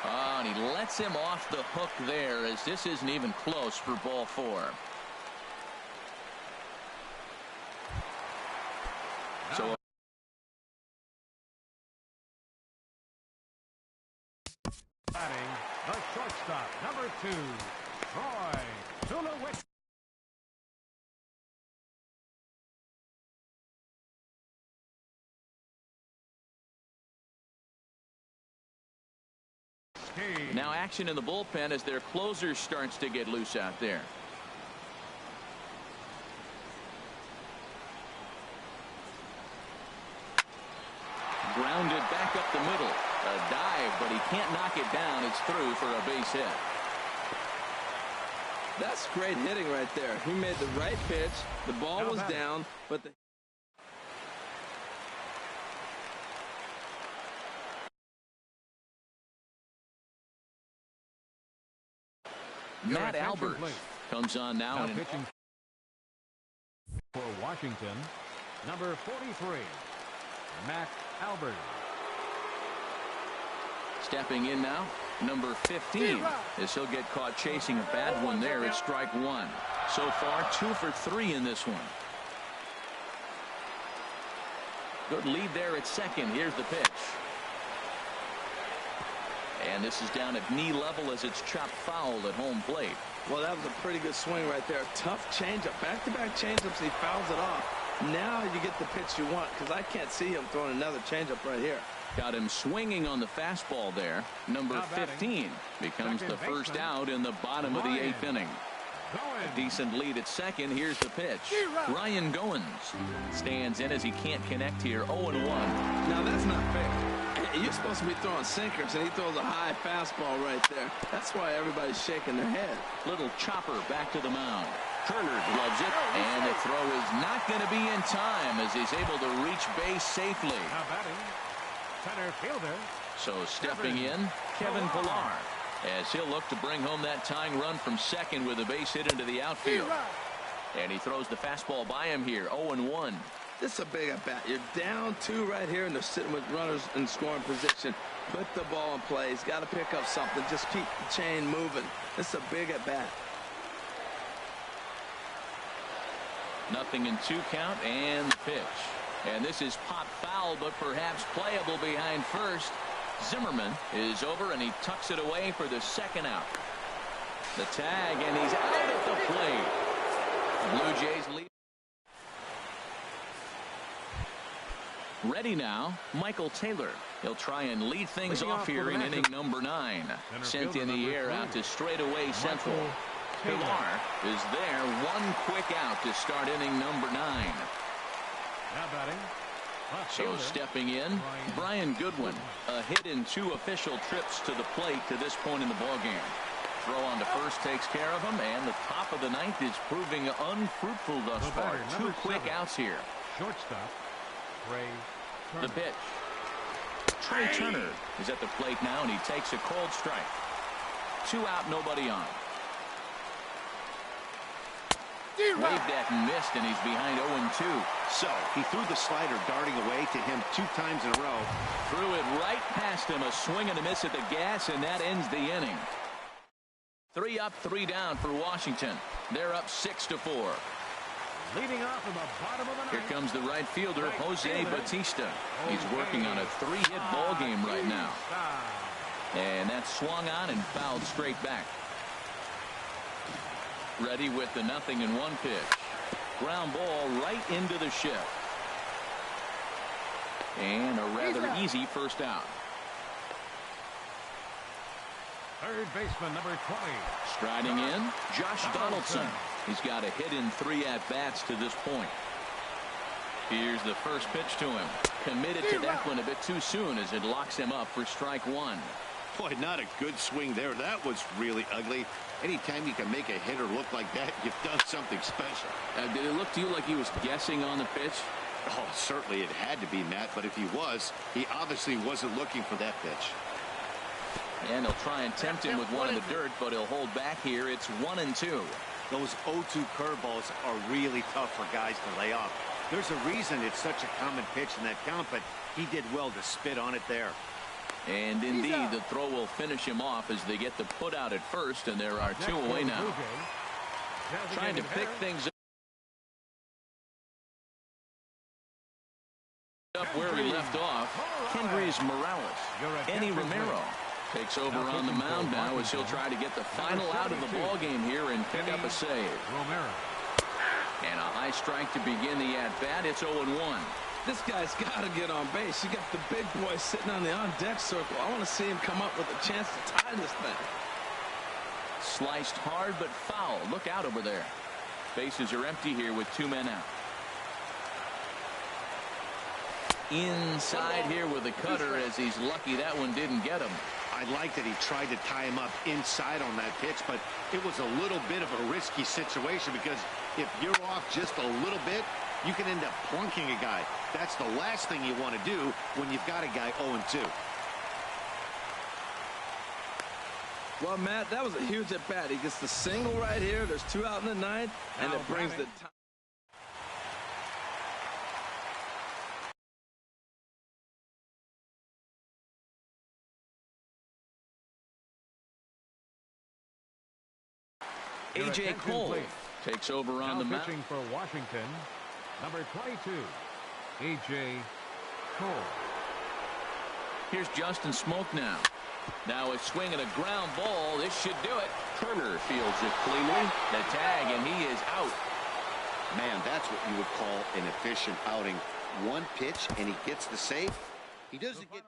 Oh, and he lets him off the hook there as this isn't even close for ball 4. So batting the shortstop, number 2, Troy Tulowitzki. now action in the bullpen as their closer starts to get loose out there. Grounded back up the middle. A dive, but he can't knock it down. It's through for a base hit. That's great hitting right there. He made the right pitch. The ball was down, but the Matt Albert comes on now. And pitching for Washington, number 43, Matt Albert. Stepping in now, number 15, as he'll get caught chasing a bad one there. It's strike 1. So far, 2 for 3 in this one. Good lead there at second. Here's the pitch. And this is down at knee level as it's chopped foul at home plate. Well, that was a pretty good swing right there. Tough changeup. Back-to-back changeups. He fouls it off. Now you get the pitch you want, because I can't see him throwing another changeup right here. Got him swinging on the fastball there. Number 15 becomes the first out in the bottom of the 8th inning. A decent lead at second. Here's the pitch. Ryan Goins stands in as he can't connect here. 0-1. Now that's not fair. You're supposed to be throwing sinkers, and he throws a high fastball right there. That's why everybody's shaking their head. Little chopper back to the mound. Turner gloves it, and the throw is not going to be in time as he's able to reach base safely. Now batting, center fielder. So stepping in, Kevin Pillar, as he'll look to bring home that tying run from second with a base hit into the outfield. And he throws the fastball by him here. 0-1. This is a big at bat. You're down 2 right here, and they're sitting with runners in scoring position. Put the ball in play. He's got to pick up something. Just keep the chain moving. This is a big at bat. 0-2 count and the pitch. And this is pop foul, but perhaps playable behind first. Zimmerman is over, and he tucks it away for the second out. The tag, and he's out at the plate. Blue Jays lead. Ready now, Michael Taylor. He'll try and lead things off here in inning number 9. Sent in the air out to straightaway central. Pilar is there. One quick out to start inning number 9. Now batting. So stepping in, Brian Goodwin. A hit in 2 official trips to the plate to this point in the ballgame. Throw on to first takes care of him, and the top of the 9th is proving unfruitful thus far. 2 quick outs here. Shortstop, Trey Turner. The pitch. Trey Turner is at the plate now, and he takes a cold strike. 2 out, nobody on. Waved at and missed, and he's behind 0-2. So he threw the slider darting away to him 2 times in a row. Threw it right past him. A swing and a miss at the gas, and that ends the inning. 3 up, 3 down for Washington. They're up 6-4. Leading off in the bottom of the 9th. Here comes the right fielder, Jose Bautista. He's working on a 3-hit ball game right now. And that swung on and fouled straight back. Ready with the 0-1 pitch. Ground ball right into the shift. And a rather easy first out. Third baseman, number 20. Striding in, Josh Donaldson. He's got a hit in 3 at-bats to this point. Here's the first pitch to him. Committed to that one a bit too soon as it locks him up for strike 1. Boy, not a good swing there. That was really ugly. Anytime you can make a hitter look like that, you've done something special. Did it look to you like he was guessing on the pitch? Oh, certainly it had to be, Matt, but if he was, he obviously wasn't looking for that pitch. And he'll try and tempt him with one in the dirt, but he'll hold back here. It's 1-2. Those 0-2 curveballs are really tough for guys to lay off. There's a reason it's such a common pitch in that count, but he did well to spit on it there. And indeed, the throw will finish him off as they get the put out at first, and there are 2 away now. Trying to pick things up where he left off. Kendrys Morales. Eddie Romero takes over on the mound now as he'll try to get the final out of the ball game here and pick up a save. And a high strike to begin the at-bat. It's 0-1. This guy's got to get on base. You got the big boy sitting on the on-deck circle. I want to see him come up with a chance to tie this thing. Sliced hard but foul. Look out over there. Bases are empty here with 2 men out. Inside here with a cutter as he's lucky that one didn't get him. I like that he tried to tie him up inside on that pitch, but it was a little bit of a risky situation because if you're off just a little bit, you can end up plunking a guy. That's the last thing you want to do when you've got a guy 0-2. Well, Matt, that was a huge at-bat. He gets the single right here. There's 2 out in the 9th, and it brings the time. A.J. Cole takes over on the mound. Pitching for Washington, number 22, A.J. Cole. Here's Justin Smoke now. Now a swing and a ground ball. This should do it. Turner fields it cleanly. The tag, and he is out. Man, that's what you would call an efficient outing. 1 pitch, and he gets the save. He doesn't get...